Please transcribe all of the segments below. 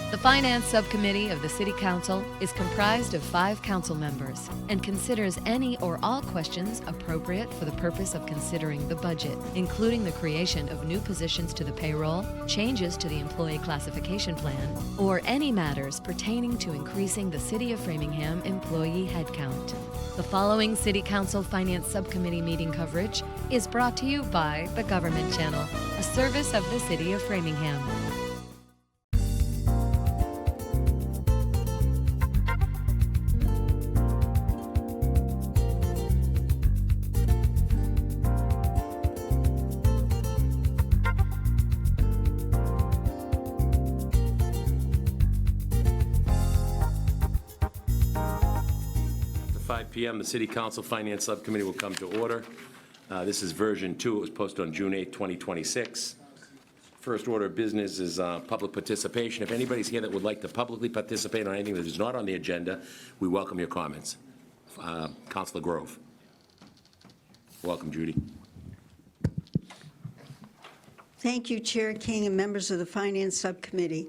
The Finance Subcommittee of the City Council is comprised of 5 council members and considers any or all questions appropriate for the purpose of considering the budget, including the creation of new positions to the payroll, changes to the employee classification plan, or any matters pertaining to increasing the City of Framingham employee headcount. The following City Council Finance Subcommittee meeting coverage is brought to you by the Government Channel, a service of the City of Framingham. After 5 p.m., the City Council Finance Subcommittee will come to order. This is version 2. It was posted on June 8, 2026. First order of business is public participation. If anybody's here that would like to publicly participate on anything that is not on the agenda, we welcome your comments. Councilor Grove. Welcome, Judy. Thank you, Chair King and members of the Finance Subcommittee.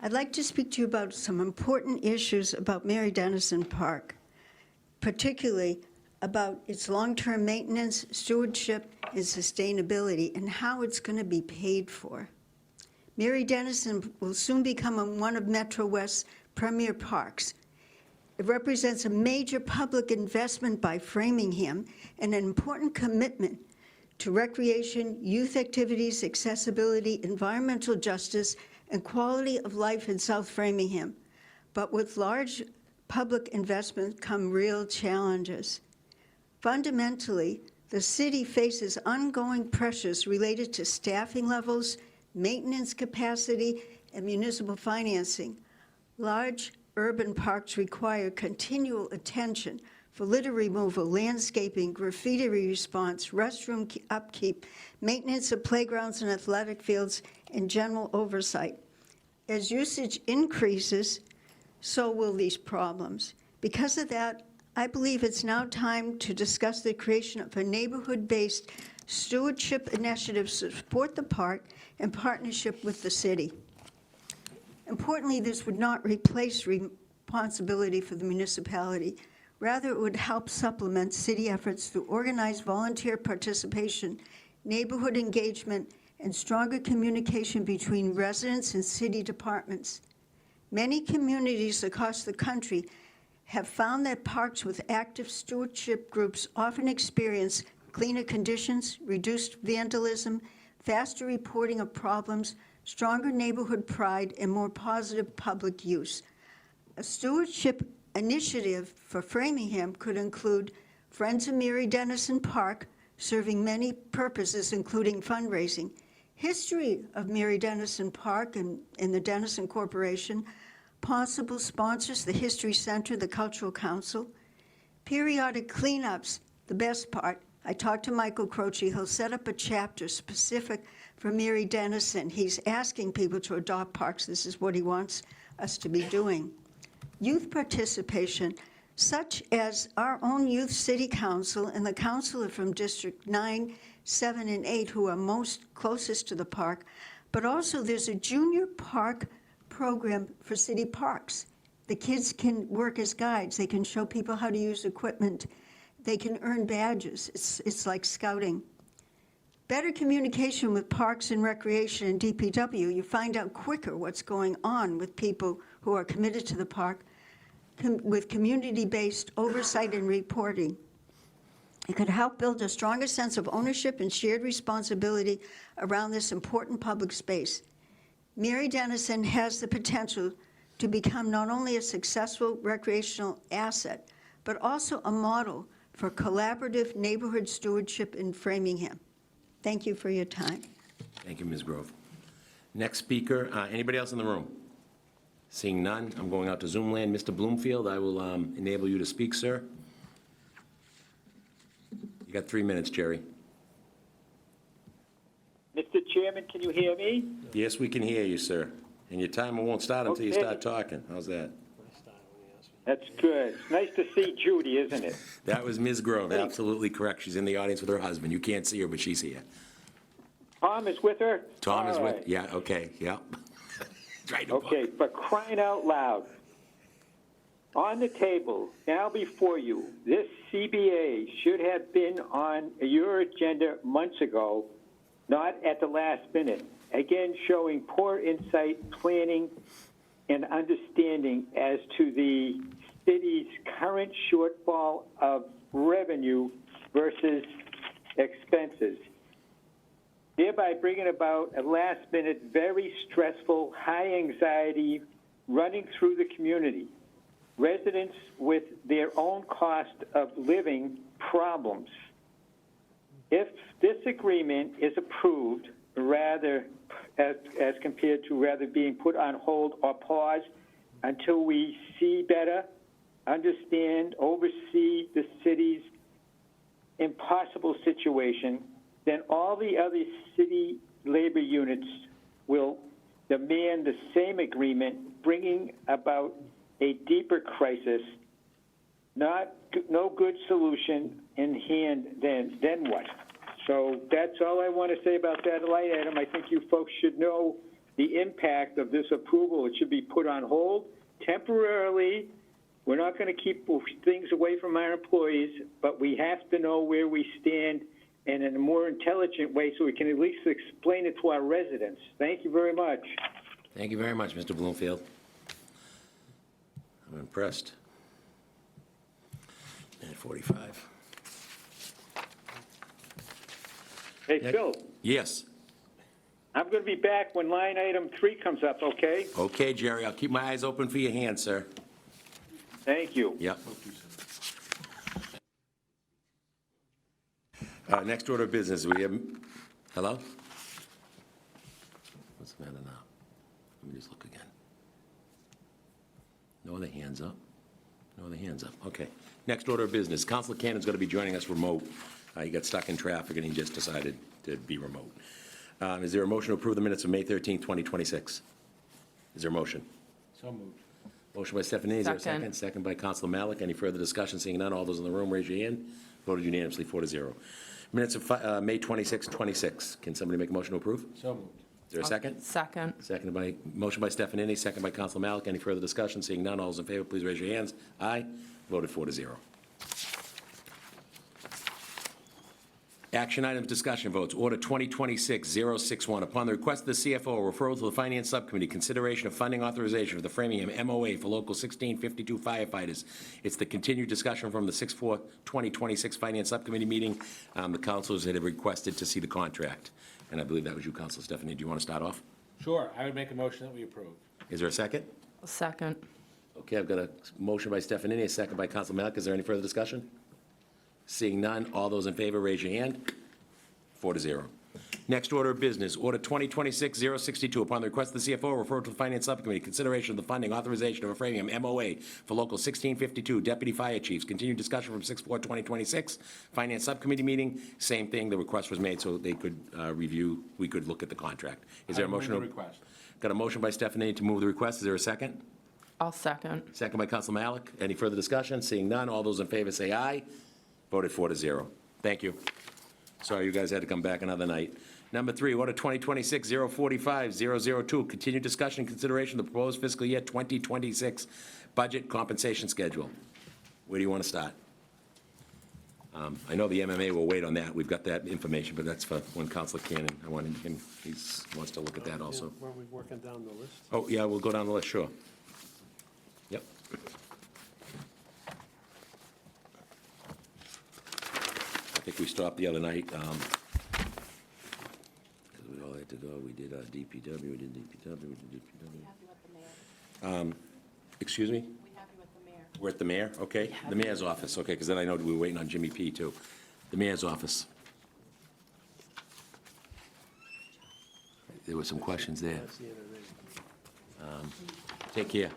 I'd like to speak to you about some important issues about Mary Dennison Park, particularly about its long-term maintenance, stewardship, and sustainability, and how it's going to be paid for. Mary Dennison will soon become one of Metro West's premier parks. It represents a major public investment by Framingham and an important commitment to recreation, youth activities, accessibility, environmental justice, and quality of life in South Framingham. But with large public investment come real challenges. Fundamentally, the city faces ongoing pressures related to staffing levels, maintenance capacity, and municipal financing. Large urban parks require continual attention for litter removal, landscaping, graffiti response, restroom upkeep, maintenance of playgrounds and athletic fields, and general oversight. As usage increases, so will these problems. Because of that, I believe it's now time to discuss the creation of a neighborhood-based stewardship initiative to support the park in partnership with the city. Importantly, this would not replace responsibility for the municipality. Rather, it would help supplement city efforts through organized volunteer participation, neighborhood engagement, and stronger communication between residents and city departments. Many communities across the country have found that parks with active stewardship groups often experience cleaner conditions, reduced vandalism, faster reporting of problems, stronger neighborhood pride, and more positive public use. A stewardship initiative for Framingham could include Friends of Mary Dennison Park, serving many purposes, including fundraising, history of Mary Dennison Park and the Dennison Corporation, possible sponsors, the History Center, the Cultural Council, periodic cleanups, the best part. I talked to Michael Croce. He'll set up a chapter specific for Mary Dennison. He's asking people to adopt parks. This is what he wants us to be doing. Youth participation, such as our own Youth City Council and the councilor from District 9, 7, and 8 who are most closest to the park, but also there's a junior park program for city parks. The kids can work as guides. They can show people how to use equipment. They can earn badges. It's like scouting. Better communication with Parks and Recreation and DPW. You find out quicker what's going on with people who are committed to the park with community-based oversight and reporting. It could help build a stronger sense of ownership and shared responsibility around this important public space. Mary Dennison has the potential to become not only a successful recreational asset, but also a model for collaborative neighborhood stewardship in Framingham. Thank you for your time. Thank you, Ms. Grove. Next speaker, anybody else in the room? Seeing none, I'm going out to Zoom land. Mr. Bloomfield, I will enable you to speak, sir. You got 3 minutes, Jerry. Mr. Chairman, can you hear me? Yes, we can hear you, sir. And your timer won't start until you start talking. How's that? That's good. It's nice to see Judy, isn't it? That was Ms. Grove, absolutely correct. She's in the audience with her husband. You can't see her, but she's here. Tom is with her? Tom is All with, right. yeah, okay, yeah. Right, no Okay, for crying out loud. On the table, now before you, this CBA should have been on your agenda months ago, not at the last minute. Again, showing poor insight, planning, and understanding as to the city's current shortfall of revenue versus expenses, thereby bringing about a last-minute, very stressful, high anxiety running through the community. Residents with their own cost of living problems. If this agreement is approved, rather as compared to rather being put on hold or paused until we see better, understand, oversee the city's impossible situation, then all the other city labor units will demand the same agreement, bringing about a deeper crisis. No good solution in hand. Then what? So that's all I want to say about that light item. I think you folks should know the impact of this approval. It should be put on hold temporarily. We're not going to keep things away from our employees, but we have to know where we stand and in a more intelligent way so we can at least explain it to our residents. Thank you very much. Thank you very much, Mr. Bloomfield. I'm impressed. Minute 45. Hey, Phil, Yes. I'm going to be back when line item 3 comes up, okay? Okay, Jerry, I'll keep my eyes open for your hand, sir. Thank you. Yep. Next order of business, we have, hello? What's the matter now? Let me just look again. No other hands up? No other hands up, okay. Next order of business, Councilor Cannon's going to be joining us remote. He got stuck in traffic and he just decided to be remote. Is there a motion to approve the minutes of May 13, 2026? Is there a motion? So moved. Motion by Stephanie, is there a second? Second. Second by Councilor Malik. Any further discussion? Seeing none, all those in the room, raise your hand. Voted unanimously, 4-0. Minutes of May 26, 26. Can somebody make a motion to approve? So moved. Is there a second? Second. Seconded by, motion by Stephanie, second by Councilor Malik. Any further discussion? Seeing none, all those in favor, please raise your hands. Aye. Voted 4-0. Action items, discussion votes. Order 2026-061. Upon the request of the CFO, referral to the Finance Subcommittee, consideration of funding authorization for the Framingham MOA for Local 1652 firefighters. It's the continued discussion from the 6/4/2026 Finance Subcommittee meeting. The councilors had requested to see the contract. And I believe that was you, Councilor Stephanie. Do you want to start off? Sure, I would make a motion that we approve. Is there a second? Second. Okay, I've got a motion by Stephanie, a second by Councilor Malik. Is there any further discussion? Seeing none, all those in favor, raise your hand. 4-0. Next order of business, Order 2026-062. Upon the request of the CFO, referred to the Finance Subcommittee, consideration of the funding authorization of a Framingham MOA for Local 1652 Deputy Fire Chiefs. Continued discussion from 6/4/2026 Finance Subcommittee meeting. Same thing, the request was made so they could review, we could look at the contract. Is there a motion? I move the request. Got a motion by Stephanie to move the request. Is there a second? I'll second. Second by Councilor Malik. Any further discussion? Seeing none, all those in favor say aye. Voted 4-0. Thank you. Sorry you guys had to come back another night. Number 3, Order 2026-045-002. Continued discussion and consideration of the proposed fiscal year 2026 budget compensation schedule. Where do you want to start? I know the MMA will wait on that. We've got that information, but that's for one Councilor Cannon. I want him, he wants to look at that also. Weren't we working down the list? Oh, yeah, we'll go down the list, sure. Yep. I think we stopped the other night, because we all had to go. We did DPW, we did DPW, we did DPW. Excuse me? We're at the mayor, okay? The mayor's office, okay, because then I know we were waiting on Jimmy P. too. The mayor's office. There were some questions there. That's the MMA. Take care.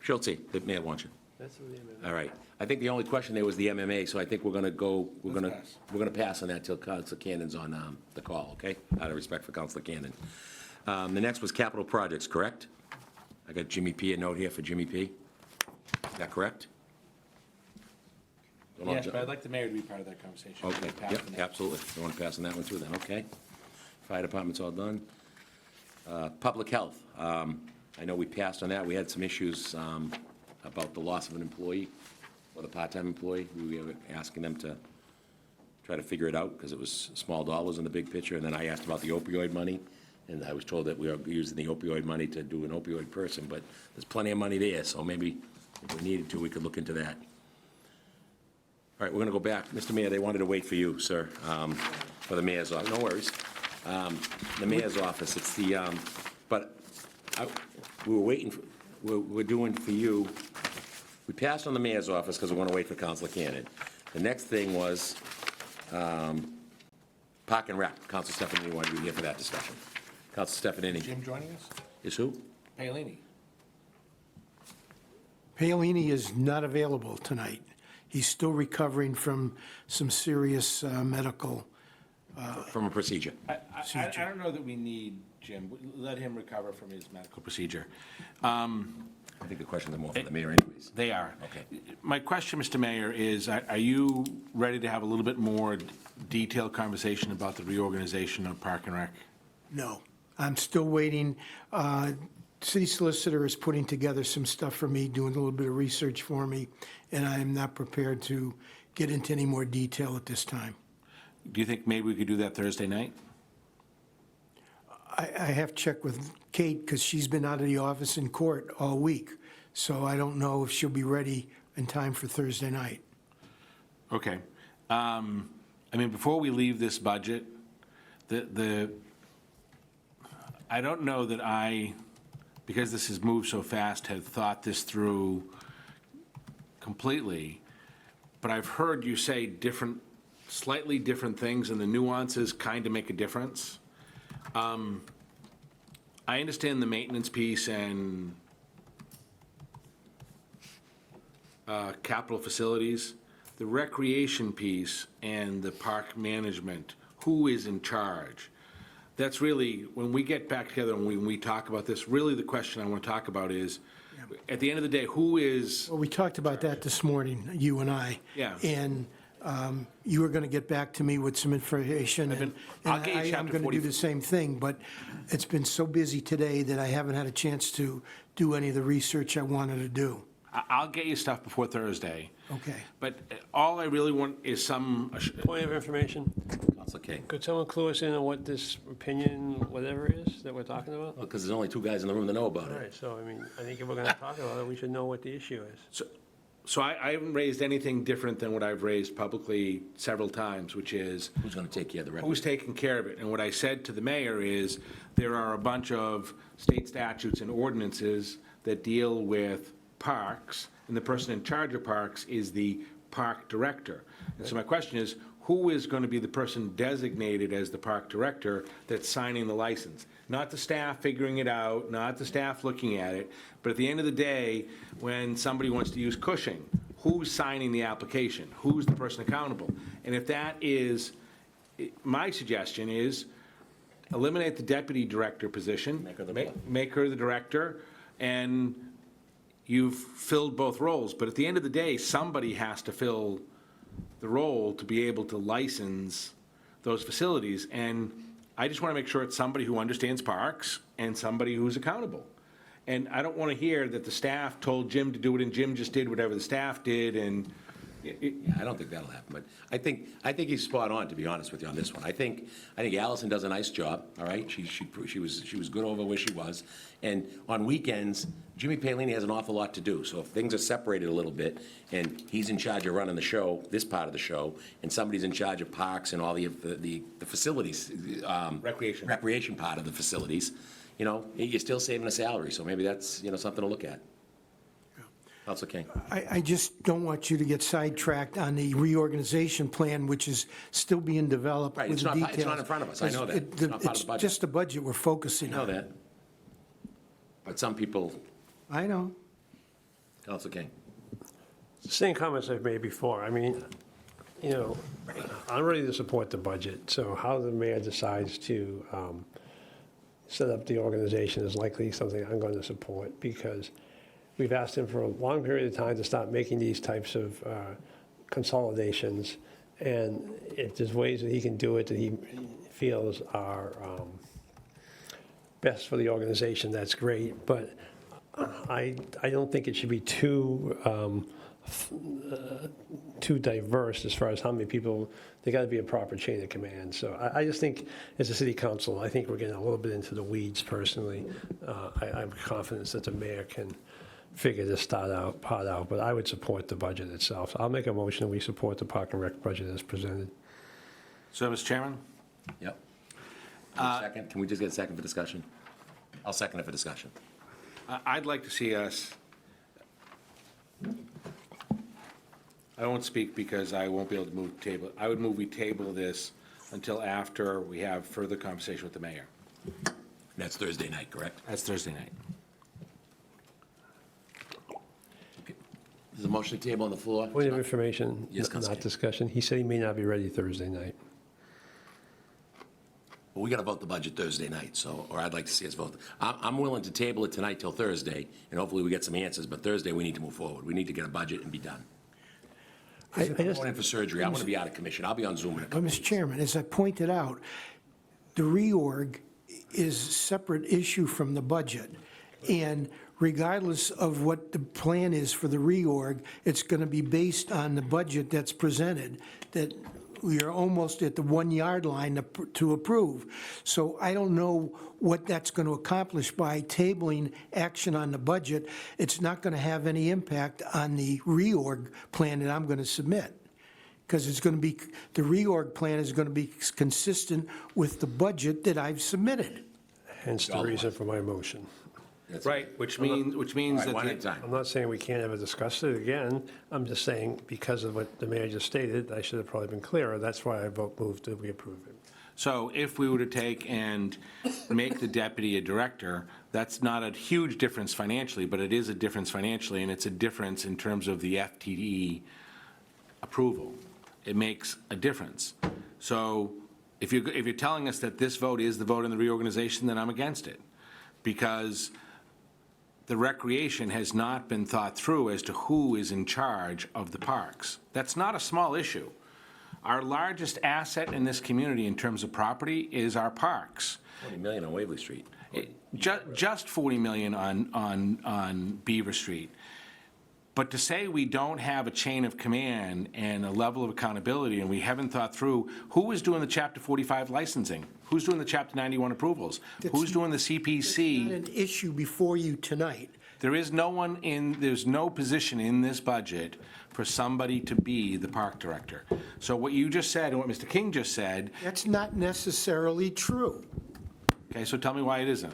Schultze, the mayor wants you. That's the MMA. All right. I think the only question there was the MMA, so I think we're going to go, we're going to pass on that till Councilor Cannon's on the call, okay? Out of respect for Councilor Cannon. The next was capital projects, correct? I got Jimmy P. a note here for Jimmy P. Is that correct? Don't Yes, know- but I'd like the mayor to be part of that conversation. Okay, Pass yep, the next. absolutely. You want to pass on that one too then, okay? Fire department's all done. Public health. I know we passed on that. We had some issues about the loss of an employee, or the part-time employee. We were asking them to try to figure it out, because it was small dollars in the big picture. And then I asked about the opioid money, and I was told that we are using the opioid money to do an opioid person, but there's plenty of money there, so maybe if we needed to, we could look into that. All right, we're going to go back. Mr. Mayor, they wanted to wait for you, sir, for the mayor's office. No worries. The mayor's office, it's the, we were waiting, we're doing for you, we passed on the mayor's office because we want to wait for Councilor Cannon. The next thing was Park and Rec. Councilor Stefanini wanted to be here for that discussion. Councilor Stefanini. Jim joining us? Is who? Paolini. Paolini is not available tonight. He's still recovering from some serious medical. From a procedure. I don't know that we need Jim. Let him recover from his medical procedure. I think the questions are more for the mayor anyways. They are. Okay. My question, Mr. Mayor, is are you ready to have a little bit more detailed conversation about the reorganization of Park and Rec? No, I'm still waiting. City solicitor is putting together some stuff for me, doing a little bit of research for me, and I am not prepared to get into any more detail at this time. Do you think maybe we could do that Thursday night? I have checked with Kate because she's been out of the office in court all week, so I don't know if she'll be ready in time for Thursday night. Okay. I mean, before we leave this budget, I don't know that because this has moved so fast, have thought this through completely, but I've heard you say slightly different things, and the nuances kind of make a difference. I understand the maintenance piece and capital facilities. The recreation piece and the park management, who is in charge? That's really, when we get back together and when we talk about this, really the question I want to talk about is, at the end of the day, who is? Well, we talked about that this morning, you and I. Yeah. And you were going to get back to me with some information, and I'll get you I'm chapter going to do 40. the same thing, but it's been so busy today that I haven't had a chance to do any of the research I wanted to do. I'll get you stuff before Thursday. Okay. But all I really want is some, Point of information, Councilor King. could someone clue us in on what this opinion, whatever is, that we're talking about? Well, because there's only two guys in the room that know about All it. right, so, I mean, I think if we're gonna talk about it, we should know what the issue is. so I haven't raised anything different than what I've raised publicly several times, which is, Who's going to take care of the record? who's taking care of it? And what I said to the mayor is, there are a bunch of state statutes and ordinances that deal with parks, and the person in charge of parks is the park director. And so my question is, who is going to be the person designated as the park director that's signing the license? Not the staff figuring it out, not the staff looking at it, but at the end of the day, when somebody wants to use Cushing, who's signing the application? Who's the person accountable? And if that is, my suggestion is, eliminate the deputy director position. Make her the director, and you've filled both roles. But at the end of the day, somebody has to fill the role to be able to license those facilities. And I just want to make sure it's somebody who understands parks and somebody who's accountable. And I don't want to hear that the staff told Jim to do it and Jim just did whatever the staff did, and I don't think that'll happen, but I think he's spot on, to be honest with you, on this one. I think Allison does a nice job, all right? She was good over where she was. And on weekends, Jimmy Paolini has an awful lot to do. So if things are separated a little bit, and he's in charge of running the show, this part of the show, and somebody's in charge of parks and all the facilities. Recreation part of the facilities, you're still saving a salary, so maybe that's, something to look at. Councilor King. I just don't want you to get sidetracked on the reorganization plan, which is still being developed Right, with it's the not details. it's not in front of us, I know that. It's not part of It's the budget. just the budget we're focusing I know on. that. But some people, I know. Councilor King. Same comments I've made before. I mean, I'm ready to support the budget, so how the mayor decides to set up the organization is likely something I'm going to support, because we've asked him for a long period of time to stop making these types of consolidations, and if there's ways that he can do it that he feels are best for the organization, that's great, but I don't think it should be too diverse as far as how many people, there got to be a proper chain of command. So I just think, as a city council, I think we're getting a little bit into the weeds personally. I have confidence that the mayor can figure this part out, but I would support the budget itself. So I'll make a motion that we support the Park and Rec budget as presented. So, Mr. Chairman? Yep. Second, can we just get a second for discussion? I'll second it for discussion. I'd like to see us, I won't speak because I won't be able to move the table. I would move we table this until after we have further conversation with the mayor. That's Thursday night, correct? That's Thursday night. There's a motion to table on the floor. Point of information, Yes, Councilor not King. discussion. He said he may not be ready Thursday night. Well, we got to vote the budget Thursday night, so, or I'd like to see us vote. I'm willing to table it tonight till Thursday, and hopefully we get some answers, but Thursday we need to move forward. We need to get a budget and be done. I'm going in for surgery. I want to be out of commission. I'll be on Zoom in a But, couple Mr. weeks. Chairman, as I pointed out, the reorg is a separate issue from the budget. And regardless of what the plan is for the reorg, it's going to be based on the budget that's presented, that we are almost at the 1 yard line to approve. So I don't know what that's going to accomplish by tabling action on the budget. It's not going to have any impact on the reorg plan that I'm going to submit. Because it's going to be, the reorg plan is going to be consistent with the budget that I've submitted. Hence the reason for my motion. That's it. Right, which means All right, that one at a time. I'm not saying we can't ever discuss it again. I'm just saying, because of what the mayor just stated, I should have probably been clearer. That's why I moved that we approve it. So if we were to take and make the deputy a director, that's not a huge difference financially, but it is a difference financially, and it's a difference in terms of the FTE approval. It makes a difference. So if you're telling us that this vote is the vote in the reorganization, then I'm against it. Because the recreation has not been thought through as to who is in charge of the parks. That's not a small issue. Our largest asset in this community in terms of property is our parks. 20 million on Waverly Street. Just 40 million on Beaver Street. But to say we don't have a chain of command and a level of accountability, and we haven't thought through who is doing the Chapter 45 licensing, who's doing the Chapter 91 approvals, who's doing the It's not CPC, an issue before you tonight. there's no position in this budget for somebody to be the park director. So what you just said and what Mr. King just said, That's not necessarily true. okay, so tell me why it isn't.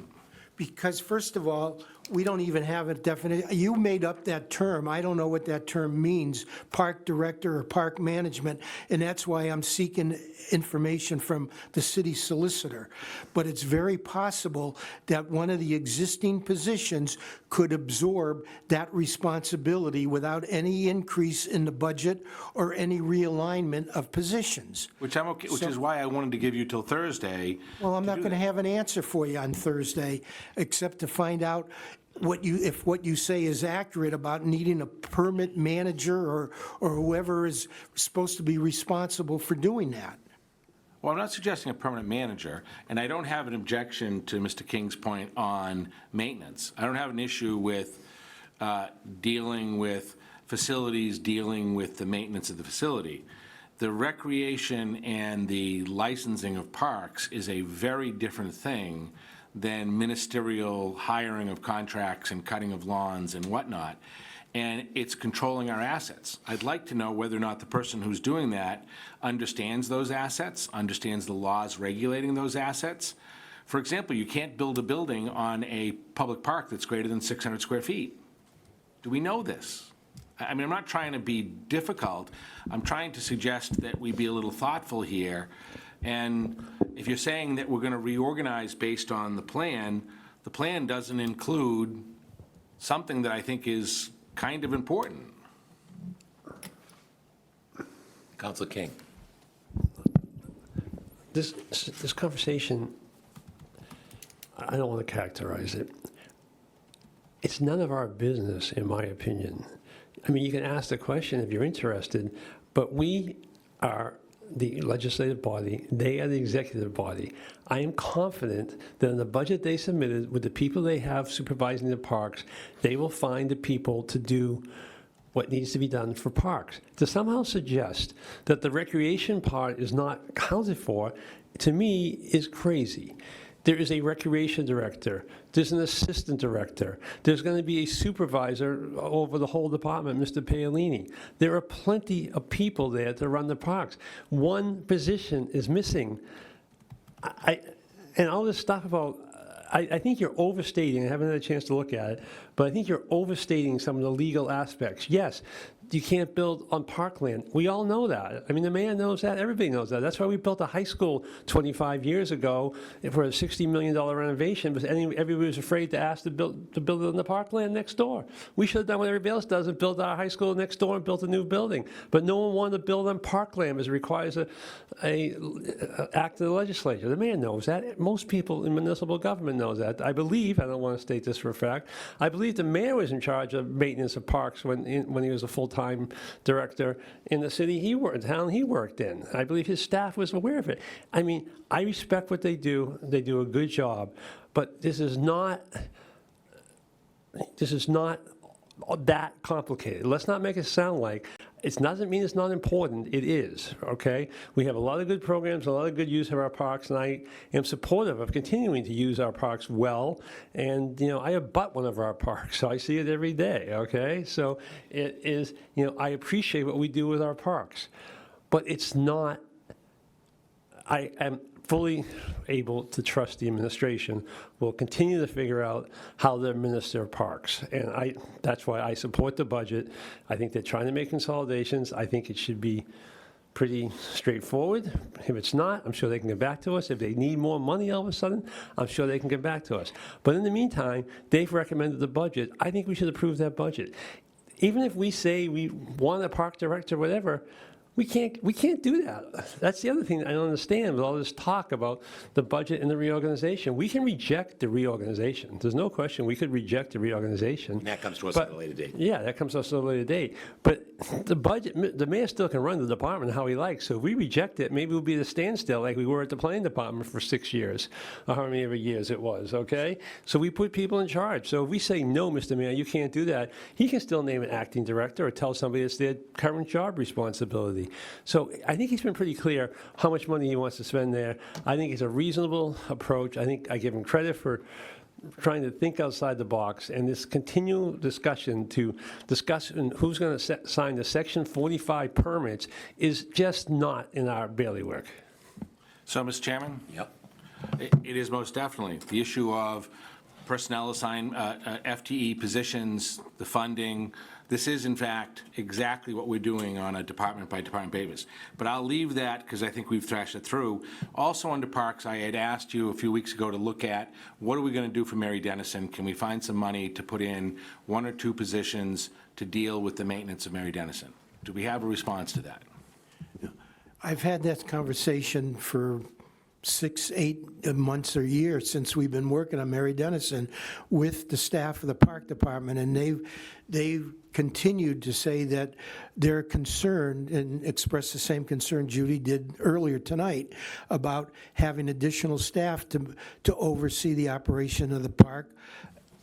Because first of all, we don't even have a definition. You made up that term. I don't know what that term means, park director or park management, and that's why I'm seeking information from the city solicitor. But it's very possible that one of the existing positions could absorb that responsibility without any increase in the budget or any realignment of positions. Which I'm okay, which is why I wanted to give you till Thursday. Well, I'm to not do going to that. have an answer for you on Thursday, except to find out if what you say is accurate about needing a permit manager or whoever is supposed to be responsible for doing that. Well, I'm not suggesting a permanent manager, and I don't have an objection to Mr. King's point on maintenance. I don't have an issue with dealing with facilities, dealing with the maintenance of the facility. The recreation and the licensing of parks is a very different thing than ministerial hiring of contracts and cutting of lawns and whatnot. And it's controlling our assets. I'd like to know whether or not the person who's doing that understands those assets, understands the laws regulating those assets. For example, you can't build a building on a public park that's greater than 600 square feet. Do we know this? I mean, I'm not trying to be difficult. I'm trying to suggest that we be a little thoughtful here. And if you're saying that we're going to reorganize based on the plan doesn't include something that I think is kind of important. Councilor King. This conversation, I don't want to characterize it. It's none of our business, in my opinion. I mean, you can ask the question if you're interested, but we are the legislative body. They are the executive body. I am confident that in the budget they submitted, with the people they have supervising the parks, they will find the people to do what needs to be done for parks. To somehow suggest that the recreation part is not accounted for, to me, is crazy. There is a recreation director. There's an assistant director. There's going to be a supervisor over the whole department, Mr. Paolini. There are plenty of people there to run the parks. One position is missing. And all this stuff about, I think you're overstating, I haven't had a chance to look at it, but I think you're overstating some of the legal aspects. Yes, you can't build on parkland. We all know that. I mean, the mayor knows that. Everybody knows that. That's why we built a high school 25 years ago for a $60 million renovation, because everybody was afraid to ask to build it on the parkland next door. We should have done what everybody else does and built our high school next door and built a new building. But no one wanted to build on parkland because it requires a act of the legislature. The mayor knows that. Most people in municipal government knows that. I believe, I don't want to state this for a fact, I believe the mayor was in charge of maintenance of parks when he was a full-time director in the city town he worked in. I believe his staff was aware of it. I mean, I respect what they do. They do a good job. But this is not that complicated. Let's not make it sound like it doesn't mean it's not important. It is, okay? We have a lot of good programs, a lot of good use of our parks, and I am supportive of continuing to use our parks well. And, I abut one of our parks, so I see it every day, okay? So it is, I appreciate what we do with our parks. But it's not, I am fully able to trust the administration will continue to figure out how to administer parks. And that's why I support the budget. I think they're trying to make consolidations. I think it should be pretty straightforward. If it's not, I'm sure they can get back to us. If they need more money all of a sudden, I'm sure they can get back to us. But in the meantime, they've recommended the budget. I think we should approve that budget. Even if we say we want a park director, whatever, we can't do that. That's the other thing I don't understand with all this talk about the budget and the reorganization. We can reject the reorganization. There's no question we could reject the reorganization. And that comes to us at a later date. Yeah, that comes to us at a later date. But the budget, the mayor still can run the department how he likes. So if we reject it, maybe we'll be at a standstill like we were at the planning department for 6 years, or how many years it was, okay? So we put people in charge. So if we say, no, Mr. Mayor, you can't do that, he can still name an acting director or tell somebody it's their current job responsibility. So I think he's been pretty clear how much money he wants to spend there. I think it's a reasonable approach. I think I give him credit for trying to think outside the box, and this continual discussion to discuss who's going to sign the Section 45 permits is just not in our bailiwick. So, Mr. Chairman? Yep. It is most definitely the issue of personnel assigned, FTE positions, the funding. This is, in fact, exactly what we're doing on a department-by-department basis. But I'll leave that because I think we've thrashed it through. Also under parks, I had asked you a few weeks ago to look at what are we going to do for Mary Dennison? Can we find some money to put in 1 or 2 positions to deal with the maintenance of Mary Dennison? Do we have a response to that? I've had that conversation for 6-8 months or years since we've been working on Mary Dennison with the staff of the park department, and they've continued to say that they're concerned and expressed the same concern Judy did earlier tonight about having additional staff to oversee the operation of the park,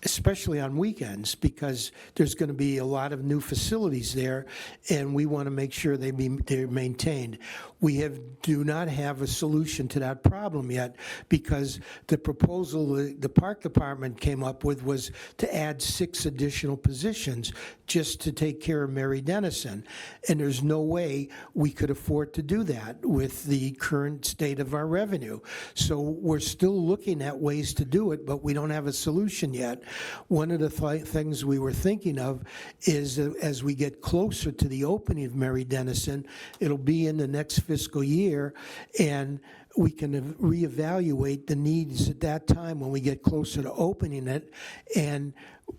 especially on weekends, because there's going to be a lot of new facilities there, and we want to make sure they're maintained. We do not have a solution to that problem yet, because the proposal the park department came up with was to add 6 additional positions just to take care of Mary Dennison, and there's no way we could afford to do that with the current state of our revenue. So we're still looking at ways to do it, but we don't have a solution yet. One of the things we were thinking of is as we get closer to the opening of Mary Dennison, it'll be in the next fiscal year, and we can reevaluate the needs at that time when we get closer to opening it, and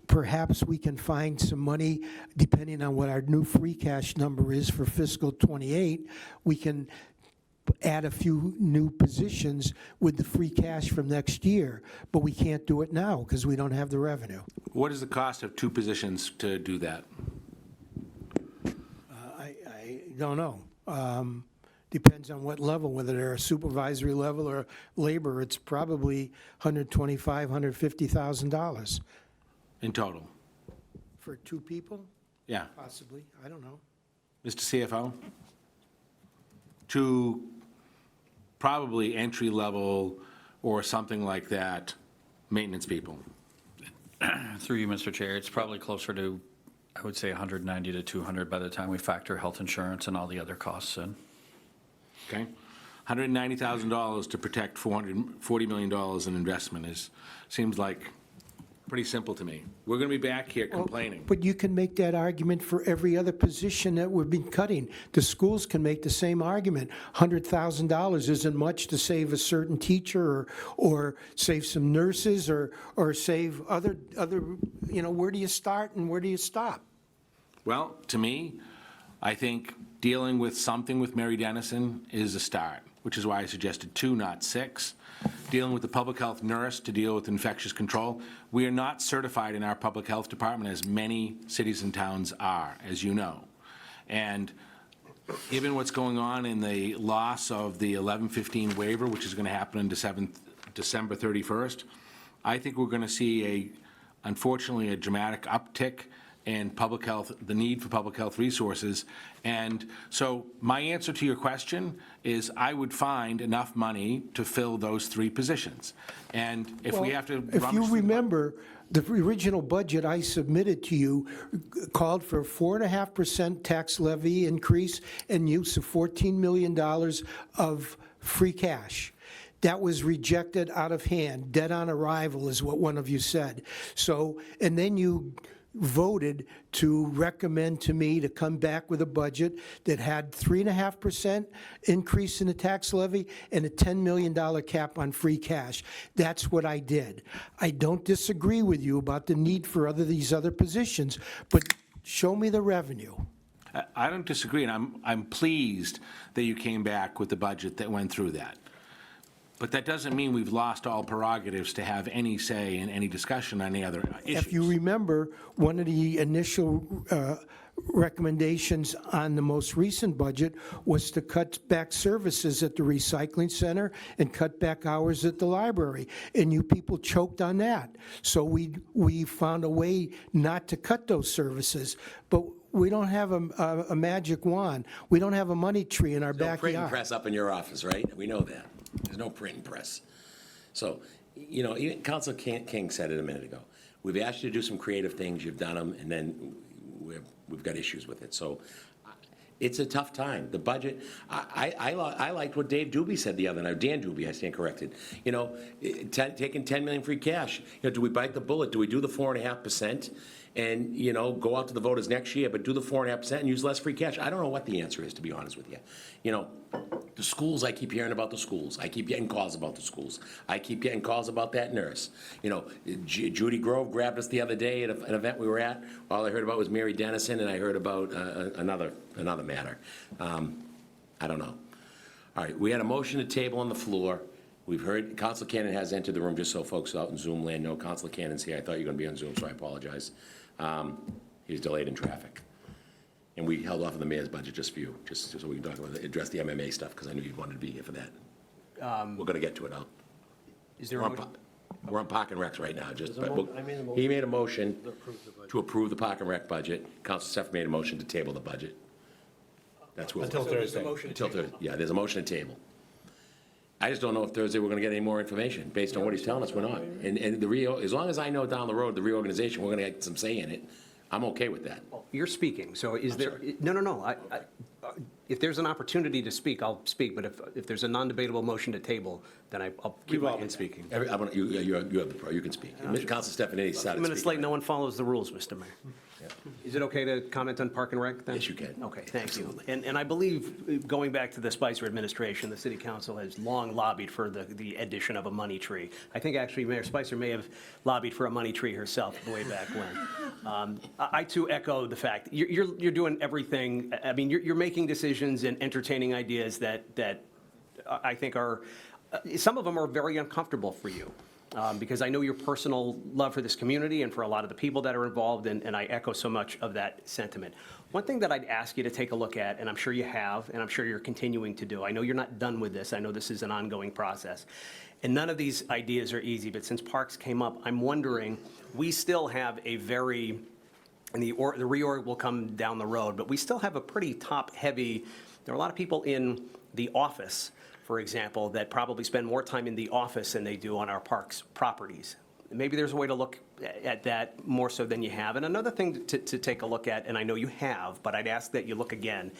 perhaps we can find some money, depending on what our new free cash number is for fiscal '28, we can add a few new positions with the free cash from next year, but we can't do it now because we don't have the revenue. What is the cost of 2 positions to do that? I don't know. Depends on what level, whether they're a supervisory level or labor, it's probably $125,000, $150,000 In total? for 2 people, Yeah. possibly, I don't know. Mr. CFO? To probably entry-level or something like that, maintenance people. Through you, Mr. Chair, it's probably closer to, I would say, 190 to 200 by the time we factor health insurance and all the other costs in. Okay? $190,000 to protect $440 million in investment seems like pretty simple to me. We're going to be back here complaining. But you can make that argument for every other position that we've been cutting. The schools can make the same argument. $100,000 isn't much to save a certain teacher or save some nurses or save other, where do you start and where do you stop? Well, to me, I think dealing with something with Mary Dennison is a start, which is why I suggested 2, not 6. Dealing with the public health nurse to deal with infectious control. We are not certified in our public health department, as many cities and towns are, as you know. And given what's going on in the loss of the 1115 waiver, which is going to happen on December 31st, I think we're going to see unfortunately, a dramatic uptick in public health, the need for public health resources. And so my answer to your question is I would find enough money to fill those 3 positions. And if we have to... If you remember, the original budget I submitted to you called for a 4.5% tax levy increase and use of $14 million of free cash. That was rejected out of hand, dead on arrival is what one of you said. So, and then you voted to recommend to me to come back with a budget that had 3.5% increase in the tax levy and a $10 million cap on free cash. That's what I did. I don't disagree with you about the need for these other positions, but show me the revenue. I don't disagree, and I'm pleased that you came back with the budget that went through that. But that doesn't mean we've lost all prerogatives to have any say in any discussion on any other issues. If you remember, one of the initial recommendations on the most recent budget was to cut back services at the recycling center and cut back hours at the library, and you people choked on that. So we found a way not to cut those services, but we don't have a magic wand. We don't have a money tree in our No backyard. printing press up in your office, right? We know that. There's no printing press. So, even Council King said it a minute ago. We've asked you to do some creative things, you've done them, and then we've got issues with it. So, it's a tough time. The budget, I liked what Dave Doobie said the other night, Dan Doobie, I stand corrected. Taking 10 million free cash. Do we bite the bullet? Do we do the 4.5%? And, go out to the voters next year, but do the 4.5% and use less free cash? I don't know what the answer is, to be honest with you. The schools, I keep hearing about the schools. I keep getting calls about the schools. I keep getting calls about that nurse. Judy Grove grabbed us the other day at an event we were at. All I heard about was Mary Dennison, and I heard about another matter. I don't know. All right, we had a motion to table on the floor. We've heard, Council Cannon has entered the room, just so folks out in Zoom land know. Council Cannon's here. I thought you were going to be on Zoom, so I apologize. He's delayed in traffic. And we held off on the mayor's budget just for you, just so we can talk about address the MMA stuff, because I knew you wanted to be here for that. We're going to get to it. Is there We're on Park and Recs right now, I made a motion he made a motion to approve the Park and Rec budget. Council Steff made a motion to table the budget. That's what. Until Thursday. Until Thursday, yeah, there's a motion to table. I just don't know if Thursday we're going to get any more information. Based on what he's telling us, we're not. And as long as I know down the road, the reorganization, we're going to get some say in it, I'm okay with that. You're speaking, so is there, no. If there's an opportunity to speak, I'll speak, but if there's a non-debatable motion to table, then I'll keep We've my all been hand. speaking. You have the pro, you can speak. Council Stefanini started 2 minutes speaking. late, no one follows the rules, Mr. Mayor. Is it okay to comment on Park and Rec then? Yes, you can. Okay, thank you. And I believe, going back to the Spicer administration, the city council has long lobbied for the addition of a money tree. I think actually Mayor Spicer may have lobbied for a money tree herself way back when. I too echo the fact, you're doing everything, I mean, you're making decisions and entertaining ideas that I think are, some of them are very uncomfortable for you. because I know your personal love for this community and for a lot of the people that are involved, and I echo so much of that sentiment. One thing that I'd ask you to take a look at, and I'm sure you have, and I'm sure you're continuing to do, I know you're not done with this, I know this is an ongoing process, and none of these ideas are easy, but since parks came up, I'm wondering, we still have a very, and the reorg will come down the road, but we still have a pretty top-heavy, there are a lot of people in the office, for example, that probably spend more time in the office than they do on our parks properties. Maybe there's a way to look at that more so than you have. And another thing to take a look at, and I know you have, but I'd ask that you look again,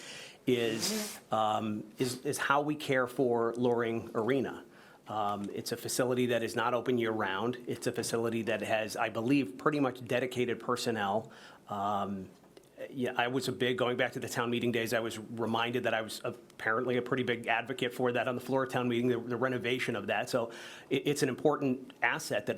is how we care for Loring Arena. It's a facility that is not open year-round. It's a facility that has, I believe, pretty much dedicated personnel. Yeah, I was going back to the town meeting days, I was reminded that I was apparently a pretty big advocate for that on the floor of town meeting, the renovation of that. So it's an important asset that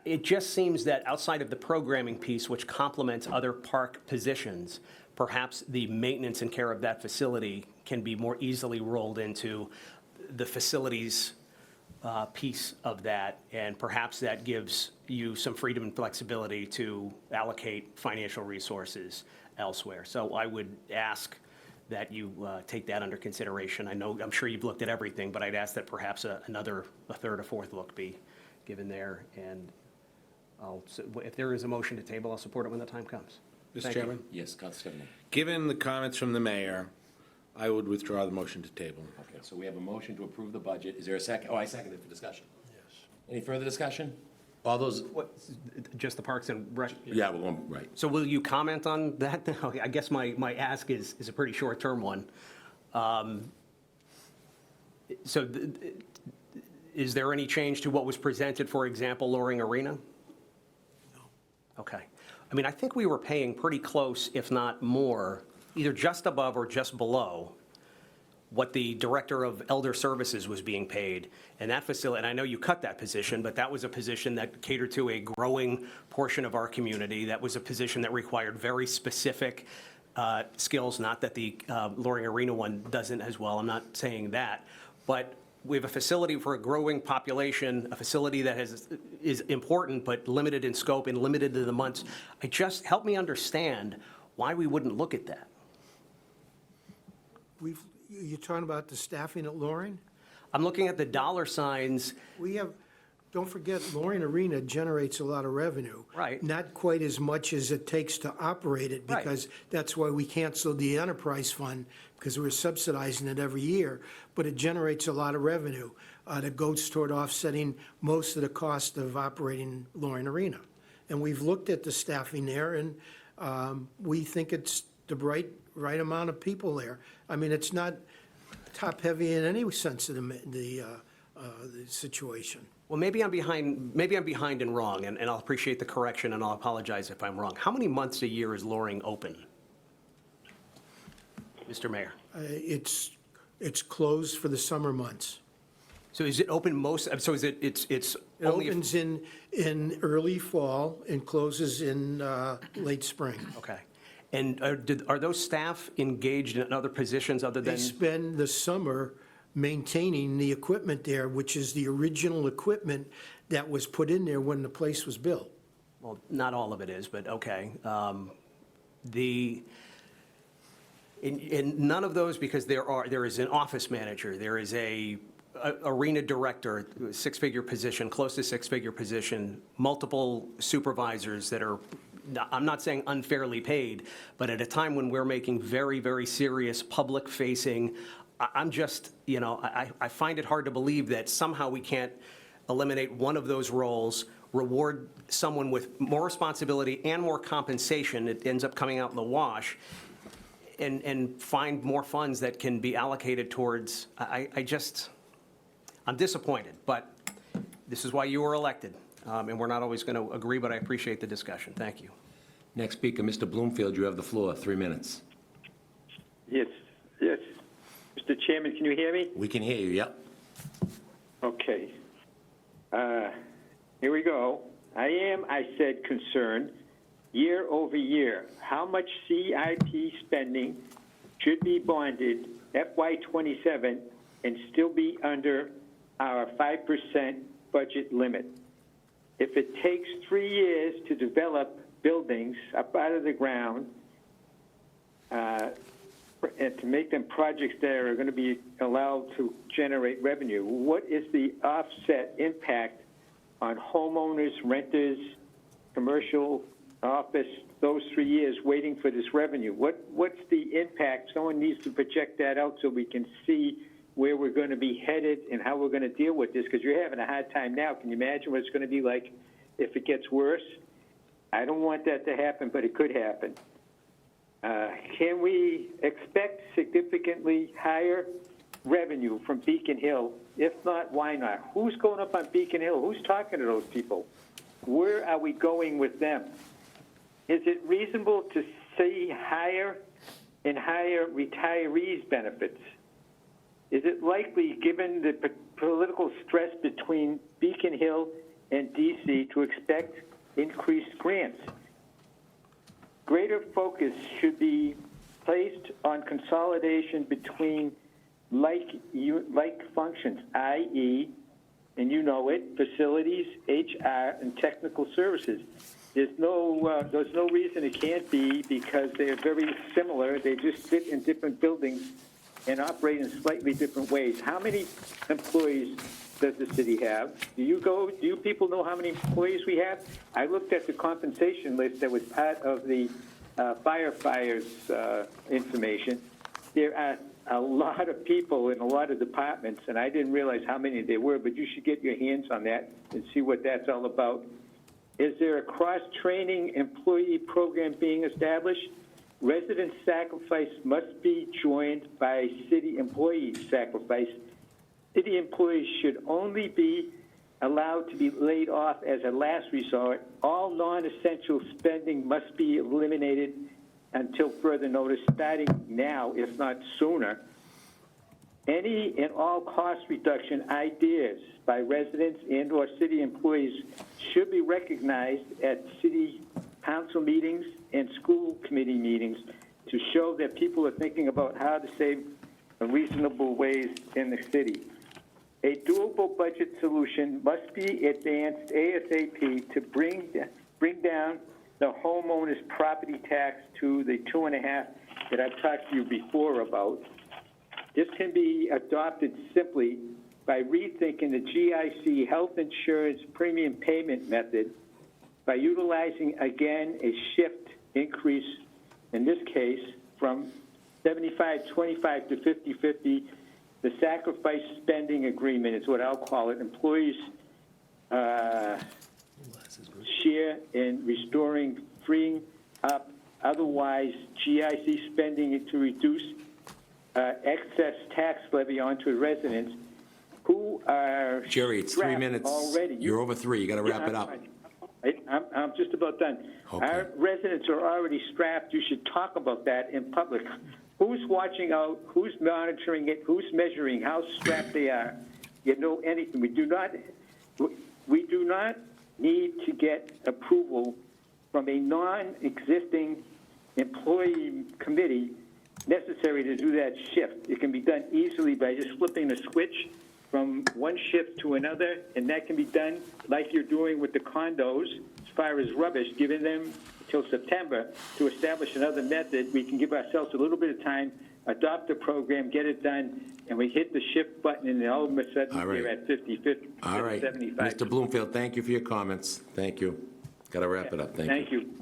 it just seems that outside of the programming piece, which complements other park positions, perhaps the maintenance and care of that facility can be more easily rolled into the facilities piece of that, and perhaps that gives you some freedom and flexibility to allocate financial resources elsewhere. So I would ask that you take that under consideration. I'm sure you've looked at everything, but I'd ask that perhaps a third or fourth look be given there. And if there is a motion to table, I'll support it when the time comes. Mr. Chairman? Yes, Councilor Stephanie. Given the comments from the mayor, I would withdraw the motion to table. Okay, so we have a motion to approve the budget. Is there a second? Oh, I seconded for discussion. Yes. Any further discussion? All those, Just the Parks and Rec? yeah, we're going, right. So will you comment on that? Okay, I guess my ask is a pretty short-term one. Is there any change to what was presented, for example, Loring Arena? No. Okay. I mean, I think we were paying pretty close, if not more, either just above or just below what the Director of Elder Services was being paid. And that facility, and I know you cut that position, but that was a position that catered to a growing portion of our community. That was a position that required very specific skills, not that the Loring Arena one doesn't as well, I'm not saying that. But we have a facility for a growing population, a facility that is important but limited in scope and limited to the months. Help me understand why we wouldn't look at that. You're talking about the staffing at Loring? I'm looking at the dollar signs. Don't forget, Loring Arena generates a lot of revenue. Right. Not quite as much as it takes to operate it, Right. because that's why we canceled the enterprise fund, because we're subsidizing it every year, but it generates a lot of revenue that goes toward offsetting most of the cost of operating Loring Arena. And we've looked at the staffing there, and we think it's the right amount of people there. I mean, it's not top-heavy in any sense of the situation. Well, maybe I'm behind and wrong, and I'll appreciate the correction, and I'll apologize if I'm wrong. How many months a year is Loring open? Mr. Mayor? It's closed for the summer months. So is it open so is it, it's It only... opens in early fall and closes in late spring. Okay. And are those staff engaged in other positions other They than... spend the summer maintaining the equipment there, which is the original equipment that was put in there when the place was built. Well, not all of it is, but okay. In none of those, because there is an office manager, there is a arena director, six-figure position, close to six-figure position, multiple supervisors that are, I'm not saying unfairly paid, but at a time when we're making very, very serious public-facing, I'm just, I find it hard to believe that somehow we can't eliminate one of those roles, reward someone with more responsibility and more compensation, it ends up coming out in the wash, and find more funds that can be allocated towards, I'm disappointed, but this is why you were elected. And we're not always going to agree, but I appreciate the discussion. Thank you. Next speaker, Mr. Bloomfield, you have the floor, 3 minutes. Yes. Mr. Chairman, can you hear me? We can hear you, yep. Okay. Here we go. I said, concerned year over year. How much CIP spending should be bonded FY27 and still be under our 5% budget limit. If it takes 3 years to develop buildings up out of the ground, and to make them projects that are going to be allowed to generate revenue, what is the offset impact on homeowners, renters, commercial, office, those 3 years waiting for this revenue? What's the impact? Someone needs to project that out so we can see where we're going to be headed and how we're going to deal with this, because you're having a hard time now. Can you imagine what it's going to be like if it gets worse? I don't want that to happen, but it could happen. Can we expect significantly higher revenue from Beacon Hill? If not, why not? Who's going up on Beacon Hill? Who's talking to those people? Where are we going with them? Is it reasonable to see higher and higher retirees' benefits? Is it likely, given the political stress between Beacon Hill and D.C., to expect increased grants? Greater focus should be placed on consolidation between like functions, i.e., and you know it, facilities, HR, and technical services. There's no reason it can't be, because they're very similar. They just sit in different buildings and operate in slightly different ways. How many employees does the city have? Do you people know how many employees we have? I looked at the compensation list that was part of the firefighters' information. There are a lot of people in a lot of departments, and I didn't realize how many there were, but you should get your hands on that and see what that's all about. Is there a cross-training employee program being established? Resident sacrifice must be joined by city employee sacrifice. City employees should only be allowed to be laid off as a last resort. All non-essential spending must be eliminated until further notice, starting now, if not sooner. Any and all cost reduction ideas by residents and or city employees should be recognized at city council meetings and school committee meetings to show that people are thinking about how to save in reasonable ways in the city. A doable budget solution must be advanced ASAP to bring down the homeowner's property tax to the 2.5% that I've talked to you before about. This can be adopted simply by rethinking the GIC health insurance premium payment method, by utilizing, again, a shift increase, in this case, from 75-25 to 50-50. The sacrifice spending agreement is what I'll call it. Employees share in restoring, freeing up otherwise GIC spending to reduce excess tax levy onto residents who are Jerry, it's 3 minutes. Already. You're over 3. You got to wrap it up. I'm just about done. Okay. Our residents are already strapped. You should talk about that in public. Who's watching out? Who's monitoring it? Who's measuring how strapped they are? You know anything? We do not need to get approval from a non-existing employee committee necessary to do that shift. It can be done easily by just flipping the switch from one shift to another, and that can be done like you're doing with the condos as far as rubbish, giving them till September to establish another method. We can give ourselves a little bit of time, adopt the program, get it done, and we hit the shift button, and then all of a sudden we're at 50-50, All right. 75. Mr. Bloomfield, thank you for your comments. Thank you. Got to wrap it up. Thank you.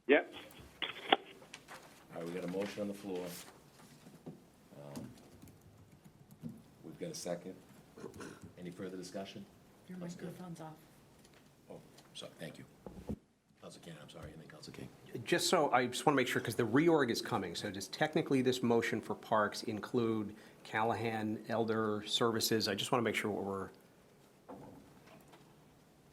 Yep. All right, we got a motion on the floor. We've got a second. Any further discussion? Your microphone's off. Oh, sorry, thank you. Council King, I'm sorry, anything, Council King? Just so, I just want to make sure, because the reorg is coming, so does technically this motion for parks include Callahan, Elder Services? I just want to make sure what we're...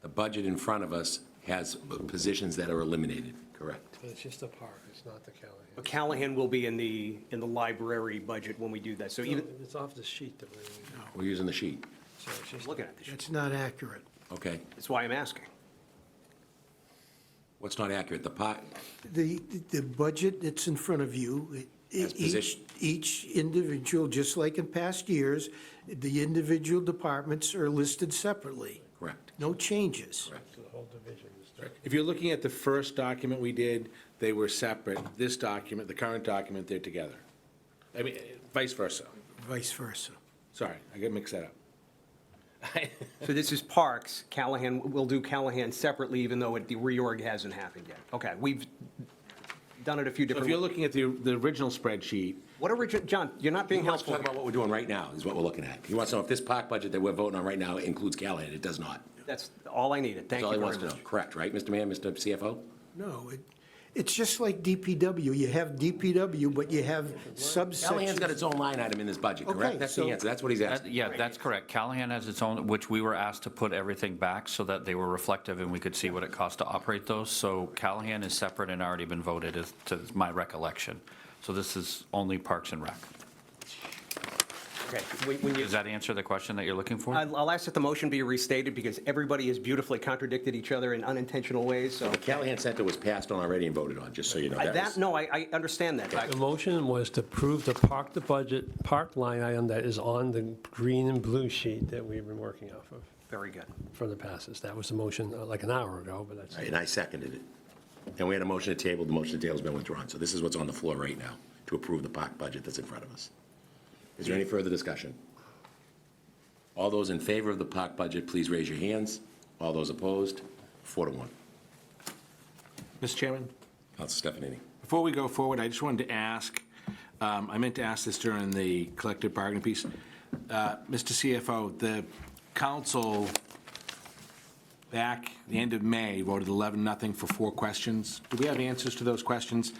The budget in front of us has positions that are eliminated, correct? But it's just a park, it's not the Callahan. But Callahan will be in the library budget when we do that, so even... It's off the sheet that we're using. We're using the sheet. So it's just, Looking at the sheet. It's not accurate. Okay. That's why I'm asking. What's not accurate? The pot? The budget that's in front of you, As position- Each individual, just like in past years, the individual departments are listed separately. Correct. No changes. Correct. The whole division is If you're looking at the first document we did, they were separate. This document, the current document, they're together. I mean, vice versa. Vice versa. Sorry, I got mixed that up. So this is Parks, Callahan, we'll do Callahan separately, even though the reorg hasn't happened yet. Okay, we've done it a few So different if you're ways. looking at the original spreadsheet, What original, John, you're not being He wants to helpful. talk about what we're doing right now, is what we're looking at. He wants to know if this park budget that we're voting on right now includes Callahan. It does not. That's all I needed. Thank That's all you he very wants to know. much. Correct, right, Mr. Mayor, Mr. CFO? No, it's just like DPW. You have DPW, but you have Callahan's got subsections. its own line item in this budget, Okay, correct? That's the so- answer. That's what he's asking. Yeah, that's correct. Callahan has its own, which we were asked to put everything back so that they were reflective and we could see what it cost to operate those. So Callahan is separate and already been voted, as to my recollection. So this is only Parks and Rec. Okay, when you, Does that answer the question that you're looking for? I'll ask that the motion be restated because everybody has beautifully contradicted each other in unintentional ways, so. The Callahan Center was passed on already and voted on, just so you know. I understand that. The motion was to approve the budget, park line item that is on the green and blue sheet that we've been working off of Very good. for the passes. That was the motion like an hour ago, but that's. And I seconded it. And we had a motion to table. The motion to table has been withdrawn. So this is what's on the floor right now, to approve the park budget that's in front of us. Is there any further discussion? All those in favor of the park budget, please raise your hands. All those opposed, 4-1. Mr. Chairman? Council Stefanini. Before we go forward, I just wanted to ask, I meant to ask this during the collective bargaining piece. Mr. CFO, the council back the end of May voted 11-0 for 4 questions. Do we have answers to those questions?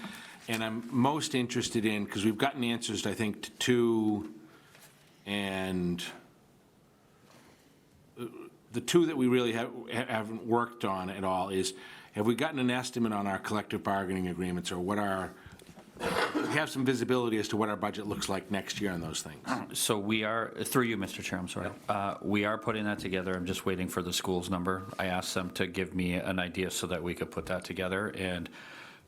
And I'm most interested in, because we've gotten answers, I think, to 2, and the 2 that we really haven't worked on at all is, have we gotten an estimate on our collective bargaining agreements, or what we have some visibility as to what our budget looks like next year on those things? So we are, through you, Mr. Chair, I'm sorry. We are putting that together. I'm just waiting for the school's number. I asked them to give me an idea so that we could put that together, and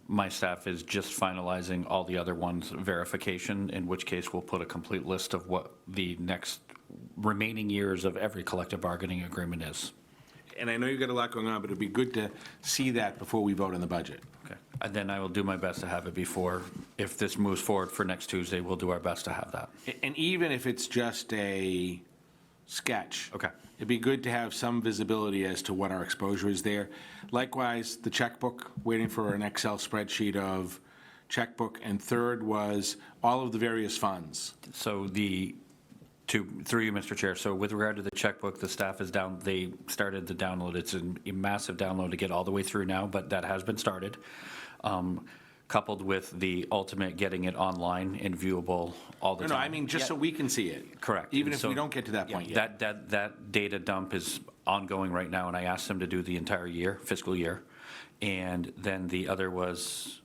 my staff is just finalizing all the other ones, verification, in which case we'll put a complete list of what the next remaining years of every collective bargaining agreement is. And I know you've got a lot going on, but it'd be good to see that before we vote on the budget. Okay. And then I will do my best to have it before, if this moves forward for next Tuesday, we'll do our best to have that. And even if it's just a sketch. Okay. It'd be good to have some visibility as to what our exposure is there. Likewise, the checkbook, waiting for an Excel spreadsheet of checkbook. And third was all of the various funds. So through you, Mr. Chair, so with regard to the checkbook, the staff is down, they started the download. It's a massive download to get all the way through now, but that has been started. Coupled with the ultimate getting it online and viewable all the No, time. I mean, just so we can see it. Correct. Even And if so- we don't get to that point yet. That data dump is ongoing right now, and I asked them to do the entire year, fiscal year. And then the other was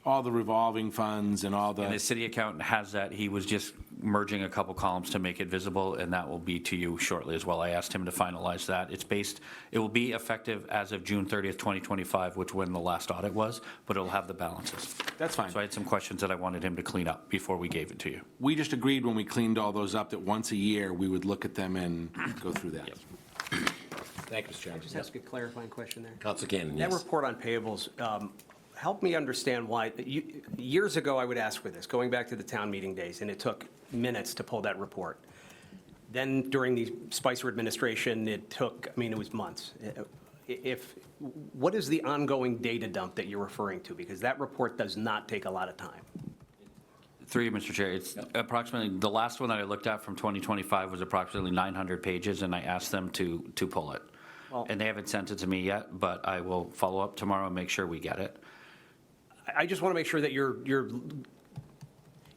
All the revolving funds and all and the the, city accountant has that. He was just merging a couple columns to make it visible, and that will be to you shortly as well. I asked him to finalize that. It will be effective as of June 30th, 2025, which when the last audit was, but it'll have the balances. that's fine. So I had some questions that I wanted him to clean up before we gave it to you. We just agreed when we cleaned all those up that once a year, we would look at them and go through that. Thank you, Mr. Chairman. Just ask a clarifying question there. Council Cannon, That yes. report on payables, help me understand why, years ago, I would ask for this, going back to the town meeting days, and it took minutes to pull that report. Then during the Spicer administration, it took, it was months. What is the ongoing data dump that you're referring to? Because that report does not take a lot of time. Through you, Mr. Chair, it's approximately, the last one that I looked at from 2025 was approximately 900 pages, and I asked them to pull it. Well- And they haven't sent it to me yet, but I will follow up tomorrow and make sure we get it. I just want to make sure that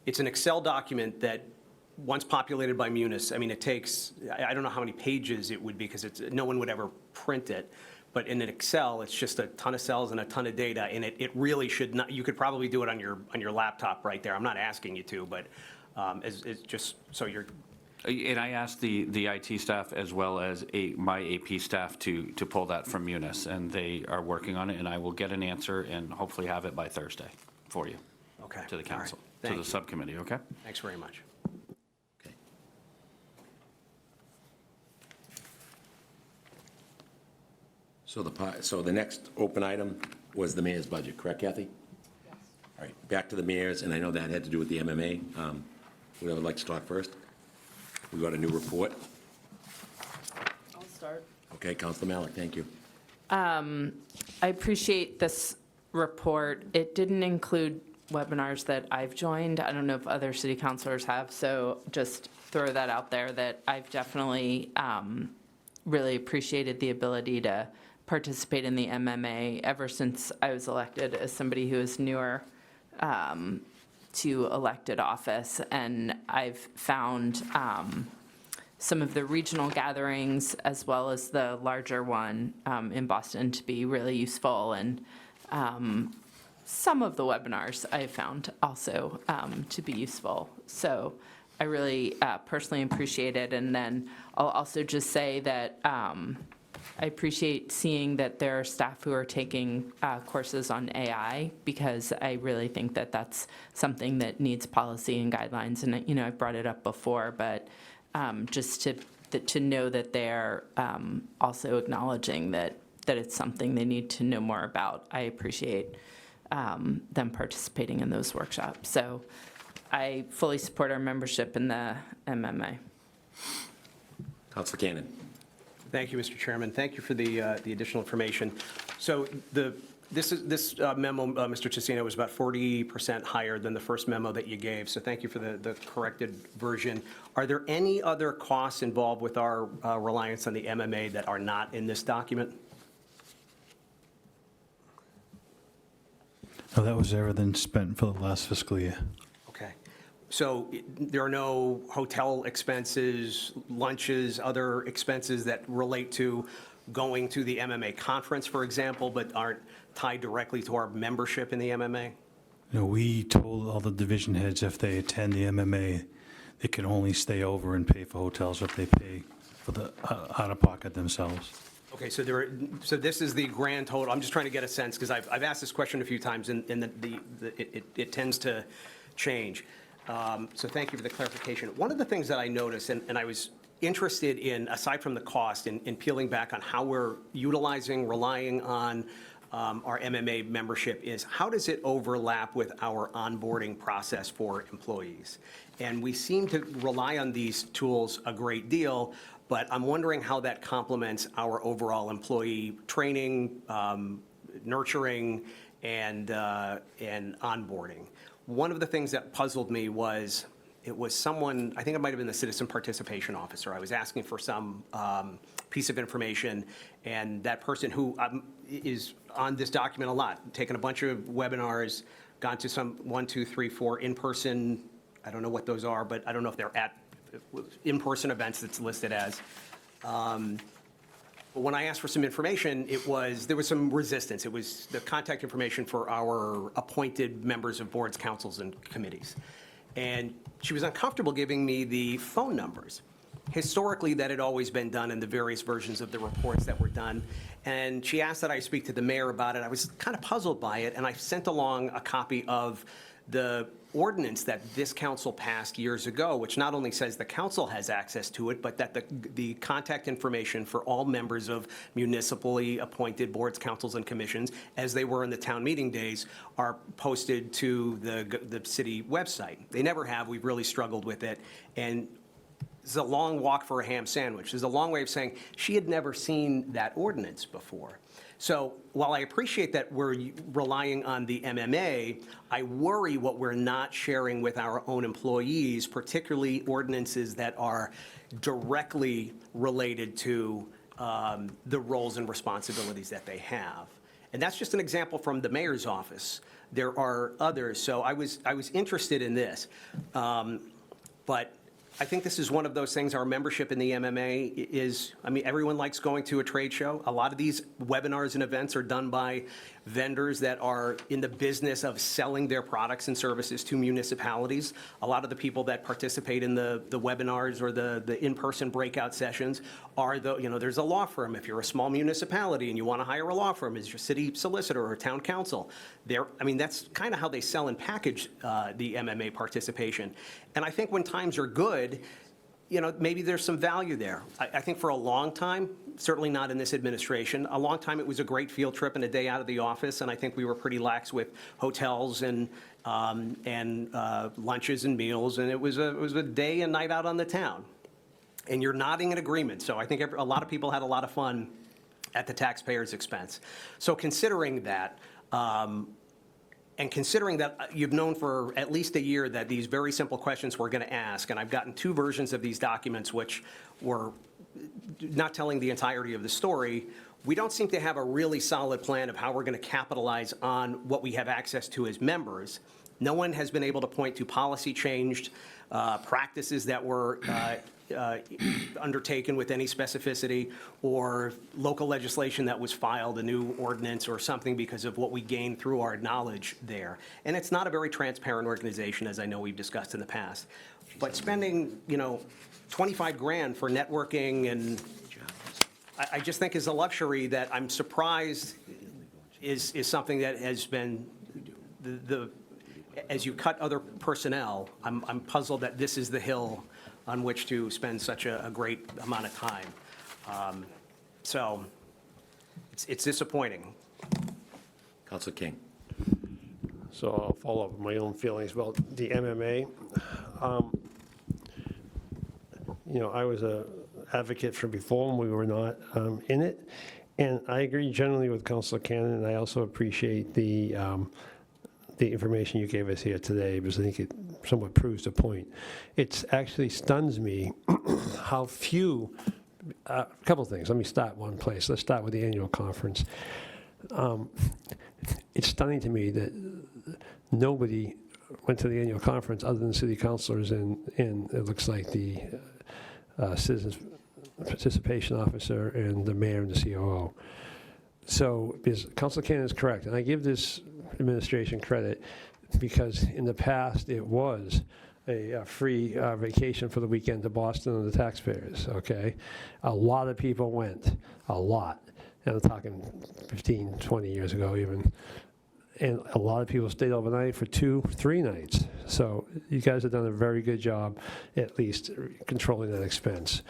it's an Excel document that, once populated by Munis, it takes, I don't know how many pages it would be, because no one would ever print it, but in an Excel, it's just a ton of cells and a ton of data, and it really should not, you could probably do it on your laptop right there. I'm not asking you to, but it's just, so you're, And I asked the IT staff as well as my AP staff to pull that from Munis, and they are working on it, and I will get an answer and hopefully have it by Thursday for you. Okay, to the all right. council, to Thank the you. subcommittee, okay? Thanks very much. Okay. So the next open item was the mayor's budget, correct, Kathy? Yes. All right, back to the mayor's, and I know that had to do with the MMA. Whoever would like to talk first? We got a new report. I'll start. Okay, Councilor Malik, thank you. I appreciate this report. It didn't include webinars that I've joined. I don't know if other city councilors have, so just throw that out there that I've definitely really appreciated the ability to participate in the MMA ever since I was elected as somebody who is newer to elected office. And I've found some of the regional gatherings as well as the larger one in Boston to be really useful. And some of the webinars I have found also to be useful. So I really personally appreciate it. And then I'll also just say that I appreciate seeing that there are staff who are taking courses on AI, because I really think that that's something that needs policy and guidelines. And, you know, I've brought it up before, but just to know that they're also acknowledging that it's something they need to know more about. I appreciate them participating in those workshops. So I fully support our membership in the MMA. Councilor Cannon. Thank you, Mr. Chairman. Thank you for the additional information. So this memo, Mr. Tessino, was about 40% higher than the first memo that you gave, so thank you for the corrected version. Are there any other costs involved with our reliance on the MMA that are not in this document? No, that was everything spent for the last fiscal year. Okay. So there are no hotel expenses, lunches, other expenses that relate to going to the MMA conference, for example, but aren't tied directly to our membership in the MMA? You know, we told all the division heads if they attend the MMA, they can only stay over and pay for hotels if they pay for the out-of-pocket themselves. Okay, so this is the grand total. I'm just trying to get a sense, because I've asked this question a few times, and it tends to change. So thank you for the clarification. One of the things that I noticed, and I was interested in, aside from the cost, in peeling back on how we're relying on our MMA membership, is how does it overlap with our onboarding process for employees? And we seem to rely on these tools a great deal, but I'm wondering how that complements our overall employee training, nurturing, and onboarding. One of the things that puzzled me was, it was someone, I think it might have been the citizen participation officer. I was asking for some piece of information, and that person who is on this document a lot, taken a bunch of webinars, gone to some 1, 2, 3, 4 in-person, I don't know what those are, but I don't know if they're at in-person events that's listed as. But when I asked for some information, there was some resistance. It was the contact information for our appointed members of boards, councils, and committees. And she was uncomfortable giving me the phone numbers. Historically, that had always been done in the various versions of the reports that were done. And she asked that I speak to the mayor about it. I was kind of puzzled by it, and I sent along a copy of the ordinance that this council passed years ago, which not only says the council has access to it, but that the contact information for all members of municipally appointed boards, councils, and commissions, as they were in the town meeting days, are posted to the city website. They never have. We've really struggled with it. And this is a long walk for a ham sandwich. This is a long way of saying she had never seen that ordinance before. So while I appreciate that we're relying on the MMA, I worry what we're not sharing with our own employees, particularly ordinances that are directly related to the roles and responsibilities that they have. And that's just an example from the mayor's office. There are others. So I was interested in this. But I think this is one of those things, our membership in the MMA is, I mean, everyone likes going to a trade show. A lot of these webinars and events are done by vendors that are in the business of selling their products and services to municipalities. A lot of the people that participate in the webinars or the in-person breakout sessions are there's a law firm. If you're a small municipality and you want to hire a law firm as your city solicitor or town council, that's kind of how they sell and package the MMA participation. And I think when times are good, maybe there's some value there. I think for a long time, certainly not in this administration, a long time it was a great field trip and a day out of the office, and I think we were pretty lax with hotels and lunches and meals, and it was a day and night out on the town. And you're nodding in agreement, so I think a lot of people had a lot of fun at the taxpayers' expense. So considering that, and considering that you've known for at least a year that these very simple questions we're going to ask, and I've gotten 2 versions of these documents which were not telling the entirety of the story, we don't seem to have a really solid plan of how we're going to capitalize on what we have access to as members. No one has been able to point to policy changed practices that were undertaken with any specificity, or local legislation that was filed, a new ordinance or something, because of what we gained through our knowledge there. And it's not a very transparent organization, as I know we've discussed in the past. But spending, 25 grand for networking, and I just think is a luxury that I'm surprised is something that has been as you cut other personnel, I'm puzzled that this is the hill on which to spend such a great amount of time. So it's disappointing. Councilor King. So I'll follow up with my own feelings about the MMA. I was an advocate for before, and we were not in it. And I agree generally with Councilor Cannon, and I also appreciate the information you gave us here today, because I think it somewhat proves the point. It actually stuns me how few, a couple of things. Let me start one place. Let's start with the annual conference. It's stunning to me that nobody went to the annual conference other than city councilors and it looks like the citizens participation officer and the mayor and the COO. So, because Councilor Cannon is correct, and I give this administration credit, because in the past it was a free vacation for the weekend to Boston and the taxpayers, okay? A lot of people went, a lot. And I'm talking 15, 20 years ago even. And a lot of people stayed overnight for 2, 3 nights. So you guys have done a very good job, at least controlling that expense.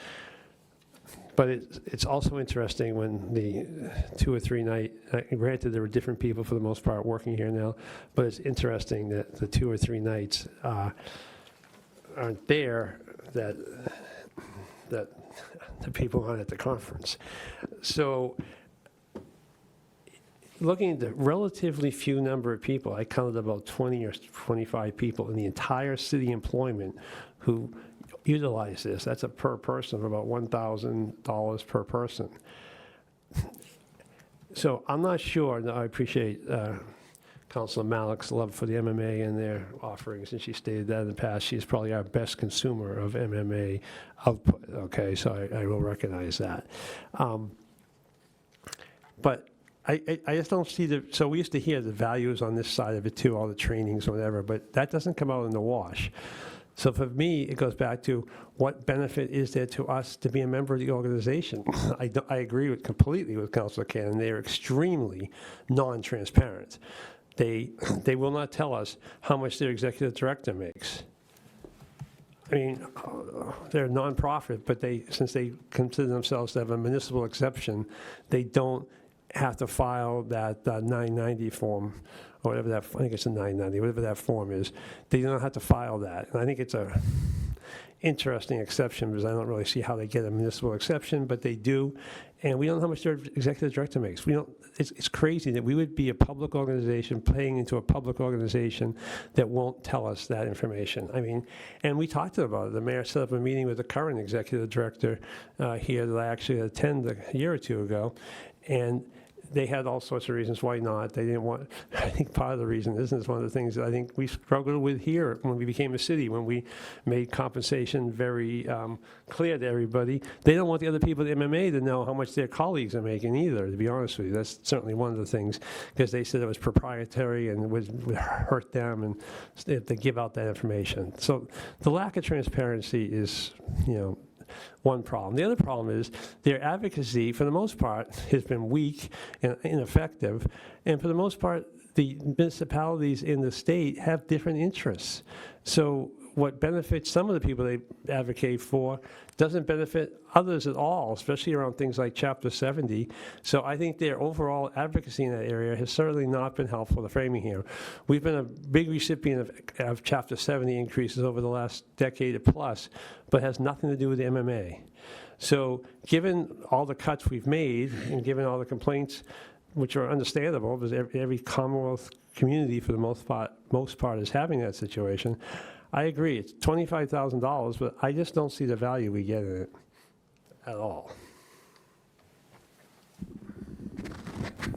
But it's also interesting when the 2 or 3 night, granted there were different people for the most part working here now, but it's interesting that the 2 or 3 nights aren't there that the people aren't at the conference. So looking at the relatively few number of people, I counted about 20 or 25 people in the entire city employment who utilize this. That's a per person of about $1,000 per person. So I'm not sure, and I appreciate Councilor Malik's love for the MMA and their offerings, and she stated that in the past. She's probably our best consumer of MMA output, okay, so I will recognize that. But I just don't see so we used to hear the values on this side of it too, all the trainings or whatever, but that doesn't come out in the wash. So for me, it goes back to what benefit is there to us to be a member of the organization? I agree completely with Councilor Cannon. They are extremely non-transparent. They will not tell us how much their executive director makes. I mean, they're a nonprofit, but since they consider themselves to have a municipal exception, they don't have to file that 990 form, or whatever that, I think it's a 990, whatever that form is. They don't have to file that. And I think it's a interesting exception, because I don't really see how they get a municipal exception, but they do. And we don't know how much their executive director makes. We don't. It's crazy that we would be a public organization paying into a public organization that won't tell us that information. I mean, and we talked about it. The mayor set up a meeting with the current executive director here that I actually attended a year or 2 ago, and they had all sorts of reasons why not. They didn't want, I think part of the reason, this is one of the things that I think we struggled with here when we became a city, when we made compensation very clear to everybody. They don't want the other people at MMA to know how much their colleagues are making either, to be honest with you. That's certainly one of the things, because they said it was proprietary and would hurt them and if they give out that information. So the lack of transparency is, one problem. The other problem is their advocacy, for the most part, has been weak and ineffective. And for the most part, the municipalities in the state have different interests. So what benefits some of the people they advocate for doesn't benefit others at all, especially around things like Chapter 70. So I think their overall advocacy in that area has certainly not been helpful to Framingham. We've been a big recipient of Chapter 70 increases over the last decade plus, but has nothing to do with the MMA. So given all the cuts we've made and given all the complaints, which are understandable, because every Commonwealth community for the most part is having that situation, I agree, it's $25,000, but I just don't see the value we get in it at all.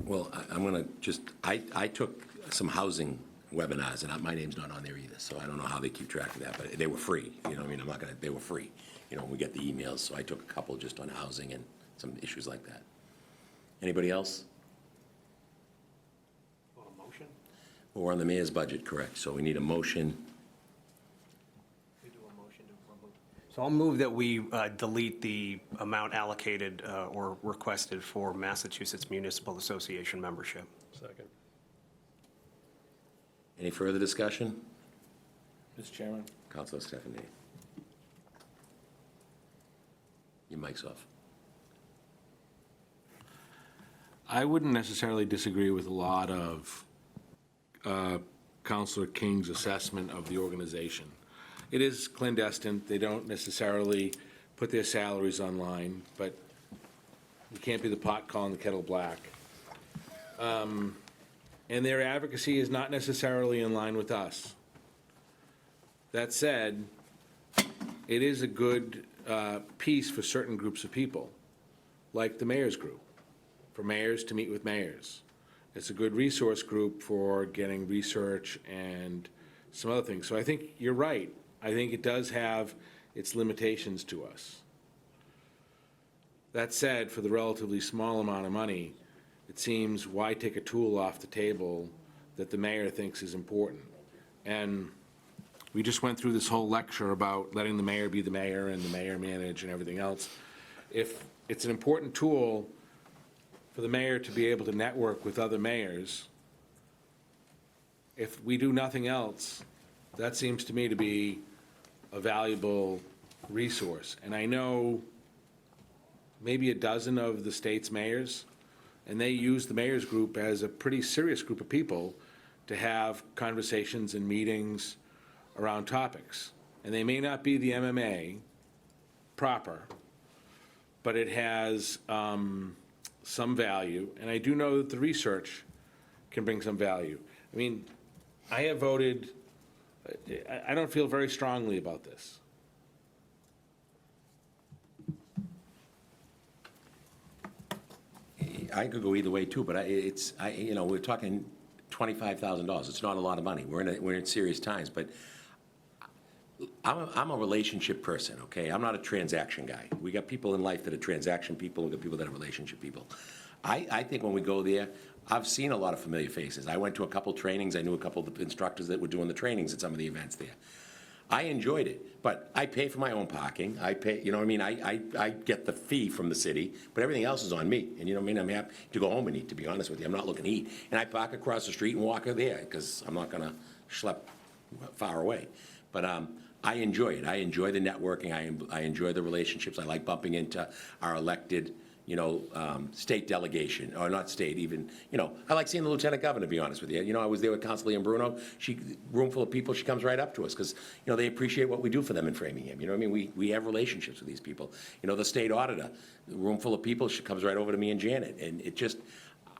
Well, I'm going to just, I took some housing webinars, and my name's not on there either, so I don't know how they keep track of that, but they were free, you know what I mean? I'm not going to, they were free, when we get the emails, so I took a couple just on housing and some issues like that. Anybody else? Want a motion? Well, we're on the mayor's budget, correct, so we need a motion. So I'll move that we delete the amount allocated or requested for Massachusetts Municipal Association membership. Second. Any further discussion? Mr. Chairman? Councilor Stephanie. Your mic's off. I wouldn't necessarily disagree with a lot of Councilor King's assessment of the organization. It is clandestine. They don't necessarily put their salaries online, but you can't be the pot calling the kettle black. And their advocacy is not necessarily in line with us. That said, it is a good piece for certain groups of people, like the mayor's group, for mayors to meet with mayors. It's a good resource group for getting research and some other things. So I think you're right. I think it does have its limitations to us. That said, for the relatively small amount of money, it seems why take a tool off the table that the mayor thinks is important? And we just went through this whole lecture about letting the mayor be the mayor and the mayor manage and everything else. If it's an important tool for the mayor to be able to network with other mayors, if we do nothing else, that seems to me to be a valuable resource. And I know maybe a dozen of the state's mayors, and they use the mayor's group as a pretty serious group of people to have conversations and meetings around topics. And they may not be the MMA proper, but it has some value. And I do know that the research can bring some value. I mean, I have voted, I don't feel very strongly about this. I could go either way too, but we're talking $25,000. It's not a lot of money. We're in serious times, but I'm a relationship person, okay? I'm not a transaction guy. We got people in life that are transaction people. We got people that are relationship people. I think when we go there, I've seen a lot of familiar faces. I went to a couple trainings. I knew a couple of the instructors that were doing the trainings at some of the events there. I enjoyed it, but I pay for my own parking. I pay, you know what I mean? I get the fee from the city, but everything else is on me. And you know what I mean? I'm happy to go home and eat, to be honest with you. I'm not looking to eat. And I park across the street and walk there because I'm not going to schlep far away. But I enjoy it. I enjoy the networking. I enjoy the relationships. I like bumping into our elected, state delegation, or not state even, I like seeing the lieutenant governor, to be honest with you. I was there with Councilor Bruno. Room full of people, she comes right up to us because, they appreciate what we do for them in Framingham. You know what I mean? We have relationships with these people. The state auditor, room full of people, she comes right over to me and Janet. And it just,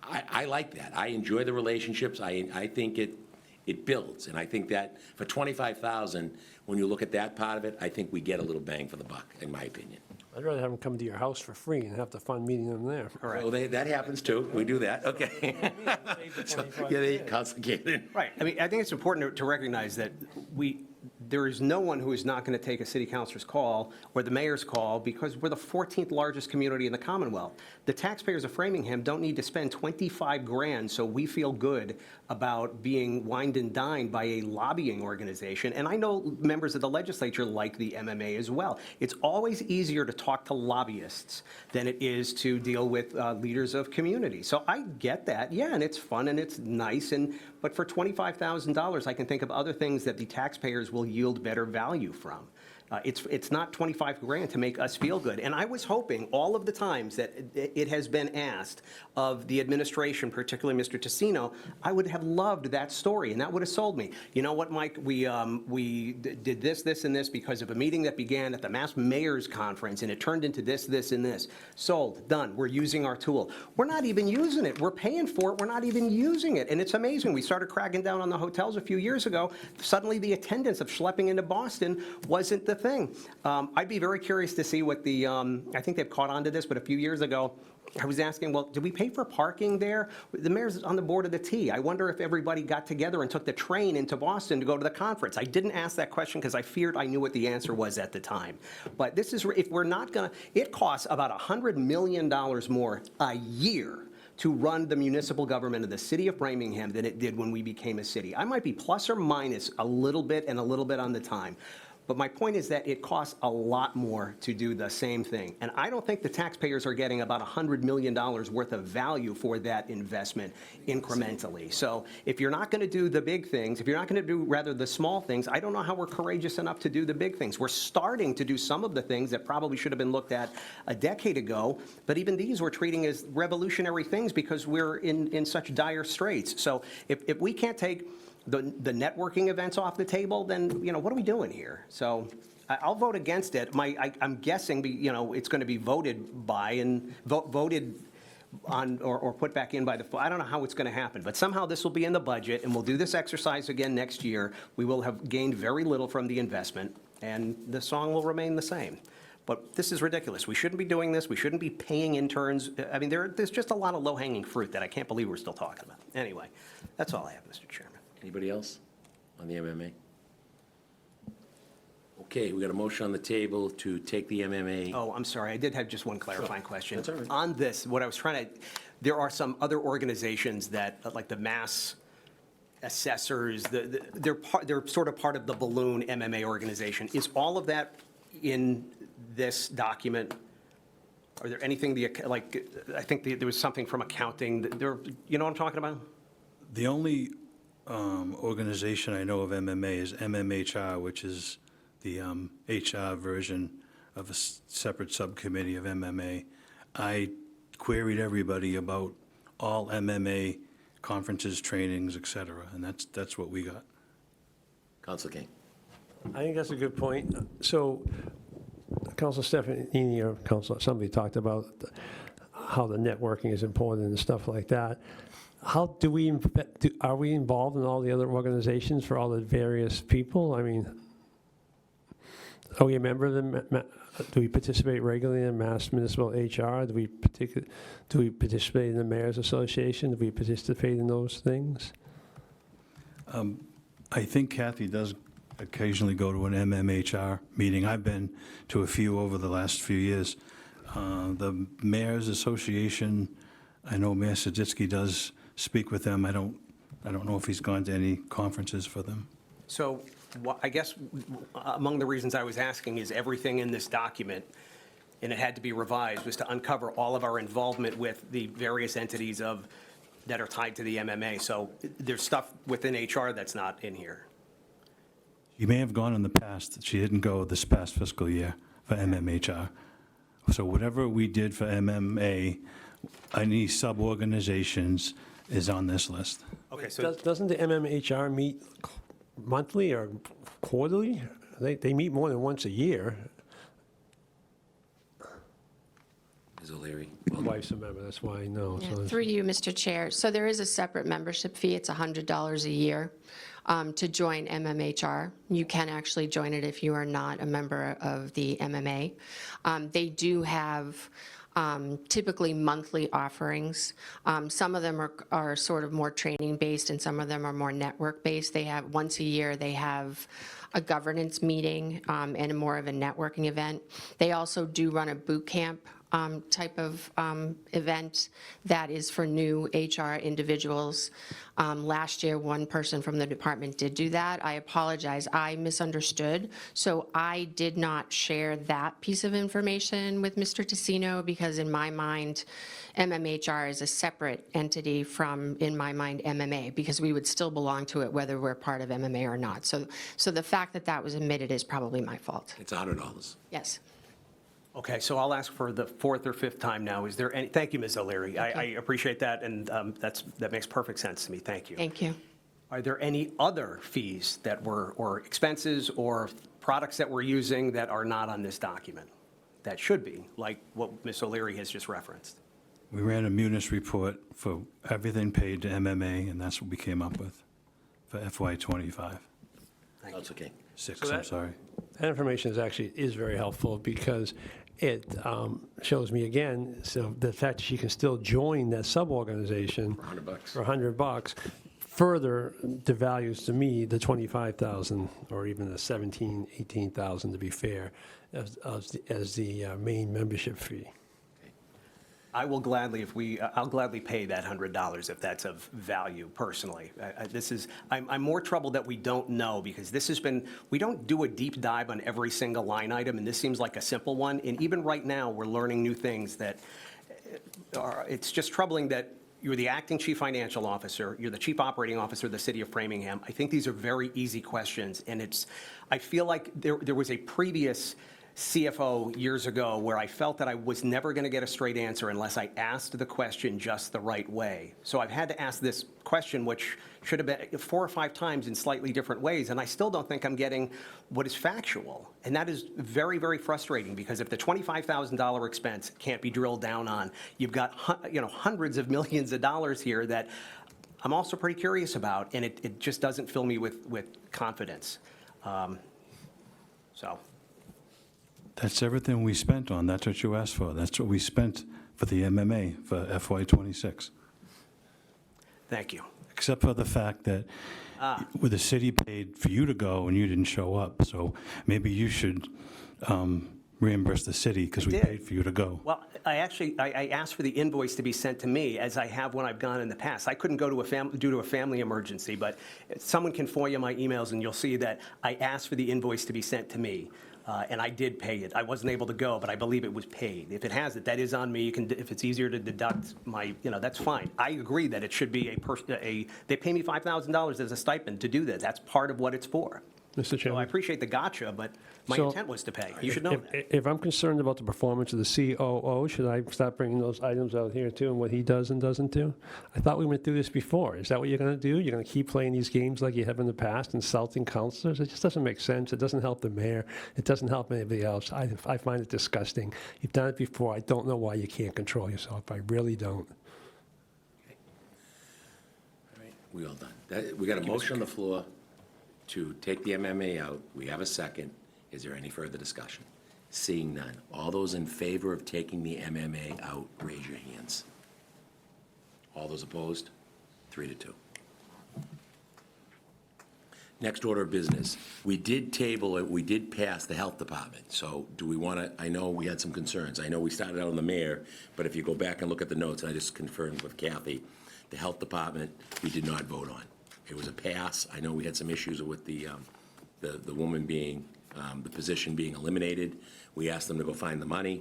I like that. I enjoy the relationships. I think it builds. And I think that for $25,000, when you look at that part of it, I think we get a little bang for the buck, in my opinion. I'd rather have them come to your house for free and have the fun meeting them there. All right. Well, that happens too. We do that, okay. So, yeah, they complicated. Right. I mean, I think it's important to recognize that there is no one who is not going to take a city councilor's call or the mayor's call because we're the 14th largest community in the Commonwealth. The taxpayers of Framingham don't need to spend 25 grand so we feel good about being wined and dined by a lobbying organization. And I know members of the legislature like the MMA as well. It's always easier to talk to lobbyists than it is to deal with leaders of communities. So I get that. Yeah, and it's fun and it's nice. But for $25,000, I can think of other things that the taxpayers will yield better value from. It's not 25 grand to make us feel good. And I was hoping all of the times that it has been asked of the administration, particularly Mr. Tassino, I would have loved that story, and that would have sold me. You know what, Mike? We did this, this, and this because of a meeting that began at the Mass Mayor's Conference, and it turned into this, this, and this. Sold, done. We're using our tool. We're not even using it. We're paying for it. We're not even using it. And it's amazing. We started cracking down on the hotels a few years ago. Suddenly the attendance of schlepping into Boston wasn't the thing. I'd be very curious to see what I think they've caught on to this, but a few years ago, I was asking, well, did we pay for parking there? The mayor's on the board of the T. I wonder if everybody got together and took the train into Boston to go to the conference. I didn't ask that question because I feared I knew what the answer was at the time. But this is, if we're not going to, it costs about $100 million more a year to run the municipal government of the city of Framingham than it did when we became a city. I might be plus or minus a little bit and a little bit on the time. But my point is that it costs a lot more to do the same thing. And I don't think the taxpayers are getting about $100 million worth of value for that investment incrementally. So if you're not going to do the big things, if you're not going to do rather the small things, I don't know how we're courageous enough to do the big things. We're starting to do some of the things that probably should have been looked at a decade ago, but even these we're treating as revolutionary things because we're in such dire straits. So if we can't take the networking events off the table, then, what are we doing here? So I'll vote against it. I'm guessing, it's going to be voted by and voted on or put back in by I don't know how it's going to happen, but somehow this will be in the budget, and we'll do this exercise again next year. We will have gained very little from the investment, and the song will remain the same. But this is ridiculous. We shouldn't be doing this. We shouldn't be paying interns. I mean, there's just a lot of low-hanging fruit that I can't believe we're still talking about. Anyway, that's all I have, Mr. Chairman. Anybody else on the MMA? Okay, we got a motion on the table to take the MMA. Oh, I'm sorry. I did have just one clarifying question. That's all right. On this, what I was trying to, there are some other organizations that, like the Mass Assessors, they're sort of part of the Balloon MMA organization. Is all of that in this document? Are there anything, I think there was something from accounting, you know what I'm talking about? The only organization I know of MMA is MMHR, which is the HR version of a separate subcommittee of MMA. I queried everybody about all MMA conferences, trainings, et cetera, and that's what we got. Council King. I think that's a good point. So, Councilor Stefanini or somebody talked about how the networking is important and stuff like that. How are we involved in all the other organizations for all the various people? I mean, are we a member of them? Do we participate regularly in Mass Municipal HR? Do we participate in the Mayor's Association? Do we participate in those things? I think Kathy does occasionally go to an MMHR meeting. I've been to a few over the last few years. The Mayor's Association, I know Mayor Saditsky does speak with them. I don't know if he's gone to any conferences for them. So I guess among the reasons I was asking is everything in this document, and it had to be revised, was to uncover all of our involvement with the various entities that are tied to the MMA. So there's stuff within HR that's not in here. You may have gone in the past. She didn't go this past fiscal year for MMHR. So whatever we did for MMA, any sub-organizations is on this list. Okay, so Doesn't the MMHR meet monthly or quarterly? They meet more than once a year. Ms. O'Leary. My wife's a member, that's why I know. Yeah, So through you, Mr. Chair. So there is a separate membership fee. It's $100 a year. to join MMHR. You can actually join it if you are not a member of the MMA. They do have typically monthly offerings. Some of them are sort of more training-based, and some of them are more network-based. They have, once a year, they have a governance meeting and more of a networking event. They also do run a boot camp type of event that is for new HR individuals. Last year, one person from the department did do that. I apologize, I misunderstood. So I did not share that piece of information with Mr. Tassino because in my mind, MMHR is a separate entity from, in my mind, MMA, because we would still belong to it whether we're part of MMA or not. So the fact that that was omitted is probably my fault. It's $100. Yes. Okay, so I'll ask for the fourth or fifth time now. Is there any, thank you, Ms. O'Leary. I appreciate that, and that makes perfect sense to me. Thank you. Thank you. Are there any other fees that were, or expenses or products that we're using that are not on this document? That should be, like what Ms. O'Leary has just referenced. We ran a munis report for everything paid to MMA, and that's what we came up with for FY '25. That's okay. I'm sorry. That information is very helpful because it shows me again, so the fact that she can still join that sub-organization $100. for $100 further devalues to me the 25,000 or even the 17, 18,000 to be fair as the main membership fee. I will gladly, I'll gladly pay that $100 if that's of value personally. I'm more troubled that we don't know because this has been, we don't do a deep dive on every single line item, and this seems like a simple one. And even right now, we're learning new things that are, it's just troubling that you're the acting chief financial officer, you're the chief operating officer of the city of Framingham. I think these are very easy questions, and I feel like there was a previous CFO years ago where I felt that I was never going to get a straight answer unless I asked the question just the right way. So I've had to ask this question, which should have been 4 or 5 times in slightly different ways, and I still don't think I'm getting what is factual. And that is very, very frustrating because if the $25,000 expense can't be drilled down on, you've got hundreds of millions of dollars here that I'm also pretty curious about, and it just doesn't fill me with confidence. That's everything we spent on. That's what you asked for. That's what we spent for the MMA for FY '26. Thank you. Except for the fact that where the city paid for you to go and you didn't show up. So maybe you should reimburse the city because we paid for you to go. Well, I asked for the invoice to be sent to me as I have when I've gone in the past. I couldn't go to due to a family emergency, but someone can FOIA my emails and you'll see that I asked for the invoice to be sent to me. And I did pay it. I wasn't able to go, but I believe it was paid. If it has it, that is on me. You can, if it's easier to deduct my, that's fine. I agree that it should be they pay me $5,000 as a stipend to do that. That's part of what it's for. Mr. Chairman. So I appreciate the gotcha, but my intent was to pay. You should know that. If I'm concerned about the performance of the COO, should I start bringing those items out here too and what he does and doesn't do? I thought we went through this before. Is that what you're going to do? You're going to keep playing these games like you have in the past, insulting councilors? It just doesn't make sense. It doesn't help the mayor. It doesn't help anybody else. I find it disgusting. You've done it before. I don't know why you can't control yourself. I really don't. Okay. All right, we all done. We got a motion on the floor to take the MMA out. We have a second. Is there any further discussion? Seeing none. All those in favor of taking the MMA out, raise your hands. All those opposed? 3-2. Next order of business. We did table it. We did pass the health department. So do we want to, I know we had some concerns. I know we started out on the mayor, but if you go back and look at the notes, and I just confirmed with Kathy, the health department, we did not vote on. It was a pass. I know we had some issues with the woman being, the position being eliminated. We asked them to go find the money.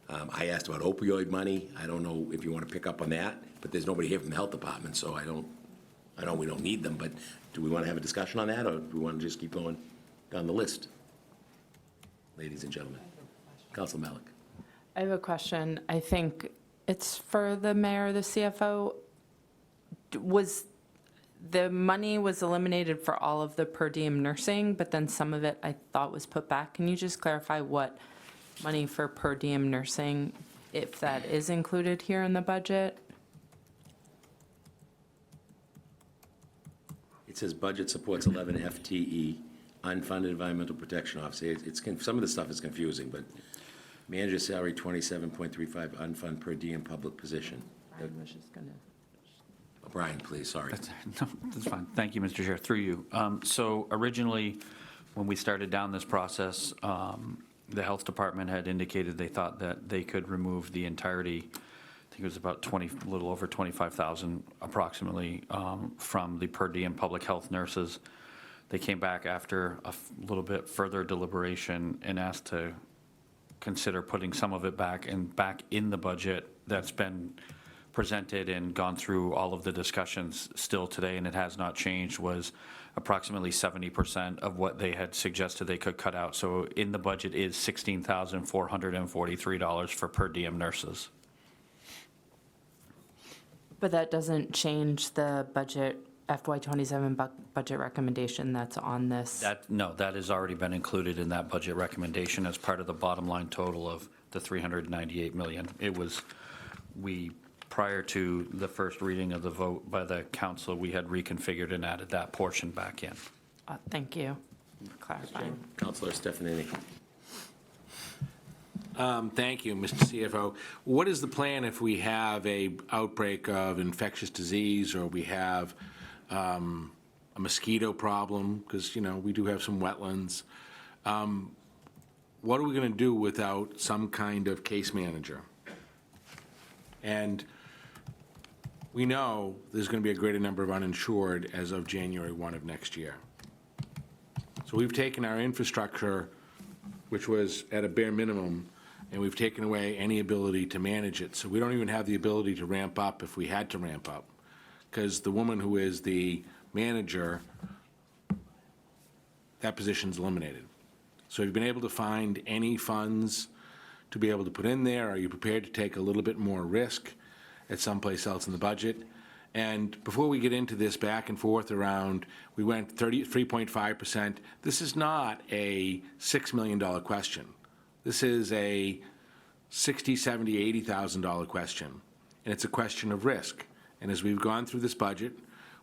I asked about opioid money. I don't know if you want to pick up on that, but there's nobody here from the health department, so I know we don't need them, but do we want to have a discussion on that, or do we want to just keep going down the list? Ladies and gentlemen. Council Malik. I have a question. I think it's for the mayor or the CFO. The money was eliminated for all of the per diem nursing, but then some of it I thought was put back. Can you just clarify what money for per diem nursing, if that is included here in the budget? It says budget supports 11 FTE, unfunded environmental protection officer. Some of the stuff is confusing, but manager salary 27.35, unfunded per diem public position. Brian was just gonna. Brian, please, sorry. No, that's fine. Thank you, Mr. Chair, through you. So originally, when we started down this process, the health department had indicated they thought that they could remove the entirety, I think it was about a little over 25,000 approximately, from the per diem public health nurses. They came back after a little bit further deliberation and asked to consider putting some of it back in the budget that's been presented and gone through all of the discussions still today, and it has not changed, was approximately 70% of what they had suggested they could cut out. So in the budget is $16,443 for per diem nurses. But that doesn't change the budget, FY27 budget recommendation that's on this. No, that has already been included in that budget recommendation as part of the bottom line total of the $398 million. It was, prior to the first reading of the vote by the council, we had reconfigured and added that portion back in. Thank you for clarifying. Councilor Stefanini. Thank you, Mr. CFO. What is the plan if we have a outbreak of infectious disease, or we have a mosquito problem, because, we do have some wetlands? What are we going to do without some kind of case manager? And we know there's going to be a greater number of uninsured as of January 1 of next year. So we've taken our infrastructure, which was at a bare minimum, and we've taken away any ability to manage it. So we don't even have the ability to ramp up if we had to ramp up, because the woman who is the manager, that position's eliminated. So have you been able to find any funds to be able to put in there? Are you prepared to take a little bit more risk at someplace else in the budget? And before we get into this back and forth around, we went 3.5%, this is not a $6 million question. This is a $60,000, $70,000, $80,000 question, and it's a question of risk. And as we've gone through this budget,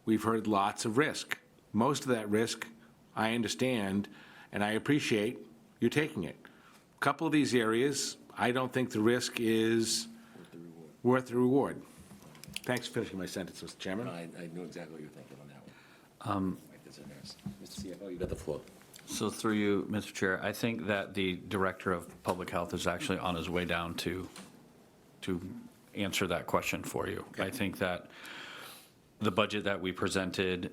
we've heard lots of risk. Most of that risk, I understand, and I appreciate you taking it. A couple of these areas, I don't think the risk is worth the reward. Thanks for finishing my sentence, Mr. Chairman. I knew exactly what you were thinking on that one. Mr. CFO, you got the floor. So through you, Mr. Chair, I think that the Director of Public Health is actually on his way down to answer that question for you. I think that the budget that we presented,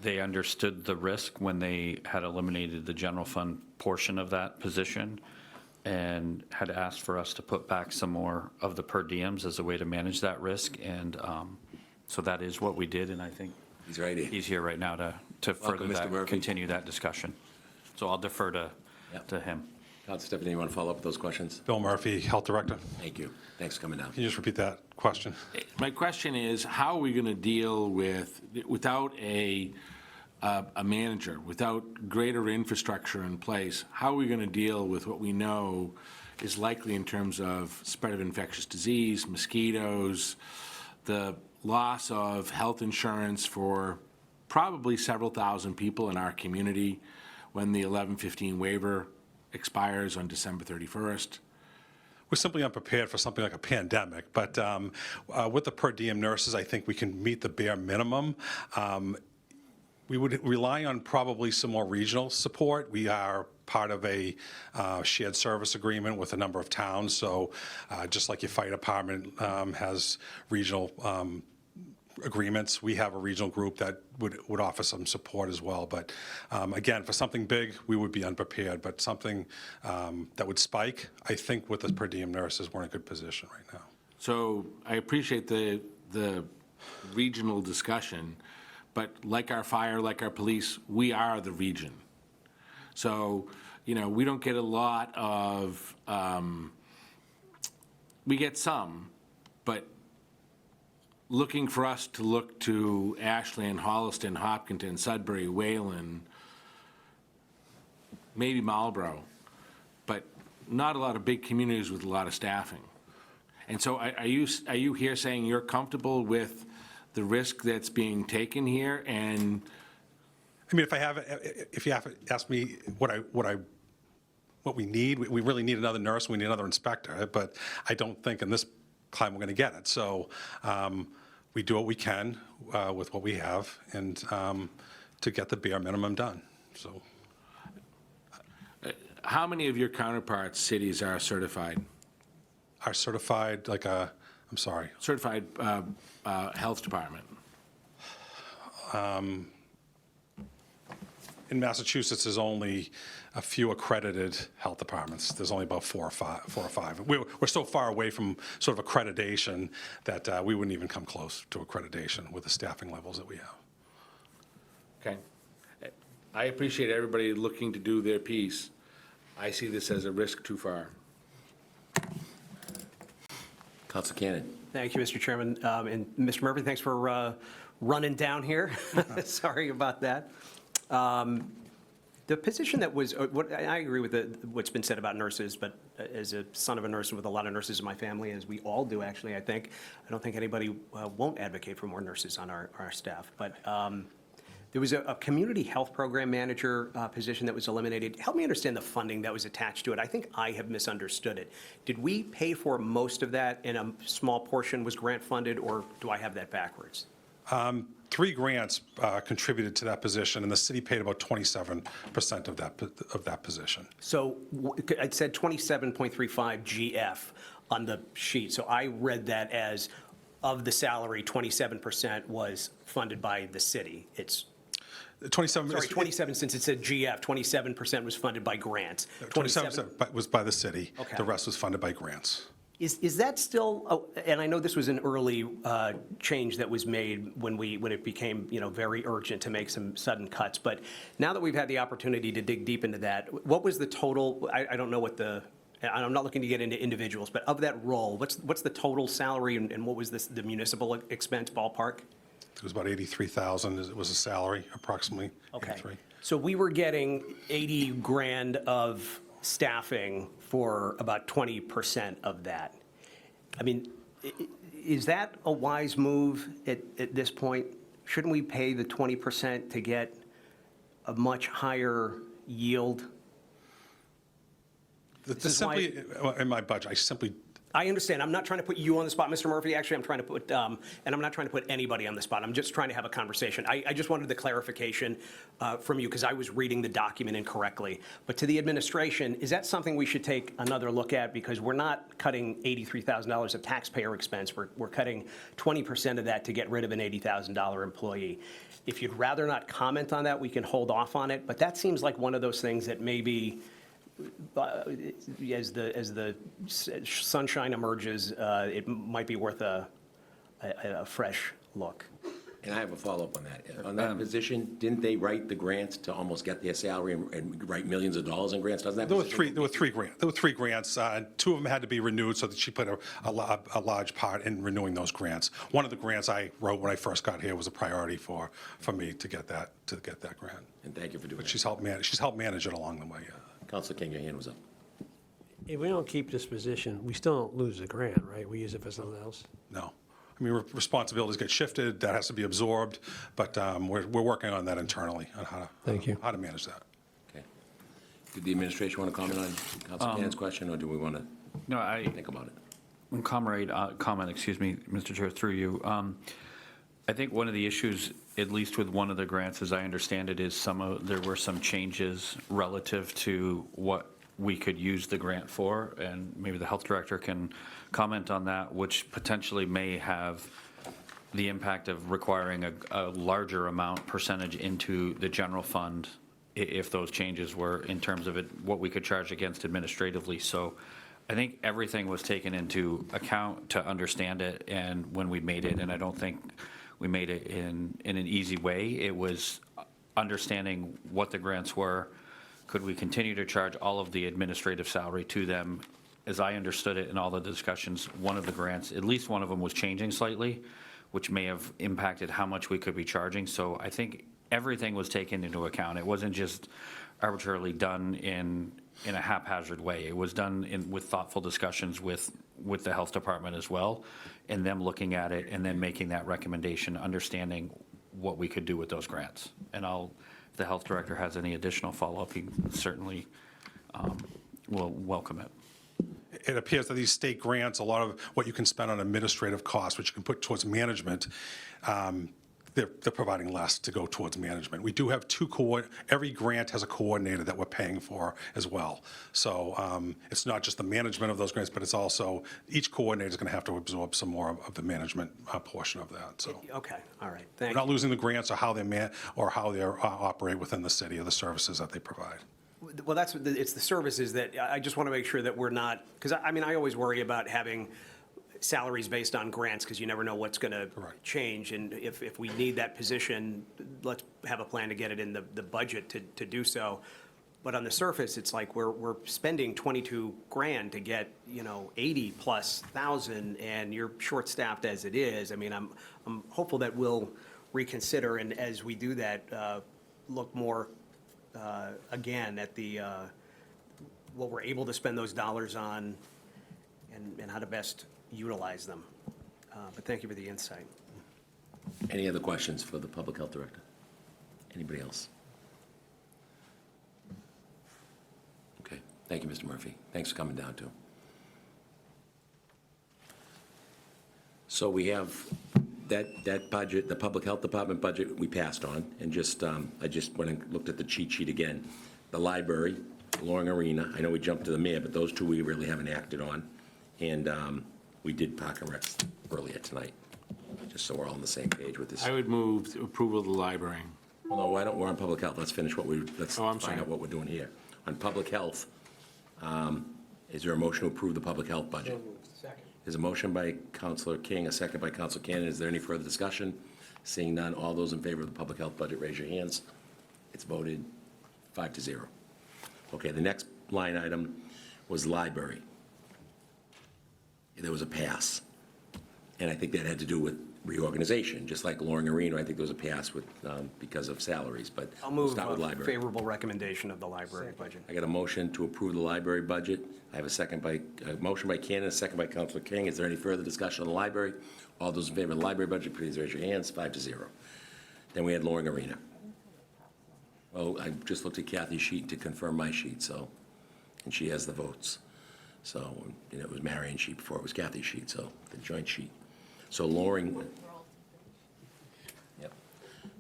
they understood the risk when they had eliminated the general fund portion of that position and had asked for us to put back some more of the per diems as a way to manage that risk. And so that is what we did, and I think He's right here. he's here right now to further Welcome, Mr. that, Murphy. continue that discussion. So I'll defer to him. Councilor Stefanini, you want to follow up with those questions? Bill Murphy, Health Director. Thank you. Thanks for coming down. Can you just repeat that question? My question is, how are we going to deal with, without a manager, without greater infrastructure in place, how are we going to deal with what we know is likely in terms of spread of infectious disease, mosquitoes, the loss of health insurance for probably several thousand people in our community when the 1115 waiver expires on December 31st? We're simply unprepared for something like a pandemic, but with the per diem nurses, I think we can meet the bare minimum. We would rely on probably some more regional support. We are part of a shared service agreement with a number of towns, so just like your fire department has regional agreements, we have a regional group that would offer some support as well. But again, for something big, we would be unprepared, but something that would spike, I think with the per diem nurses, we're in a good position right now. So I appreciate the regional discussion, but like our fire, like our police, we are the region. So, we don't get a lot of, we get some, but looking for us to look to Ashland, Holliston, Hopkinton, Sudbury, Wayland, maybe Marlboro, but not a lot of big communities with a lot of staffing. And so are you here saying you're comfortable with the risk that's being taken here, and I mean, if you have to ask me what we need, we really need another nurse, we need another inspector, but I don't think in this climate we're going to get it. So we do what we can with what we have, and to get the bare minimum done, so. how many of your counterparts cities are certified? Are certified, like I'm sorry. Certified health department? In Massachusetts, there's only a few accredited health departments. There's only about four or five. We're so far away from sort of accreditation that we wouldn't even come close to accreditation with the staffing levels that we have. Okay. I appreciate everybody looking to do their piece. I see this as a risk too far. Council Cannon. Thank you, Mr. Chairman. And Mr. Murphy, thanks for running down here. Sorry about that. The position that was, I agree with what's been said about nurses, but as a son of a nurse with a lot of nurses in my family, as we all do actually, I don't think anybody won't advocate for more nurses on our staff. But there was a community health program manager position that was eliminated. Help me understand the funding that was attached to it. I think I have misunderstood it. Did we pay for most of that and a small portion was grant funded, or do I have that backwards? 3 grants contributed to that position, and the city paid about 27% of that position. So it said 27.35 GF on the sheet. So I read that as of the salary, 27% was funded by the city. It's 27 since it said GF, 27% was funded by grants. 27% was by the city. Okay. The rest was funded by grants. Is that still, and I know this was an early change that was made when it became, very urgent to make some sudden cuts, but now that we've had the opportunity to dig deep into that, what was the total, I don't know what I'm not looking to get into individuals, but of that role, what's the total salary and what was the municipal expense ballpark? It was about 83,000. It was a salary, approximately. Okay. 83. So we were getting 80 grand of staffing for about 20% of that. I mean, is that a wise move at this point? Shouldn't we pay the 20% to get a much higher yield? In my budget, I understand. I'm not trying to put you on the spot, Mr. Murphy. Actually, I'm trying to put, and I'm not trying to put anybody on the spot. I'm just trying to have a conversation. I just wanted the clarification from you because I was reading the document incorrectly. But to the administration, is that something we should take another look at? Because we're not cutting $83,000 of taxpayer expense. We're cutting 20% of that to get rid of an $80,000 employee. If you'd rather not comment on that, we can hold off on it. But that seems like one of those things that maybe as the sunshine emerges, it might be worth a fresh look. And I have a follow-up on that. On that position, didn't they write the grants to almost get their salary and write millions of dollars in grants? Doesn't that? There were three grants. 2 of them had to be renewed, so that she put a large part in renewing those grants. One of the grants I wrote when I first got here was a priority for me to get that grant. And thank you for doing that. But she's helped manage it along the way. Councilor King, your hand was up. If we don't keep this position, we still don't lose the grant, right? We use it for something else? No. I mean, responsibilities get shifted, that has to be absorbed, but we're working on that internally, on how to manage that. Okay. Did the administration want to comment on Councilor Cannon's question, or do we want to think about it? Comment, excuse me, Mr. Chair, through you. I think one of the issues, at least with one of the grants, as I understand it, is there were some changes relative to what we could use the grant for, and maybe the health director can comment on that, which potentially may have the impact of requiring a larger percentage into the general fund if those changes were in terms of what we could charge against administratively. So I think everything was taken into account to understand it, and when we made it, and I don't think we made it in an easy way. It was understanding what the grants were. Could we continue to charge all of the administrative salary to them? As I understood it in all the discussions, one of the grants, at least one of them was changing slightly, which may have impacted how much we could be charging. So I think everything was taken into account. It wasn't just arbitrarily done in a haphazard way. It was done with thoughtful discussions with with the health department as well, and them looking at it and then making that recommendation, understanding what we could do with those grants. And if the health director has any additional follow-up, he certainly will welcome it. It appears that these state grants, a lot of what you can spend on administrative costs, which you can put towards management, they're providing less to go towards management. We do have every grant has a coordinator that we're paying for as well. So it's not just the management of those grants, but it's also, each coordinator is going to have to absorb some more of the management portion of that, so. Okay, all right, We're thank not you. losing the grants or how they operate within the city or the services that they provide. Well, it's the services that, I just want to make sure that we're not, because I always worry about having salaries based on grants, because you never know what's going to change. And if we need that position, let's have a plan to get it in the budget to do so. But on the surface, it's like we're spending 22 grand to get, 80+ thousand, and you're short-staffed as it is. I mean, I'm hopeful that we'll reconsider, and as we do that, look more again at what we're able to spend those dollars on and how to best utilize them. But thank you for the insight. Any other questions for the Public Health Director? Anybody else? Okay, thank you, Mr. Murphy. Thanks for coming down, too. So we have that budget, the Public Health Department budget, we passed on, and I just went and looked at the cheat sheet again. The library, Loring Arena, I know we jumped to the mayor, but those two we really haven't acted on. And we did Park and Rec earlier tonight, just so we're all on the same page with this. I would move approval of the library. Well, no, why don't, we're on Public Health, let's finish let's I'm find sorry. out what we're doing here. On Public Health, is there a motion to approve the Public Health budget? Second. There's a motion by Councilor King, a second by Councilor Cannon. Is there any further discussion? Seeing none, all those in favor of the Public Health budget, raise your hands. It's voted 5-0. Okay, the next line item was library. There was a pass, and I think that had to do with reorganization, just like Loring Arena. I think there was a pass because of salaries, but I'll we'll move start with a library. favorable recommendation of the library budget. I got a motion to approve the library budget. I have a motion by Cannon, a second by Councilor King. Is there any further discussion on the library? All those in favor of the library budget, please raise your hands. 5-0. Then we had Loring Arena. Well, I just looked at Kathy's sheet to confirm my sheet, and she has the votes. So, it was Marion's sheet before it was Kathy's sheet, so the joint sheet. So Loring. Yep.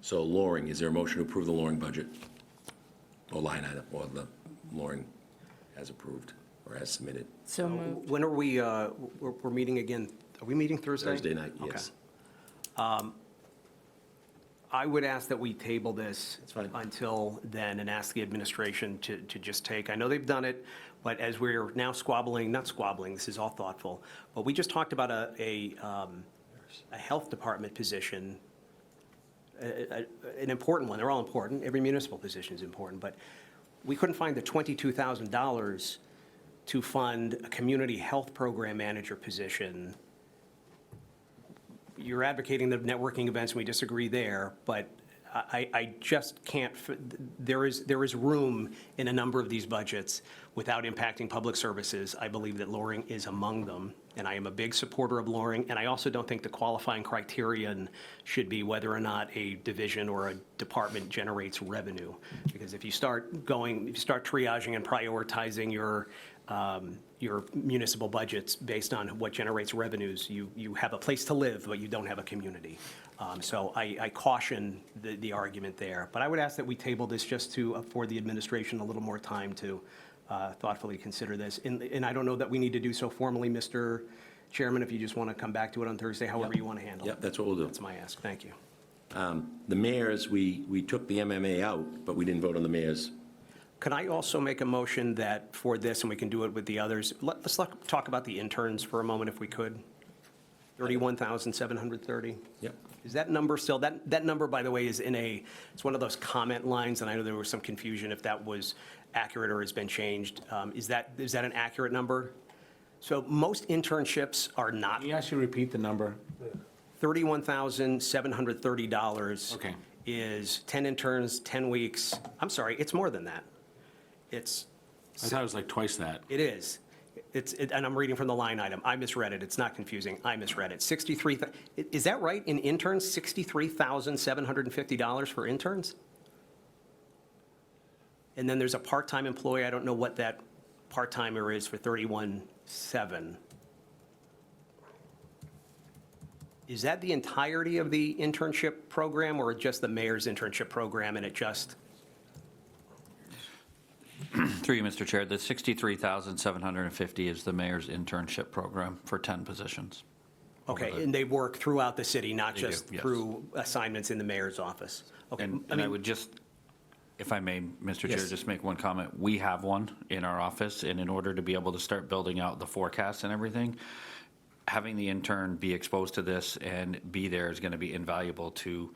So Loring, is there a motion to approve the Loring budget? Or line item, or the Loring as approved or as submitted? So moved. When are we're meeting again? Are we meeting Thursday? Thursday night, Okay. yes. I would ask that we table this That's fine. until then and ask the administration to just take, I know they've done it, but as we're now not squabbling, this is all thoughtful, but we just talked about a health department position, an important one. They're all important. Every municipal position is important, but we couldn't find the $22,000 to fund a community health program manager position. You're advocating the networking events, and we disagree there, but I just can't, there is room in a number of these budgets without impacting public services. I believe that Loring is among them, and I am a big supporter of Loring, and I also don't think the qualifying criterion should be whether or not a division or a department generates revenue. Because if you start triaging and prioritizing your municipal budgets based on what generates revenues, you have a place to live, but you don't have a community. So I caution the argument there. But I would ask that we table this just to afford the administration a little more time to thoughtfully consider this. And I don't know that we need to do so formally, Mr. Chairman, if you just want to come back to it on Thursday, however you want to handle it. Yep, that's what we'll do. That's my ask. Thank you. The mayors, we took the MMA out, but we didn't vote on the mayors. Could I also make a motion that for this, and we can do it with the others, let's talk about the interns for a moment if we could? 31,730? Yep. Is that number still, that number, by the way, is it's one of those comment lines, and I know there was some confusion if that was accurate or has been changed. Is that an accurate number? So most internships are not. Can you actually repeat the number? $31,730 Okay. is 10 interns, 10 weeks. I'm sorry, it's more than that. I thought it was like twice that. It is. and I'm reading from the line item. I misread it. It's not confusing. I misread it. Is that right? In interns, $63,750 for interns? And then there's a part-time employee. I don't know what that part-timer is for 31.7. Is that the entirety of the internship program or just the mayor's internship program and it just? Through you, Mr. Chair, the $63,750 is the mayor's internship program for 10 positions. Okay, and they work throughout the city, not They do, just yes. through assignments in the mayor's office? Okay. And I would just, if I may, Mr. Chair, Yes. just make one comment. We have one in our office, and in order to be able to start building out the forecast and everything, having the intern be exposed to this and be there is going to be invaluable to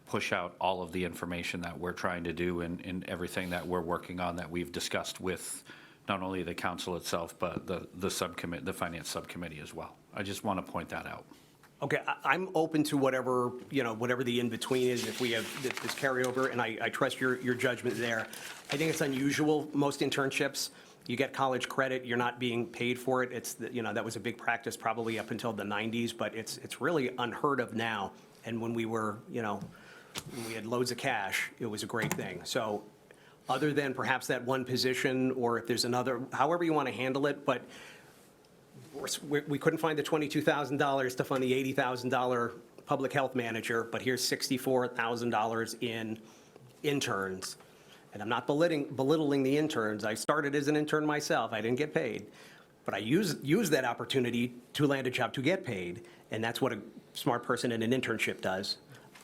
push out all of the information that we're trying to do and everything that we're working on that we've discussed with not only the council itself, but the subcommittee, the finance subcommittee as well. I just want to point that out. Okay, I'm open to whatever, whatever the in-between is, if we have this carryover, and I trust your judgment there. I think it's unusual, most internships, you get college credit, you're not being paid for it. That was a big practice probably up until the 90s, but it's really unheard of now. And when we were, when we had loads of cash, it was a great thing. So other than perhaps that one position, or if there's another, however you want to handle it, but we couldn't find the $22,000 to fund the $80,000 public health manager, but here's $64,000 in interns. And I'm not belittling the interns. I started as an intern myself. I didn't get paid. But I used that opportunity to land a job to get paid, and that's what a smart person in an internship does.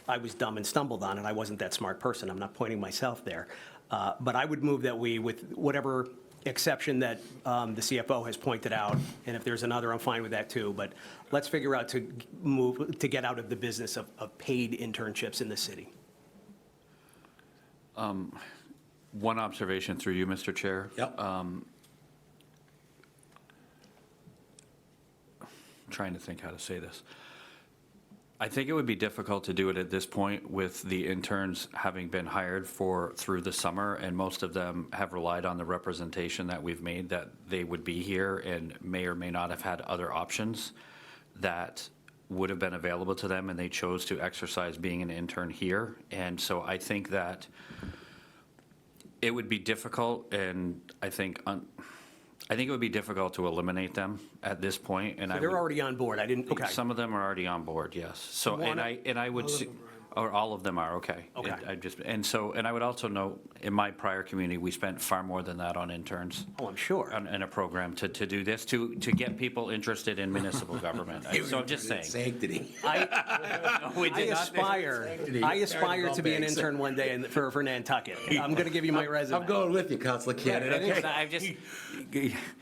I was dumb and stumbled on it. I wasn't that smart person. I'm not pointing myself there. But I would move that we, with whatever exception that the CFO has pointed out, and if there's another, I'm fine with that too, but let's figure out to get out of the business of paid internships in the city. One observation through you, Mr. Chair. Yep. Trying to think how to say this. I think it would be difficult to do it at this point with the interns having been hired through the summer, and most of them have relied on the representation that we've made that they would be here and may or may not have had other options that would have been available to them, and they chose to exercise being an intern here. And so I think that it would be difficult, and I think it would be difficult to eliminate them at this point. And So they're already on board. I didn't, okay. Some of them are already on board, yes. So, and I would, or all of them are, okay. Okay. And I would also note, in my prior community, we spent far more than that on interns. Oh, I'm sure. In a program to do this, to get people interested in municipal government. So I'm just saying. Sanctity. I aspire to be an intern one day for Nantucket. I'm going to give you my resume. I'm going with you, Councilor Cannon, okay?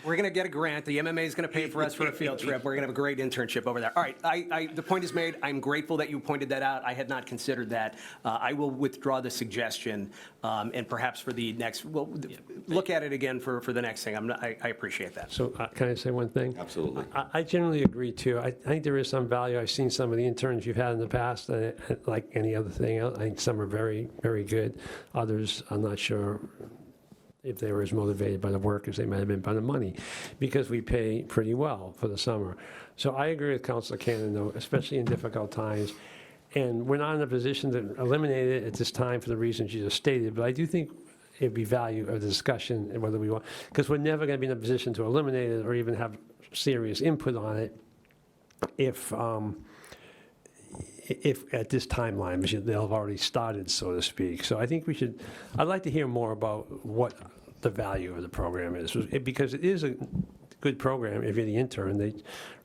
We're going to get a grant. The MMA is going to pay for us for a field trip. We're going to have a great internship over there. All right, the point is made. I'm grateful that you pointed that out. I had not considered that. I will withdraw the suggestion, and perhaps for the next, look at it again for the next thing. I appreciate that. So can I say one thing? Absolutely. I generally agree, too. I think there is some value. I've seen some of the interns you've had in the past, like any other thing else. I think some are very, very good. Others, I'm not sure if they were as motivated by the work as they might have been by the money, because we pay pretty well for the summer. So I agree with Councilor Cannon, though, especially in difficult times. And we're not in a position to eliminate it at this time for the reasons you just stated, but I do think it'd be value of the discussion and whether we want, because we're never going to be in a position to eliminate it or even have serious input on it if at this timeline, because they'll have already started, so to speak. So I think I'd like to hear more about what the value of the program is, because it is a good program if you're the intern.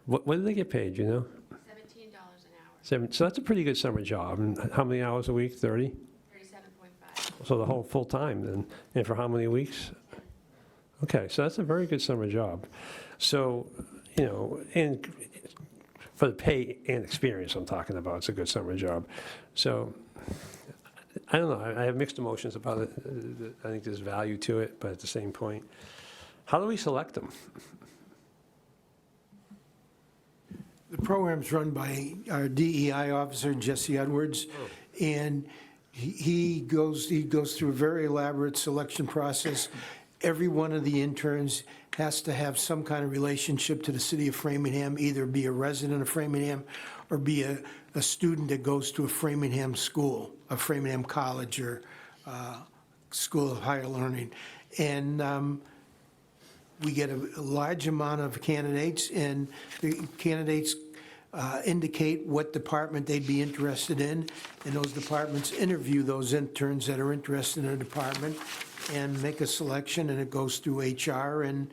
What do they get paid, you know? $17 an hour. So that's a pretty good summer job. And how many hours a week, 30? 37.5. So the whole full time then, and for how many weeks? Okay, so that's a very good summer job. So, and for the pay and experience I'm talking about, it's a good summer job. So, I don't know, I have mixed emotions about it. I think there's value to it, but at the same point, how do we select them? The program's run by our DEI officer, Jesse Edwards, and he goes through a very elaborate selection process, every one of the interns has to have some kind of relationship to the city of Framingham, either be a resident of Framingham or be a student that goes to a Framingham school, a Framingham college or school of higher learning. And we get a large amount of candidates, and the candidates indicate what department they'd be interested in, and those departments interview those interns that are interested in a department and make a selection, and it goes through HR, and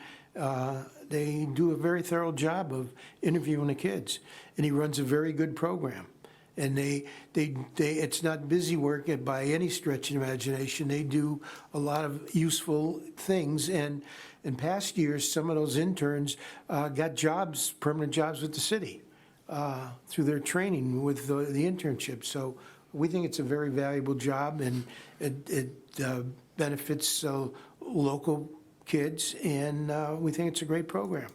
they do a very thorough job of interviewing the kids. And he runs a very good program. And it's not busy work by any stretch of imagination. They do a lot of useful things. And in past years, some of those interns got jobs, permanent jobs with the city through their training with the internship. So we think it's a very valuable job, and it benefits local kids, and we think it's a great program.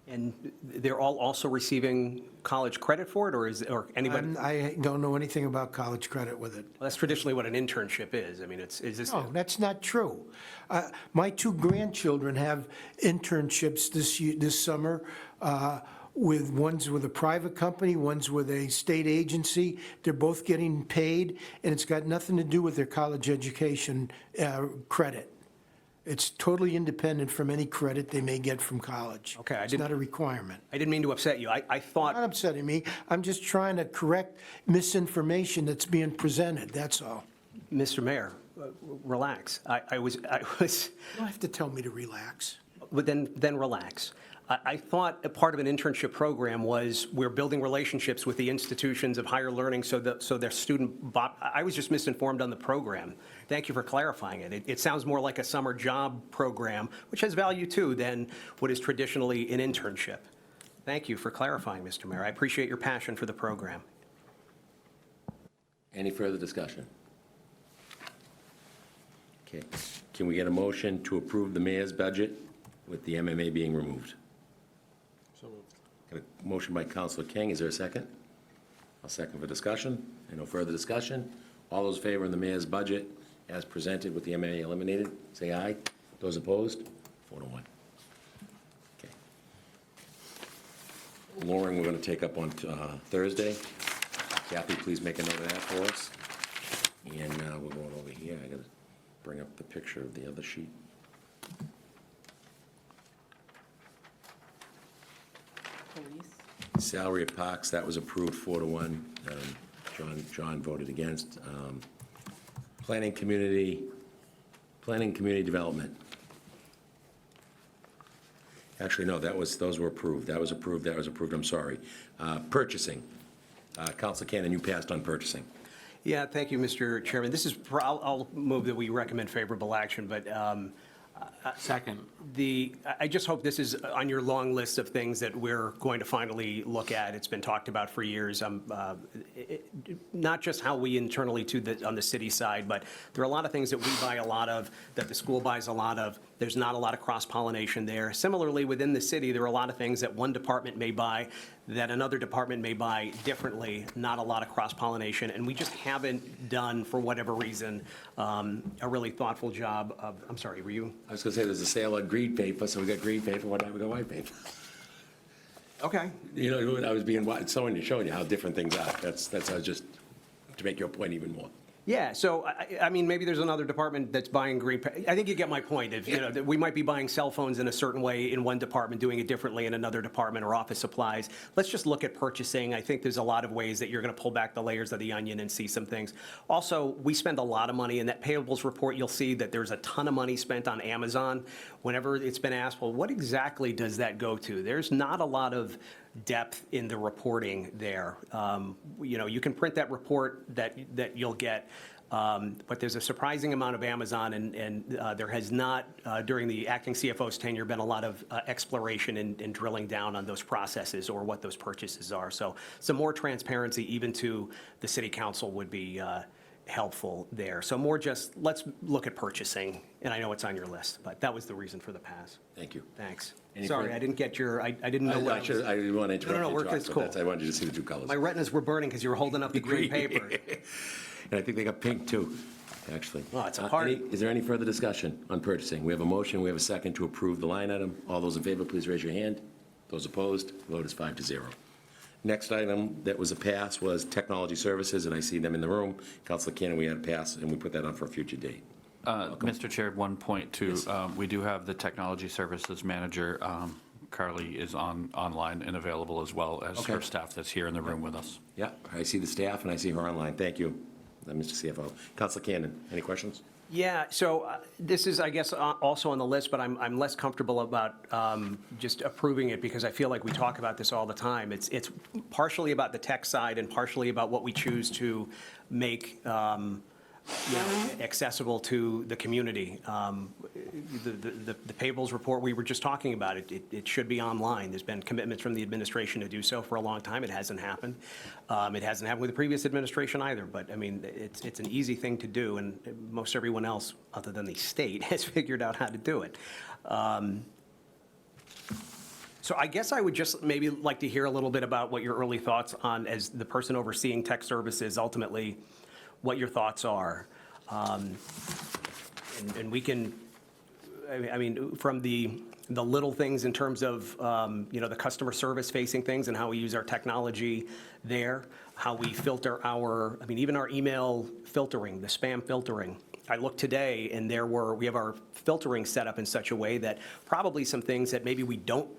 And they're all also receiving college credit for it, or anybody? I don't know anything about college credit with it. Well, that's traditionally what an internship is. I mean, is this? No, that's not true. My two grandchildren have internships this summer. One's with a private company, one's with a state agency. They're both getting paid, and it's got nothing to do with their college education credit. It's totally independent from any credit they may get from college. Okay, It's not a requirement. I didn't mean to upset you. I thought. Not upsetting me. I'm just trying to correct misinformation that's being presented, that's all. Mr. Mayor, relax. I was. You don't have to tell me to relax. But then relax. I thought a part of an internship program was we're building relationships with the institutions of higher learning so their student, I was just misinformed on the program. Thank you for clarifying it. It sounds more like a summer job program, which has value too, than what is traditionally an internship. Thank you for clarifying, Mr. Mayor. I appreciate your passion for the program. Any further discussion? Okay. Can we get a motion to approve the mayor's budget with the MMA being removed? So moved. Got a motion by Councilor King. Is there a second? I'll second for discussion. And no further discussion. All those in favor of the mayor's budget as presented with the MMA eliminated, say aye. Those opposed? 4-1. Okay. Loring, we're going to take up on Thursday. Kathy, please make a note of that for us. And we're going over here. I got to bring up the picture of the other sheet. Salary of Parks, that was approved 4-1. John voted against. Planning Community Development. Actually, no, those were approved. That was approved, I'm sorry. Purchasing. Councilor Cannon, you passed on purchasing. Yeah, thank you, Mr. Chairman. I'll move that we recommend favorable action, but Second. I just hope this is on your long list of things that we're going to finally look at. It's been talked about for years. Not just how we internally on the city side, but there are a lot of things that we buy a lot of, that the school buys a lot of. There's not a lot of cross-pollination there. Similarly, within the city, there are a lot of things that one department may buy that another department may buy differently, not a lot of cross-pollination, and we just haven't done, for whatever reason, a really thoughtful job of, I'm sorry, were you? I was going to say there's a sale on green paper, so we got green paper, why not we got white paper? Okay. You know, I was showing you how different things are. That's just to make your point even more. Yeah, so, I mean, maybe there's another department that's buying green, I think you get my point. If, you know, that we might be buying cell phones in a certain way in one department, doing it differently in another department, or office supplies. Let's just look at purchasing. I think there's a lot of ways that you're going to pull back the layers of the onion and see some things. Also, we spend a lot of money. In that payables report, you'll see that there's a ton of money spent on Amazon. Whenever it's been asked, well, what exactly does that go to? There's not a lot of depth in the reporting there. You know, you can print that report that you'll get, but there's a surprising amount of Amazon, and there has not, during the acting CFO's tenure, been a lot of exploration and drilling down on those processes or what those purchases are. So some more transparency, even to the city council, would be helpful there. So more just, let's look at purchasing, and I know it's on your list, but that was the reason for the pass. Thank you. Thanks. Any Sorry, further- I didn't get your, I didn't know what I was. I didn't want to interrupt No, you, we're Chuck, it's but cool. I wanted you to see the two colors. My retinas were burning because you were holding up the green paper. And I think they got pink, too. actually. Well, it's a part- Is there any further discussion on purchasing? We have a motion, we have a second to approve the line item. All those in favor, please raise your hand. Those opposed, vote is 5-0. Next item that was a pass was technology services, and I see them in the room. Councilor Cannon, we had a pass, and we put that on for a future date. Mr. Chair, one point too. We do have the technology services manager, Carly, is online and available as well as her Okay. staff that's here in the room with us. Yeah, I see the staff, and I see her online. Thank you, Mr. CFO. Councilor Cannon, any questions? Yeah, so this is, I guess, also on the list, but I'm less comfortable about just approving it because I feel like we talk about this all the time. It's partially about the tech side and partially about what we choose to make accessible to the community. The payables report we were just talking about, it should be online. There's been commitments from the administration to do so for a long time. It hasn't happened. It hasn't happened with the previous administration either, but I mean, it's an easy thing to do, and most everyone else, other than the state, has figured out how to do it. So I guess I would just maybe like to hear a little bit about what your early thoughts on, as the person overseeing tech services, ultimately, what your thoughts are. And we can, I mean, from the little things in terms of, the customer service facing things and how we use our technology there, how we filter even our email filtering, the spam filtering. I looked today and we have our filtering set up in such a way that probably some things that maybe we don't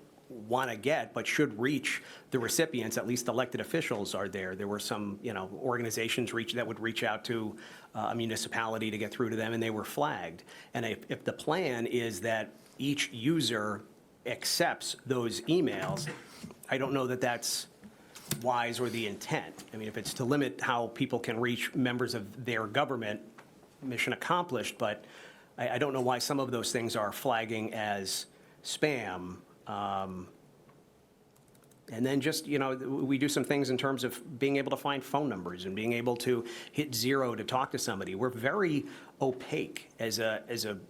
want to get but should reach the recipients, at least elected officials, are there. There were some, organizations that would reach out to a municipality to get through to them, and they were flagged. And if the plan is that each user accepts those emails, I don't know that that's wise or the intent. I mean, if it's to limit how people can reach members of their government, mission accomplished, but I don't know why some of those things are flagging as spam. And then just, we do some things in terms of being able to find phone numbers and being able to hit 0 to talk to somebody. We're very opaque as an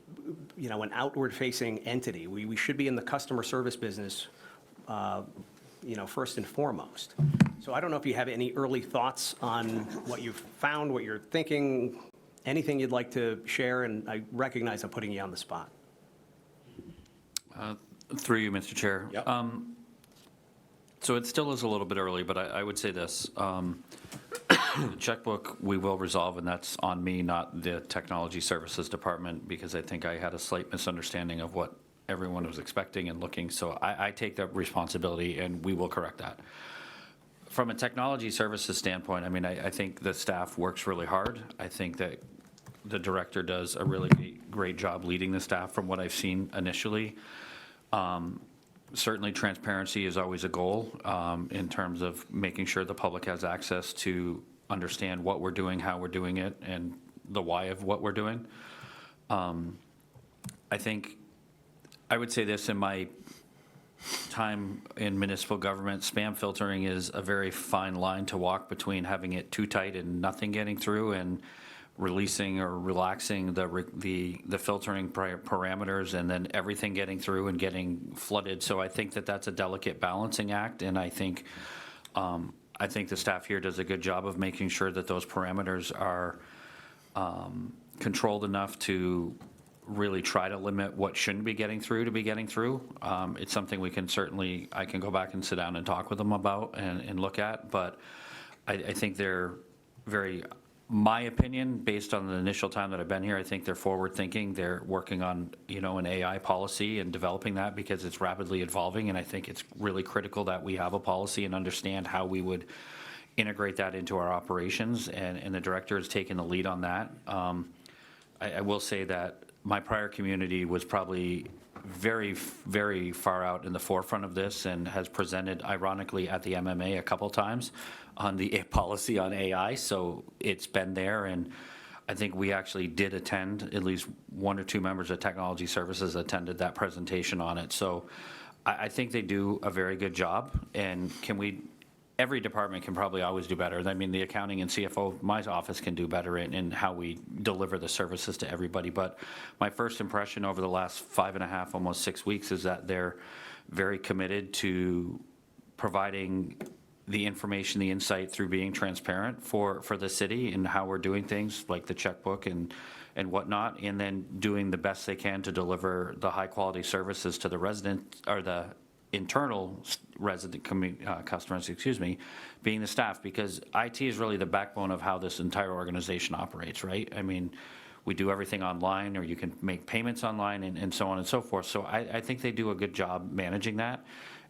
outward-facing entity. We should be in the customer service business, first and foremost. So I don't know if you have any early thoughts on what you've found, what you're thinking, anything you'd like to share, and I recognize I'm putting you on the spot. Through you, Mr. Chair. Yep. So it still is a little bit early, but I would say this. The checkbook we will resolve, and that's on me, not the Technology Services Department, because I think I had a slight misunderstanding of what everyone was expecting and looking. So I take that responsibility, and we will correct that. From a technology services standpoint, I mean, I think the staff works really hard. I think that the director does a really great job leading the staff from what I've seen initially. Certainly, transparency is always a goal in terms of making sure the public has access to understand what we're doing, how we're doing it, and the why of what we're doing. I think I would say this in my time in municipal government, spam filtering is a very fine line to walk between having it too tight and nothing getting through, and releasing or relaxing the filtering parameters, and then everything getting through and getting flooded. So I think that that's a delicate balancing act, and I think the staff here does a good job of making sure that those parameters are controlled enough to really try to limit what shouldn't be getting through to be getting through. It's something I can go back and sit down and talk with them about and look at, but I think they're very, my opinion, based on the initial time that I've been here, I think they're forward-thinking. They're working on, an AI policy and developing that because it's rapidly evolving, and I think it's really critical that we have a policy and understand how we would integrate that into our operations, and the director has taken the lead on that. I will say that my prior community was probably very, very far out in the forefront of this and has presented, ironically, at the MMA a couple times on the policy on AI, so it's been there, and I think we actually did attend, at least one or two members of Technology Services attended that presentation on it. So I think they do a very good job, and every department can probably always do better. I mean, the accounting and CFO, my office can do better in how we deliver the services to everybody. But my first impression over the last 5.5, almost 6 weeks, is that they're very committed to providing the information, the insight through being transparent for the city and how we're doing things, like the checkbook and whatnot, and then doing the best they can to deliver the high-quality services to the resident, or the internal resident customers, being the staff, because IT is really the backbone of how this entire organization operates, right? I mean, we do everything online, or you can make payments online, and so on and so forth. So I think they do a good job managing that.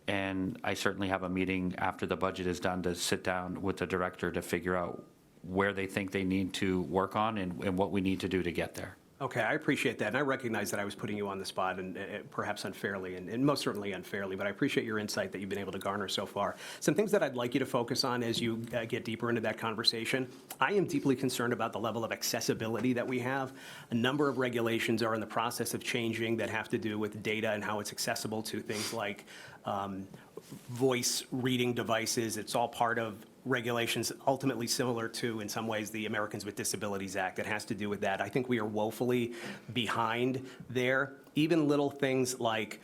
And I certainly have a meeting after the budget is done to sit down with the director to figure out where they think they need to work on and what we need to do to get there. Okay, I appreciate that, and I recognize that I was putting you on the spot, and perhaps unfairly, and most certainly unfairly, but I appreciate your insight that you've been able to garner so far. Some things that I'd like you to focus on as you get deeper into that conversation. I am deeply concerned about the level of accessibility that we have. A number of regulations are in the process of changing that have to do with data and how it's accessible to things like voice reading devices. It's all part of regulations ultimately similar to, in some ways, the Americans with Disabilities Act. It has to do with that. I think we are woefully behind there. Even little things like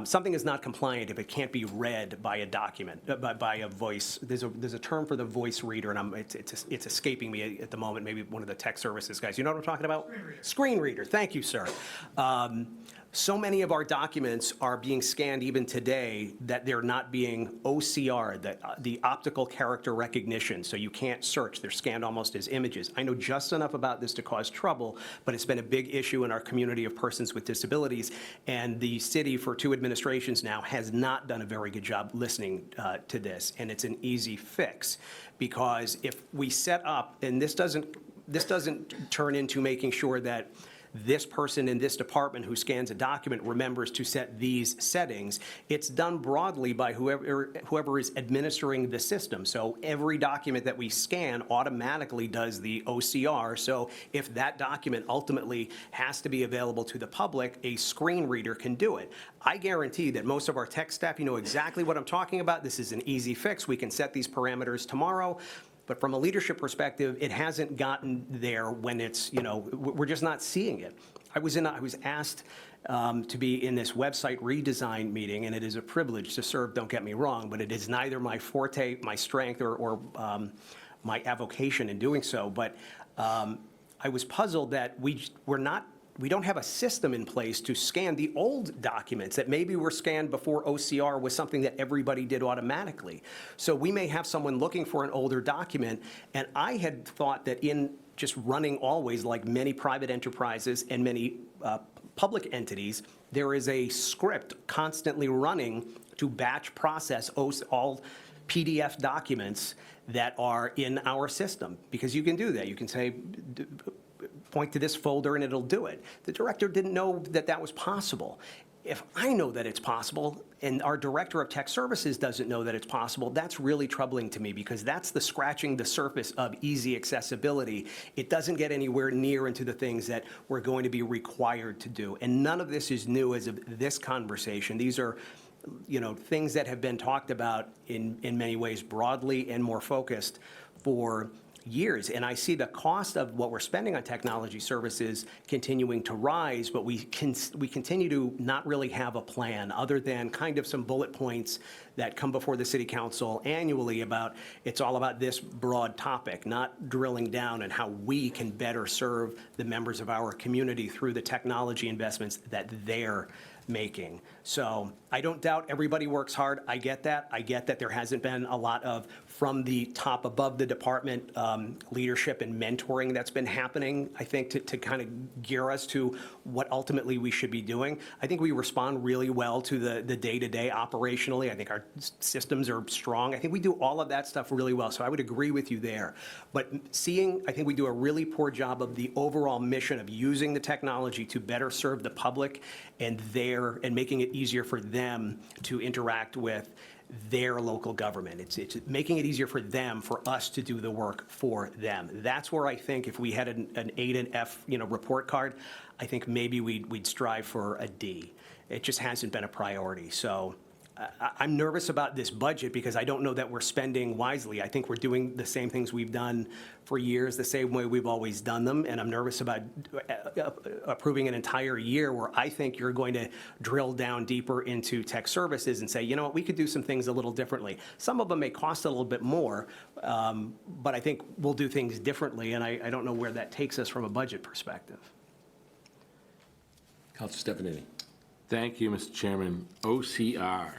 something is not compliant if it can't be read by a document, by a voice. There's a term for the voice reader, and it's escaping me at the moment. Maybe one of the tech services guys. You know what I'm talking about? Screen reader. Screen reader. Thank you, sir. So many of our documents are being scanned even today that they're not being OCR, the optical character recognition, so you can't search. They're scanned almost as images. I know just enough about this to cause trouble, but it's been a big issue in our community of persons with disabilities, and the city, for 2 administrations now, has not done a very good job listening to this, and it's an easy fix, because if we set up, and this doesn't turn into making sure that this person in this department who scans a document remembers to set these settings. It's done broadly by whoever is administering the system. So every document that we scan automatically does the OCR. So if that document ultimately has to be available to the public, a screen reader can do it. I guarantee that most of our tech staff, you know exactly what I'm talking about. This is an easy fix. We can set these parameters tomorrow. But from a leadership perspective, it hasn't gotten there when it's, we're just not seeing it. I was asked to be in this website redesign meeting, and it is a privilege to serve, don't get me wrong, but it is neither my forte, my strength, or my avocation in doing so. But I was puzzled that we don't have a system in place to scan the old documents that maybe were scanned before OCR was something that everybody did automatically. So we may have someone looking for an older document, and I had thought that in just running always, like many private enterprises and many public entities, there is a script constantly running to batch process all PDF documents that are in our system, because you can do that. You can say, point to this folder and it'll do it. The director didn't know that that was possible. If I know that it's possible and our director of tech services doesn't know that it's possible, that's really troubling to me, because that's the scratching the surface of easy accessibility. It doesn't get anywhere near into the things that we're going to be required to do. And none of this is new as of this conversation. These are things that have been talked about in many ways broadly and more focused for years. And I see the cost of what we're spending on technology services continuing to rise, but we continue to not really have a plan other than kind of some bullet points that come before the city council annually about, it's all about this broad topic, not drilling down on how we can better serve the members of our community through the technology investments that they're making. So I don't doubt everybody works hard. I get that. I get that there hasn't been a lot of, from the top above the department, leadership and mentoring that's been happening, I think, to kind of gear us to what ultimately we should be doing. I think we respond really well to the day-to-day operationally. I think our systems are strong. I think we do all of that stuff really well. So I would agree with you there. But I think we do a really poor job of the overall mission of using the technology to better serve the public and making it easier for them to interact with their local government. It's making it easier for them, for us to do the work for them. That's where I think if we had an A and F, report card, I think maybe we'd strive for a D. It just hasn't been a priority. So I'm nervous about this budget because I don't know that we're spending wisely. I think we're doing the same things we've done for years, the same way we've always done them, and I'm nervous about approving an entire year where I think you're going to drill down deeper into tech services and say, you know what, we could do some things a little differently. Some of them may cost a little bit more, but I think we'll do things differently, and I don't know where that takes us from a budget perspective. Councilor Stefanini. Thank you, Mr. Chairman. OCR.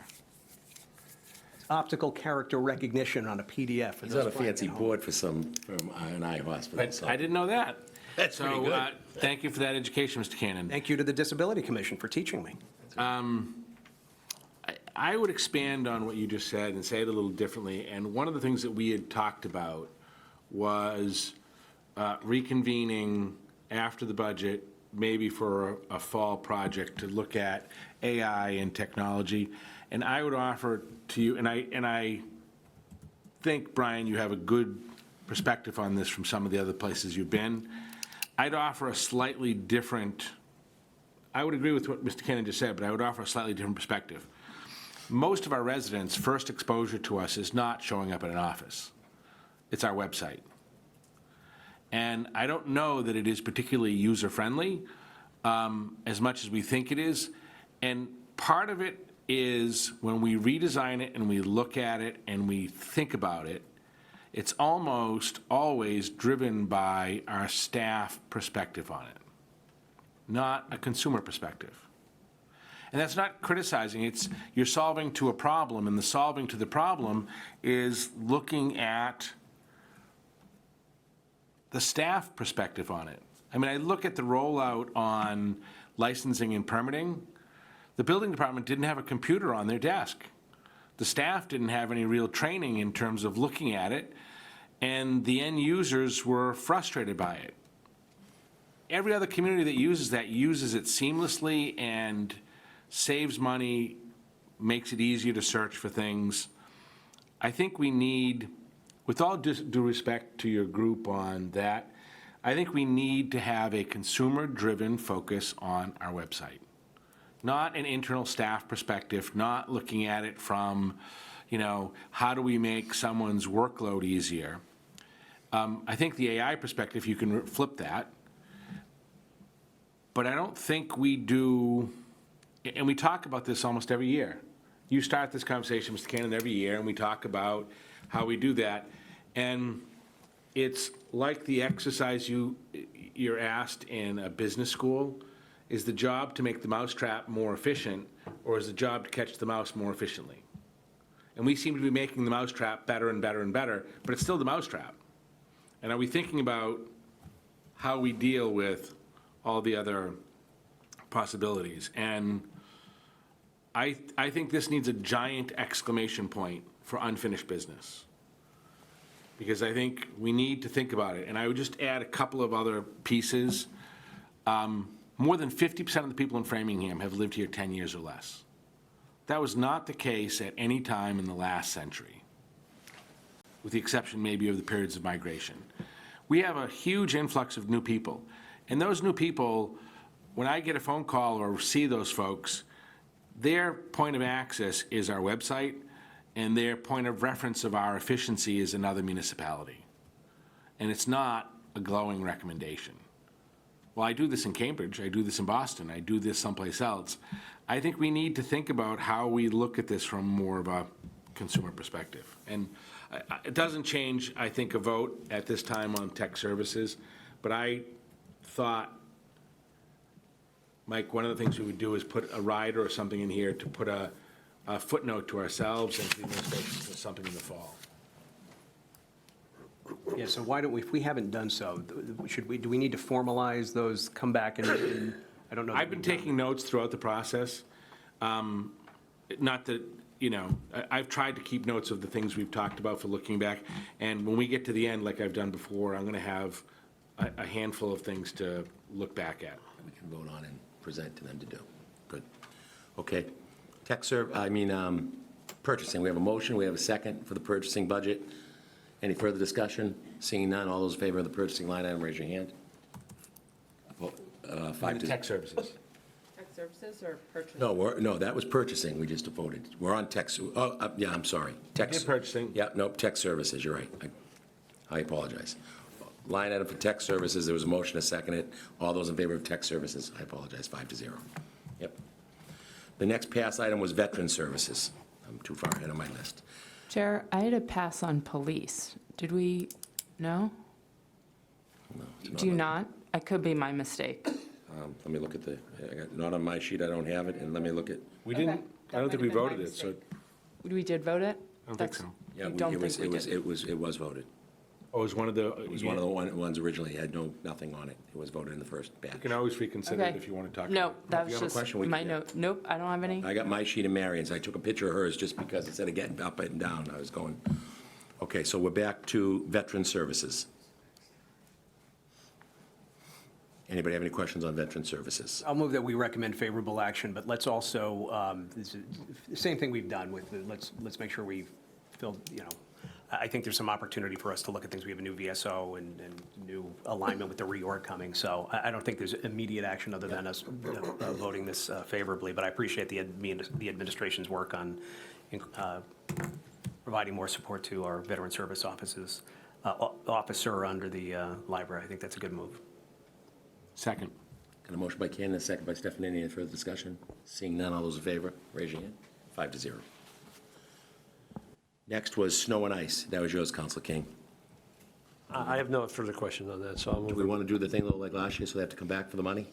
Optical character recognition on a PDF. for He's those on a flying fancy at home. board from an eye hospital. So. I didn't know that. That's pretty good. Thank you for that education, Mr. Cannon. Thank you to the Disability Commission for teaching me. I would expand on what you just said and say it a little differently. And one of the things that we had talked about was reconvening after the budget, maybe for a fall project to look at AI and technology. And I would offer to you, and I think, Brian, you have a good perspective on this from some of the other places you've been. I'd offer a slightly different, I would agree with what Mr. Cannon just said, but I would offer a slightly different perspective. Most of our residents' first exposure to us is not showing up at an office. It's our website. And I don't know that it is particularly user-friendly as much as we think it is. And part of it is when we redesign it and we look at it and we think about it, it's almost always driven by our staff perspective on it, not a consumer perspective. And that's not criticizing, it's you're solving to a problem, and the solving to the problem is looking at the staff perspective on it. I mean, I look at the rollout on licensing and permitting. The building department didn't have a computer on their desk. The staff didn't have any real training in terms of looking at it, and the end users were frustrated by it. Every other community that uses that uses it seamlessly and saves money, makes it easier to search for things. I think we need, with all due respect to your group on that, I think we need to have a consumer-driven focus on our website. Not an internal staff perspective, not looking at it from, how do we make someone's workload easier? I think the AI perspective, you can flip that. But I don't think we do, and we talk about this almost every year. You start this conversation, Mr. Cannon, every year, and we talk about how we do that. And it's like the exercise you're asked in a business school. Is the job to make the mousetrap more efficient, or is the job to catch the mouse more efficiently? And we seem to be making the mousetrap better and better and better, but it's still the mousetrap. And are we thinking about how we deal with all the other possibilities? And I think this needs a giant exclamation point for unfinished business, because I think we need to think about it. And I would just add a couple of other pieces. More than 50% of the people in Framingham have lived here 10 years or less. That was not the case at any time in the last century, with the exception maybe of the periods of migration. We have a huge influx of new people. And those new people, when I get a phone call or see those folks, their point of access is our website, and their point of reference of our efficiency is another municipality. And it's not a glowing recommendation. Well, I do this in Cambridge, I do this in Boston, I do this someplace else. I think we need to think about how we look at this from more of a consumer perspective. And it doesn't change, I think, a vote at this time on tech services, but I thought, Mike, one of the things we would do is put a rider or something in here to put a footnote to ourselves and to the administration, something in the fall. Yeah, so why don't we, if we haven't done so, do we need to formalize those, come back and I don't know. I've been taking notes throughout the process. Not that, I've tried to keep notes of the things we've talked about for looking back. And when we get to the end, like I've done before, I'm going to have a handful of things to look back at. We can vote on and present to them to do. Good. Okay. Purchasing. We have a motion. We have a second for the purchasing budget. Any further discussion? Seeing none, all those in favor of the purchasing line item, raise your hand. Well, 5-2. Tech services. services or purchasing? No, that was purchasing, we just voted. We're on tech, yeah, I'm sorry. Tech. Did purchasing. Yeah, nope, tech services, you're right. I apologize. Line item for tech services, there was a motion to second it. All those in favor of tech services, I apologize, 5-0. Yep. The next pass item was veteran services. I'm too far ahead on my list. Chair, I had a pass on police. Did we, no? No, it's Do you on- not? I could be my mistake. Let me look at not on my sheet, I don't have it, and let me look at, We didn't, Okay. I don't think we That might have voted been my it, so mistake. We did vote it? I don't think so. yeah, I we- don't it was, think we did. it was voted. Oh, it was one of the. It was one of the ones originally, had nothing on it. It was voted in the first batch. You can always reconsider it Okay. if you want to talk. No, about it. that If you was have a just question, we my can- note. Nope, I don't have any. I got my sheet of Marion's. I took a picture of hers just because instead of getting up and down, I was going. Okay, so we're back to veteran services. Anybody have any questions on veteran services? I'll move that we recommend favorable action, but let's also, the same thing we've done with, let's make sure we fill, I think there's some opportunity for us to look at things. We have a new VSO and new alignment with the reorg coming, so I don't think there's immediate action other than us voting this favorably, but I appreciate the administration's work on providing more support to our veteran service officer under the library. I think that's a good move. Second. Got a motion by Ken and a second by Stephanie. Any further discussion? Seeing none, all those in favor, raise your hand. 5-0. Next was snow and ice. That was yours, Council King. I have no further question on that, so I'll Do we move. want to do the thing a little like last year, so they have to come back for the money?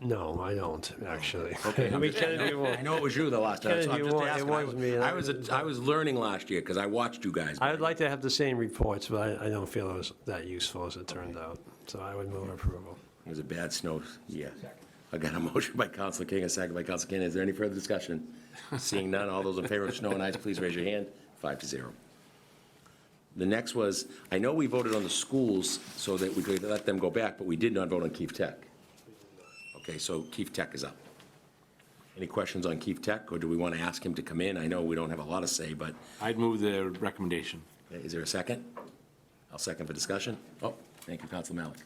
No, I don't, actually. Okay. I mean, Ken, if you want. I know it was you the last time, Ken, so if I'm you just want, it asking. was me, and I was learning last year because I watched you guys. I would like to have the same reports, but I don't feel it was that useful as it turned out. So I would move approval. It was a bad snow year. I got a motion by Council King, a second by Council King. Is there any further discussion? Seeing none, all those in favor of snow and ice, please raise your hand. 5-0. The next was, I know we voted on the schools so that we could let them go back, but we did not vote on Keefe Tech. Okay, so Keefe Tech is up. Any questions on Keefe Tech, or do we want to ask him to come in? I know we don't have a lot to say, but I'd move the recommendation. is there a second? I'll second for discussion. Oh, thank you, Council Malik.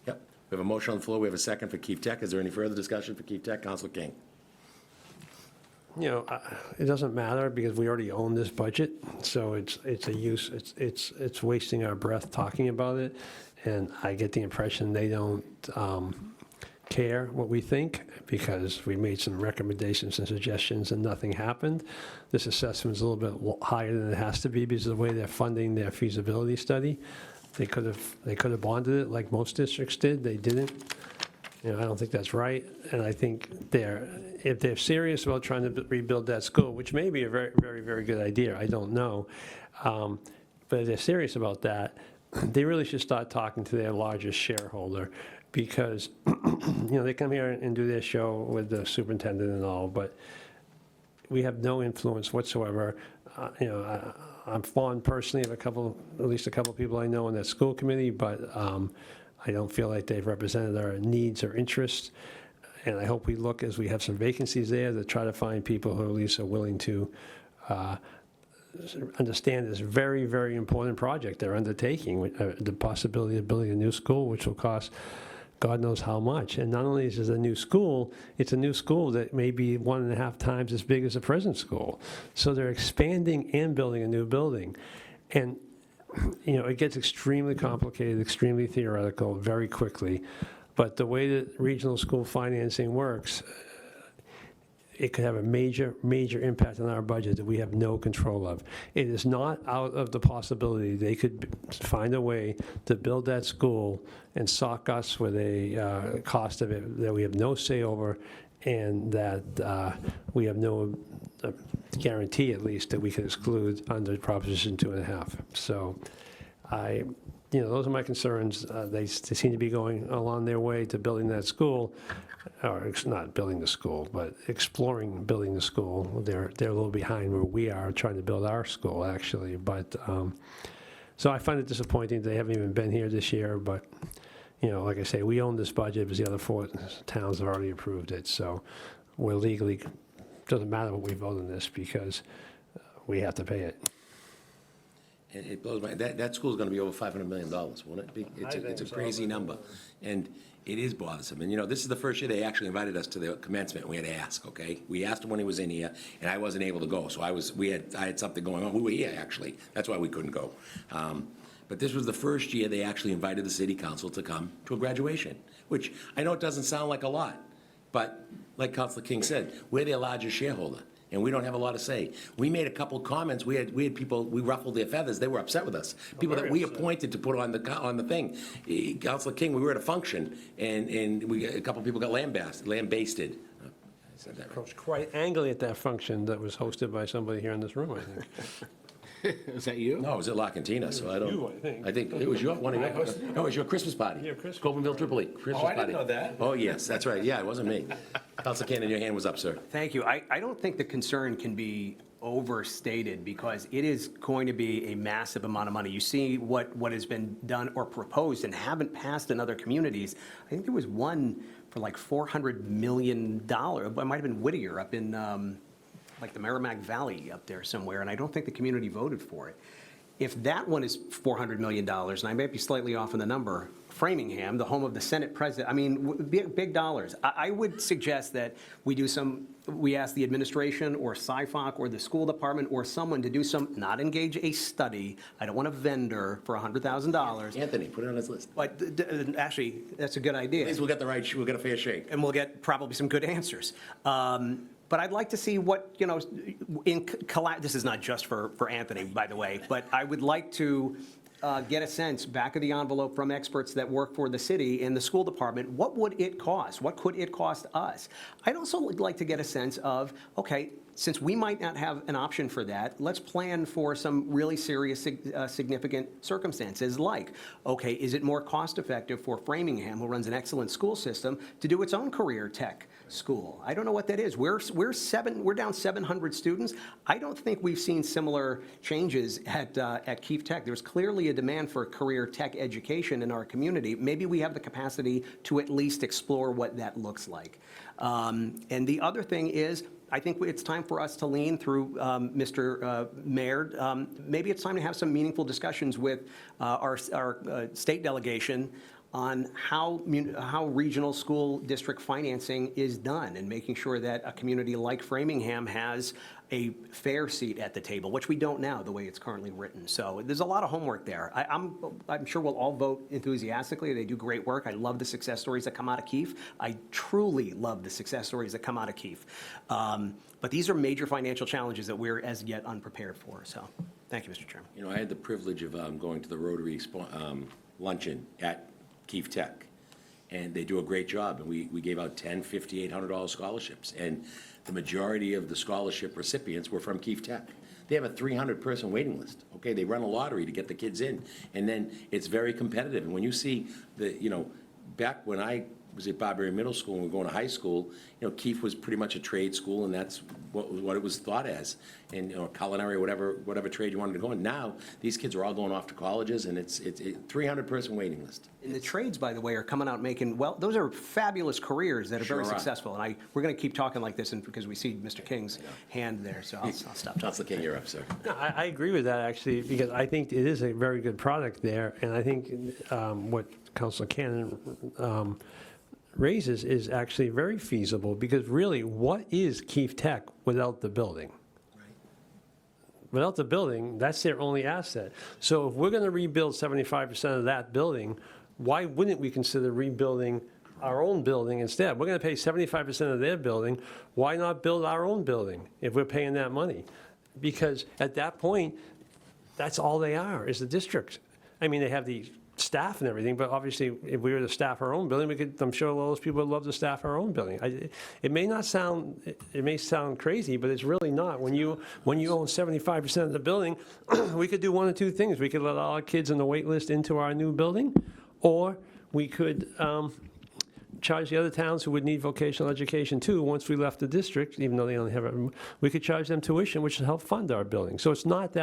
Yep, we have a motion on the floor. We have a second for Keefe Tech. Is there any further discussion for Keefe Tech? Council King. It doesn't matter because we already own this budget, so it's it's wasting our breath talking about it. And I get the impression they don't care what we think because we made some recommendations and suggestions and nothing happened. This assessment is a little bit higher than it has to be because of the way they're funding their feasibility study. They could have bonded it like most districts did. They didn't. I don't think that's right, and I think if they're serious about trying to rebuild that school, which may be a very, very, very good idea, I don't know, but if they're serious about that, they really should start talking to their largest shareholder, because, they come here and do their show with the superintendent and all, but we have no influence whatsoever. I'm fond personally of at least a couple of people I know in that school committee, but I don't feel like they've represented our needs or interests. And I hope we look, as we have some vacancies there, to try to find people who at least are willing to understand this very, very important project they're undertaking, the possibility of building a new school, which will cost God knows how much. And not only is it a new school, it's a new school that may be 1.5 times as big as the present school. So they're expanding and building a new building. And it gets extremely complicated, extremely theoretical very quickly. But the way that regional school financing works, it could have a major, major impact on our budget that we have no control of. It is not out of the possibility they could find a way to build that school and sock us with a cost of it that we have no say over, and that we have no guarantee, at least, that we can exclude under Proposition 2.5. So those are my concerns. They seem to be going along their way to building that school, or not building the school, but exploring building the school. They're a little behind where we are trying to build our school, actually. But so I find it disappointing they haven't even been here this year. But like I say, we own this budget because the other 4 towns have already approved it. So we're legally, doesn't matter what we vote on this because we have to pay it. It blows my, that school's gonna be over $500 million, won't it be? It's a crazy number. And It is bothersome, and this is the first year they actually invited us to the commencement. We had to ask, okay? We asked him when he was in here, and I wasn't able to go, so I had something going on. We were here, actually. That's why we couldn't go. But this was the first year they actually invited the city council to come to a graduation, which I know it doesn't sound like a lot, but like Councilor King said, we're their largest shareholder, and we don't have a lot to say. We made a couple comments. We had people, we ruffled their feathers. They were upset with us. People that we appointed to put on the thing. Councilor King, we were at a function, and a couple people got lambasted. I said that I right. was quite angry at that function that was hosted by somebody here in this room, I think. Is that you? No, it was at La Cantina, so I don't. You, I think. I think it was no, it was your Christmas party. Yeah, Christmas Copenville Tripoli, Christmas I party. didn't know that. Oh, yes, that's right. Yeah, it wasn't me. Councilor Cannon, your hand was up, sir. Thank you. I don't think the concern can be overstated because it is going to be a massive amount of money. You see what has been done or proposed and haven't passed in other communities. I think there was one for like $400 million. It might have been Whittier up in like the Merrimack Valley up there somewhere, and I don't think the community voted for it. If that one is $400 million, and I may be slightly off on the number, Framingham, the home of the Senate president, I mean, big dollars. I would suggest that we ask the administration or SciFoc or the school department or someone to do not engage a study. I don't want a vendor for $100,000. Anthony, put it on his list. But actually, that's a good idea. At least we'll get a fair shake. And we'll get probably some good answers. But I'd like to see what, this is not just for Anthony, by the way, but I would like to get a sense back of the envelope from experts that work for the city and the school department, what would it cost? What could it cost us? I'd also like to get a sense of, okay, since we might not have an option for that, let's plan for some really serious, significant circumstances like, okay, is it more cost effective for Framingham, who runs an excellent school system, to do its own career tech school? I don't know what that is. We're down 700 students. I don't think we've seen similar changes at Keefe Tech. There's clearly a demand for career tech education in our community. Maybe we have the capacity to at least explore what that looks like. And the other thing is, I think it's time for us to lean through Mr. Mayor. Maybe it's time to have some meaningful discussions with our state delegation on how regional school district financing is done and making sure that a community like Framingham has a fair seat at the table, which we don't now, the way it's currently written. So there's a lot of homework there. I'm sure we'll all vote enthusiastically. They do great work. I love the success stories that come out of Keefe. I truly love the success stories that come out of Keefe. But these are major financial challenges that we're as yet unprepared for. So thank you, Mr. Chairman. I had the privilege of going to the Rotary luncheon at Keefe Tech, and they do a great job. And we gave out $10, $50, $800 scholarships, and the majority of the scholarship recipients were from Keefe Tech. They have a 300-person waiting list. Okay, they run a lottery to get the kids in, and then it's very competitive. And when you see back when I was at Barberry Middle School and we were going to high school, Keefe was pretty much a trade school, and that's what it was thought as, and culinary, whatever trade you wanted to go in. Now these kids are all going off to colleges, and it's a 300-person waiting list. And the trades, by the way, are coming out making, those are fabulous careers that are very successful. And we're going to keep talking like this because we see Mr. King's hand there, so I'll stop talking. Councilor King, you're up, sir. No, I agree with that, actually, because I think it is a very good product there, and I think what Councilor Cannon raises is actually very feasible, because really, what is Keefe Tech without the building? Without the building, that's their only asset. So if we're going to rebuild 75% of that building, why wouldn't we consider rebuilding our own building instead? We're going to pay 75% of their building. Why not build our own building if we're paying that money? Because at that point, that's all they are, is the district. I mean, they have the staff and everything, but obviously, if we were to staff our own building, I'm sure all those people would love to staff our own building. It may sound crazy, but it's really not. When you own 75% of the building, we could do one of two things. We could let all our kids on the wait list into our new building, or we could charge the other towns who would need vocational education too, once we left the district, even though they only have we could charge them tuition, which would help fund our building. So it's not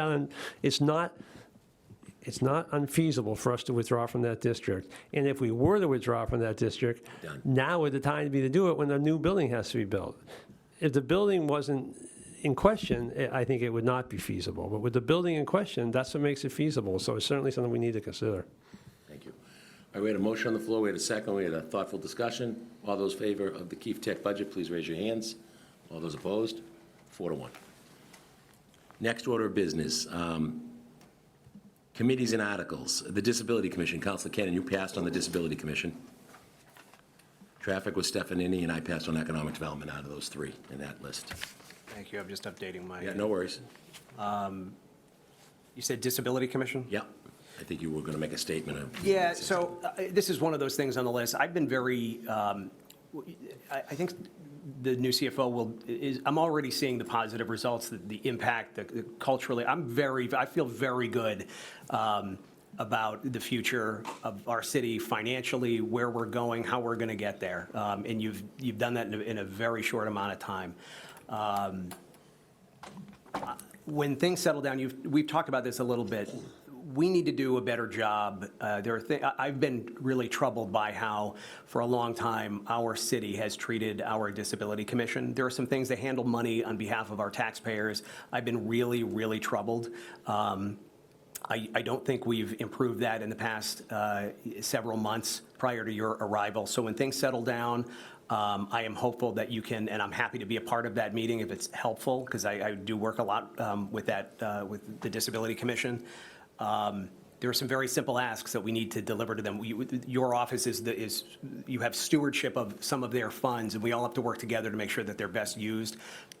unfeasible for us to withdraw from that district. And if we were to withdraw from that district, now would the time be to do it when a new building has to be built. If the building wasn't in question, I think it would not be feasible. But with the building in question, that's what makes it feasible. So it's certainly something we need to consider. Thank you. right, we had a motion on the floor, we had a second, we had a thoughtful discussion. All those in favor of the Keefe Tech budget, please raise your hands. All those opposed? 4-1. Next order of business, committees and articles. The Disability Commission, Councilor Cannon, you passed on the Disability Commission. Traffic was Stefanini, and I passed on Economic Development out of those three in that list. Thank you, I'm just updating my. Yeah, no worries. You said Disability Commission? Yep. I think you were going to make a statement of. Yeah, so this is one of those things on the list. I've been very, I think the new CFO I'm already seeing the positive results, the impact, culturally. I feel very good about the future of our city financially, where we're going, how we're going to get there. And you've done that in a very short amount of time. When things settle down, we've talked about this a little bit. We need to do a better job. I've been really troubled by how, for a long time, our city has treated our Disability Commission. There are some things that handle money on behalf of our taxpayers. I've been really, really troubled. I don't think we've improved that in the past several months prior to your arrival. So when things settle down, I am hopeful that you can, and I'm happy to be a part of that meeting if it's helpful, because I do work a lot with the Disability Commission. There are some very simple asks that we need to deliver to them. Your office you have stewardship of some of their funds, and we all have to work together to make sure that they're best used.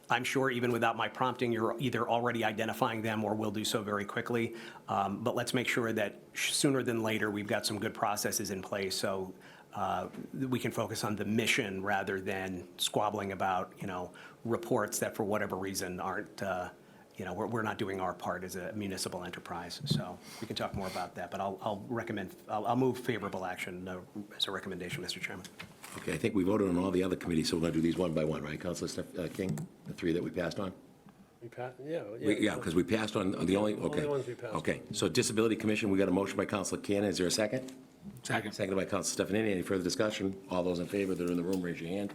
I'm sure even without my prompting, you're either already identifying them or will do so very quickly. But let's make sure that sooner than later, we've got some good processes in place so we can focus on the mission rather than squabbling about, reports that for whatever reason aren't, we're not doing our part as a municipal enterprise. So we can talk more about that, but I'll move favorable action as a recommendation, Mr. Chairman. Okay, I think we voted on all the other committees, so we're going to do these one by one, right, Councilor King? The three that we passed on? We passed, yeah. Yeah, because we passed on the only, okay. Only ones we passed on. Okay, so Disability Commission, we got a motion by Councilor Cannon. Is there a second? Second. Seconded by Councilor Stefanini. Any further discussion? All those in favor that are in the room, raise your hand.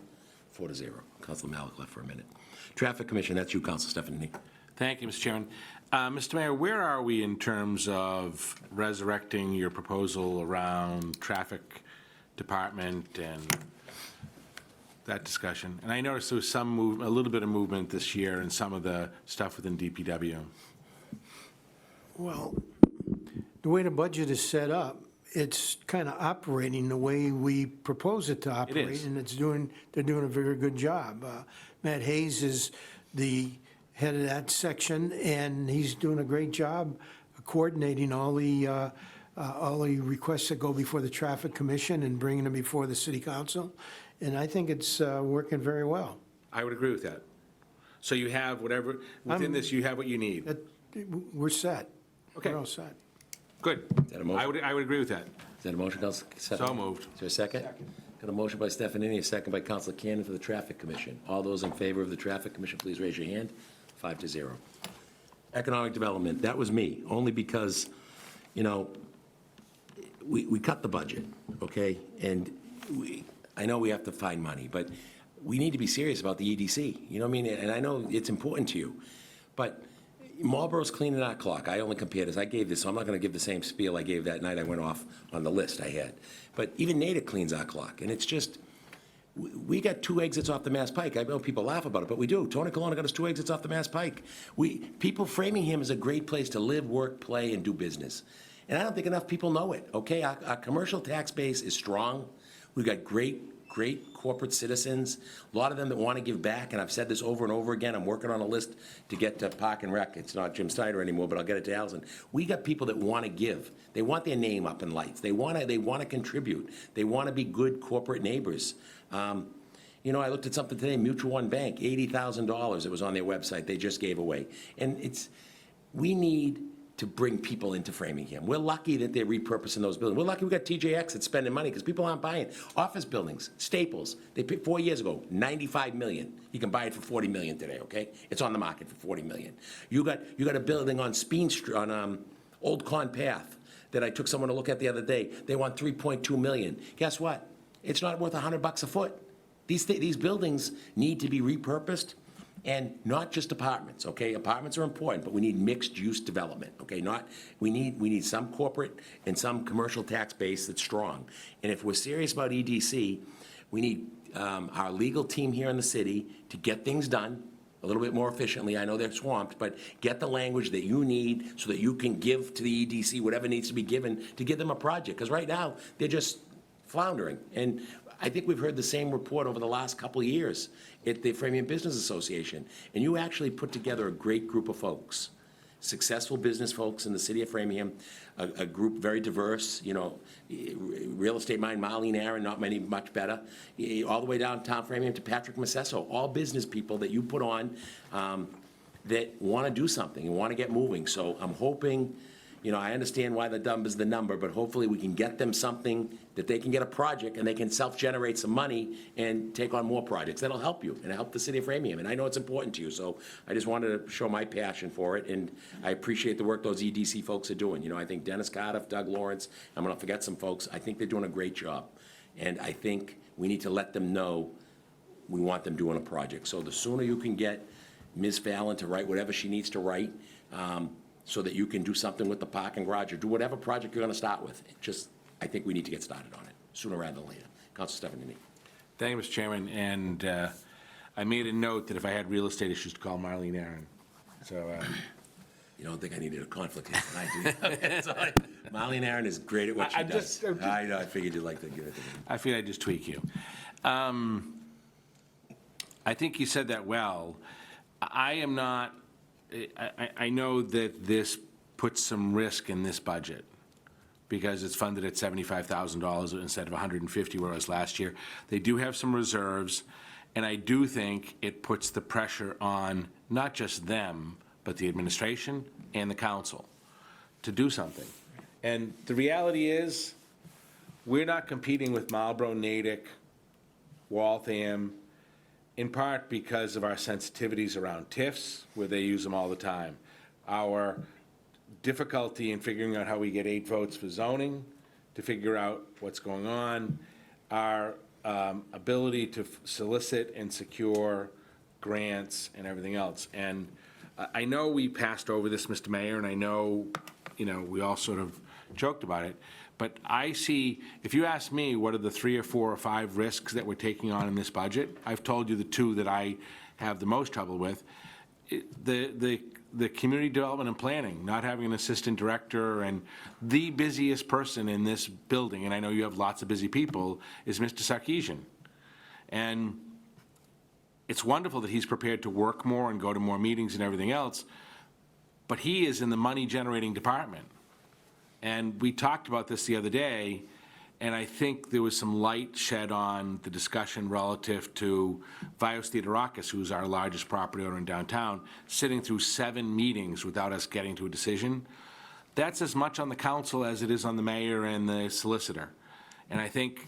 4-0. Councilor Malik left for a minute. Traffic Commission, that's you, Councilor Stefanini. Thank you, Mr. Chairman. Mr. Mayor, where are we in terms of resurrecting your proposal around traffic department and that discussion? And I noticed there was a little bit of movement this year in some of the stuff within DPW. Well, the way the budget is set up, it's kind of operating the way we propose it to operate. is. And they're doing a very good job. Matt Hayes is the head of that section, and he's doing a great job coordinating all the requests that go before the Traffic Commission and bringing them before the City Council. And I think it's working very well. I would agree with that. So you have whatever, within this, you have what you need. We're set. Okay. We're all set. Good. Is that a motion? I would agree with that. Is that a motion, Councilor Stefanini? So moved. Is there a second? Got a motion by Stefanini, a second by Councilor Cannon for the Traffic Commission. All those in favor of the Traffic Commission, please raise your hand. 5-0. Economic Development, that was me, only because, we cut the budget, okay? And I know we have to find money, but we need to be serious about the EDC, you know what I mean? And I know it's important to you, but Marlboro's cleaning our clock. I only compared this. I gave this, so I'm not going to give the same spiel I gave that night I went off on the list I had. But even Natick cleans our clock, and it's just, we got 2 exits off the Mass Pike. I know people laugh about it, but we do. Tony Colonna got us 2 exits off the Mass Pike. People, Framingham is a great place to live, work, play, and do business. And I don't think enough people know it, okay? Our commercial tax base is strong. We've got great corporate citizens, a lot of them that want to give back, and I've said this over and over again. I'm working on a list to get to Park and Rec. It's not Jim Snyder anymore, but I'll get it to Allison. We got people that want to give. They want their name up in lights. They want to contribute. They want to be good corporate neighbors. I looked at something today, Mutual One Bank, $80,000. It was on their website. They just gave away. And we need to bring people into Framingham. We're lucky that they're repurposing those buildings. We're lucky we got TJX that's spending money because people aren't buying office buildings. Staples, they picked 4 years ago, $95 million. You can buy it for $40 million today, okay? It's on the market for $40 million. You got a building on Speen Street, on Old Con Path that I took someone to look at the other day. They want $3.2 million. Guess what? It's not worth $100 a foot. These buildings need to be repurposed. And not just apartments, okay? Apartments are important, but we need mixed-use development, okay? We need some corporate and some commercial tax base that's strong. And if we're serious about EDC, we need our legal team here in the city to get things done a little bit more efficiently. I know they're swamped, but get the language that you need so that you can give to the EDC whatever needs to be given to give them a project. Because right now, they're just floundering. And I think we've heard the same report over the last couple of years at the Framingham Business Association. And you actually put together a great group of folks, successful business folks in the city of Framingham, a group very diverse, real estate mind, Marlene Aaron, not many much better, all the way downtown Framingham to Patrick Massesso, all business people that you put on that want to do something and want to get moving. So I'm hoping, I understand why the number's the number, but hopefully we can get them something that they can get a project and they can self-generate some money and take on more projects. That'll help you and help the city of Framingham. And I know it's important to you, so I just wanted to show my passion for it. And I appreciate the work those EDC folks are doing. I think Dennis Cardiff, Doug Lawrence, I'm going to forget some folks. I think they're doing a great job. And I think we need to let them know we want them doing a project. So the sooner you can get Ms. Fallon to write whatever she needs to write, so that you can do something with the parking garage or do whatever project you're going to start with. I think we need to get started on it sooner rather than later. Councilor Stephanie. Thank you, Mr. Chairman, and I made a note that if I had real estate issues to call Marlene Aaron. So. You don't think I needed a conflict here tonight, do you? Marlene Aaron is great at what she does. I know, I figured you'd like to give it to me. I figured I'd just tweak you. I think you said that well. I am not. I know that this puts some risk in this budget because it's funded at $75,000 instead of $150,000, whereas last year. They do have some reserves, and I do think it puts the pressure on not just them, but the administration and the council to do something. And the reality is, we're not competing with Marlboro, Natick, Waltham, in part because of our sensitivities around TIFs, where they use them all the time. Our difficulty in figuring out how we get 8 votes for zoning, to figure out what's going on, our ability to solicit and secure grants and everything else. And I know we passed over this, Mr. Mayor, and I know, we all sort of joked about it, but I see, if you ask me what are the 3 or 4 or 5 risks that we're taking on in this budget, I've told you the 2 that I have the most trouble with. The community development and planning, not having an assistant director, and the busiest person in this building, and I know you have lots of busy people, is Mr. Sarkeesian. And it's wonderful that he's prepared to work more and go to more meetings and everything else, but he is in the money-generating department. And we talked about this the other day, and I think there was some light shed on the discussion relative to Vios Theodorakis, who's our largest property owner in downtown, sitting through 7 meetings without us getting to a decision. That's as much on the council as it is on the mayor and the solicitor. And I think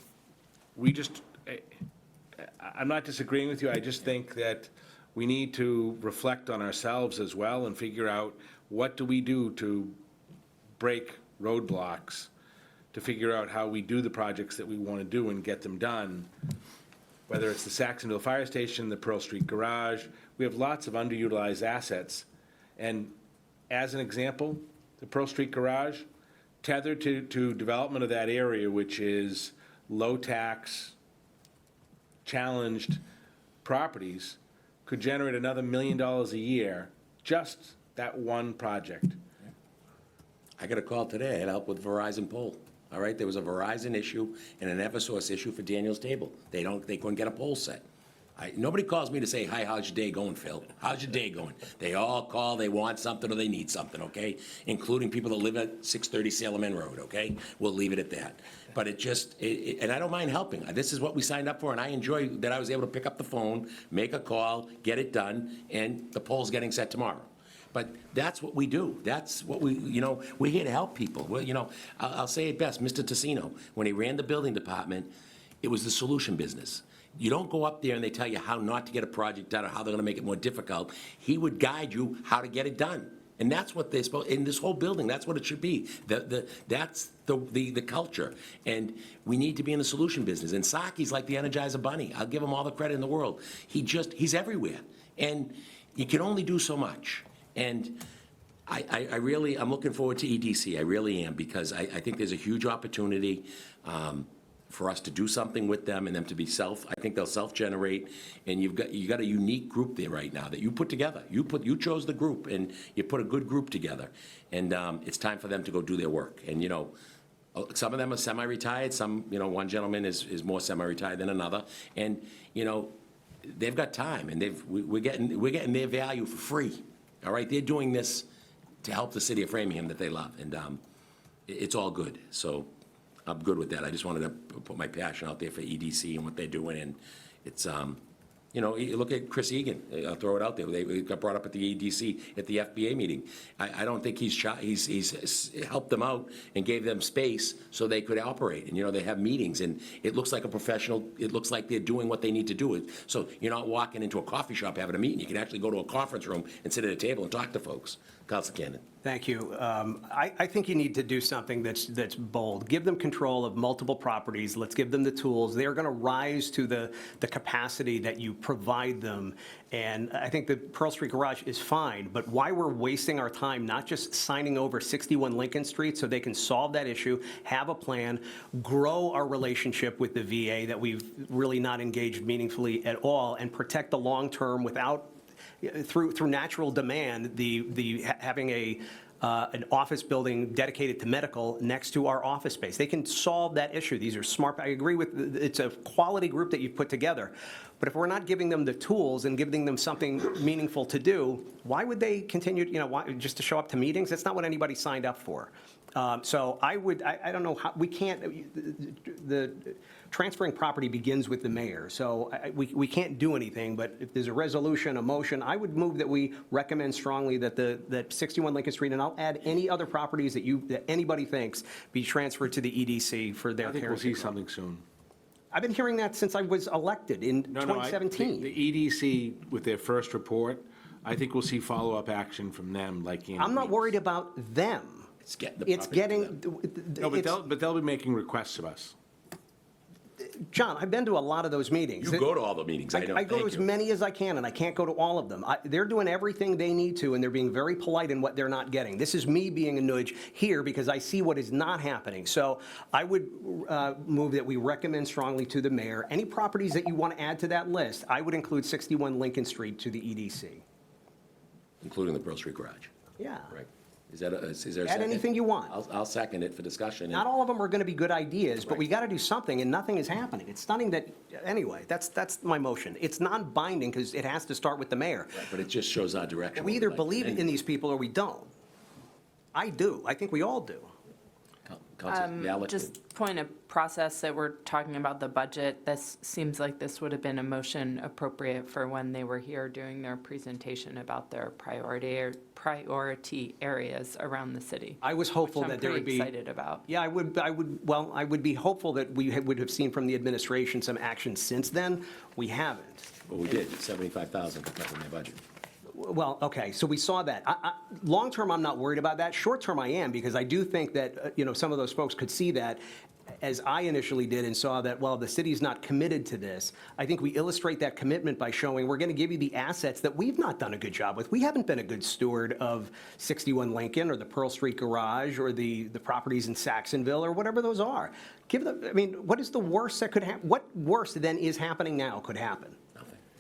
I'm not disagreeing with you, I just think that we need to reflect on ourselves as well and figure out what do we do to break roadblocks, to figure out how we do the projects that we want to do and get them done, whether it's the Saxonville Fire Station, the Pearl Street Garage. We have lots of underutilized assets. And as an example, the Pearl Street Garage, tethered to development of that area, which is low tax, challenged properties, could generate another $1 million a year, just that one project. I got a call today. I had help with Verizon pole. All right, there was a Verizon issue and an Eversource issue for Daniel's Table. They couldn't get a pole set. Nobody calls me to say, hi, how's your day going, Phil? How's your day going? They all call, they want something or they need something, okay? Including people that live at 630 Salem Inn Road, okay? We'll leave it at that. But and I don't mind helping. This is what we signed up for, and I enjoy that I was able to pick up the phone, make a call, get it done, and the poll's getting set tomorrow. But that's what we do. That's what we're here to help people. I'll say it best. Mr. Tassino, when he ran the building department, it was the solution business. You don't go up there and they tell you how not to get a project done or how they're going to make it more difficult. He would guide you how to get it done. And that's what they're supposed, in this whole building, that's what it should be. That's the culture. And we need to be in the solution business. And Saki's like the Energizer Bunny. I'll give him all the credit in the world. He's everywhere. And you can only do so much. And I'm looking forward to EDC. I really am, because I think there's a huge opportunity for us to do something with them and them to be I think they'll self-generate, and you got a unique group there right now that you put together. You chose the group, and you put a good group together, and it's time for them to go do their work. And, some of them are semi-retired, some, one gentleman is more semi-retired than another, and, they've got time, and we're getting their value for free, all right? They're doing this to help the city of Framingham that they love, and it's all good, so I'm good with that. I just wanted to put my passion out there for EDC and what they're doing, and it's, you look at Chris Egan, I'll throw it out there, they got brought up at the EDC at the FBA meeting. I don't think he's helped them out and gave them space so they could operate, and, they have meetings, and it looks like a professional, it looks like they're doing what they need to do. So you're not walking into a coffee shop having a meeting, you can actually go to a conference room and sit at a table and talk to folks. Councilor Cannon. Thank you. I think you need to do something that's bold. Give them control of multiple properties. Let's give them the tools. They're going to rise to the capacity that you provide them. And I think the Pearl Street Garage is fine, but why we're wasting our time not just signing over 61 Lincoln Street so they can solve that issue, have a plan, grow our relationship with the VA that we've really not engaged meaningfully at all, and protect the long term without through natural demand, having an office building dedicated to medical next to our office space. They can solve that issue. These are smart. I agree with, it's a quality group that you've put together. But if we're not giving them the tools and giving them something meaningful to do, why would they continue, just to show up to meetings? That's not what anybody signed up for. So I don't know how, we can't, the transferring property begins with the mayor. So we can't do anything, but if there's a resolution, a motion, I would move that we recommend strongly that 61 Lincoln Street, and I'll add any other properties that anybody thinks be transferred to the EDC for their care. I think we'll see something soon. I've been hearing that since I was elected in 2017. The EDC, with their first report, I think we'll see follow-up action from them like in. I'm not worried about them. It's getting but they'll be making requests of us. John, I've been to a lot of those meetings. You go to all the meetings, I know. I go to as many as I can, and I can't go to all of them. They're doing everything they need to, and they're being very polite in what they're not getting. This is me being a nudge here because I see what is not happening. So I would move that we recommend strongly to the mayor, any properties that you want to add to that list, I would include 61 Lincoln Street to the EDC. Including the Pearl Street Garage. Yeah. Right. Is there a second? Add anything you want. I'll second it for discussion. Not all of them are going to be good ideas, but we got to do something, and nothing is happening. It's stunning that, anyway, that's my motion. It's non-binding because it has to start with the mayor. Right, but it just shows our direction. We either believe in these people or we don't. I do. I think we all do. Just point of process that we're talking about the budget, this seems like this would have been a motion appropriate for when they were here doing their presentation about their priority areas around the city. I was hopeful that there would be. I'm pretty excited about. Yeah, I would be hopeful that we would have seen from the administration some action since then. We haven't. Well, we did, 75,000 to cover my budget. Well, okay, so we saw that. Long-term, I'm not worried about that. Short-term, I am, because I do think that, some of those folks could see that, as I initially did, and saw that, well, the city's not committed to this. I think we illustrate that commitment by showing we're going to give you the assets that we've not done a good job with. We haven't been a good steward of 61 Lincoln or the Pearl Street Garage or the properties in Saxonville or whatever those are. What is the worst that could happen? What worse than is happening now could happen?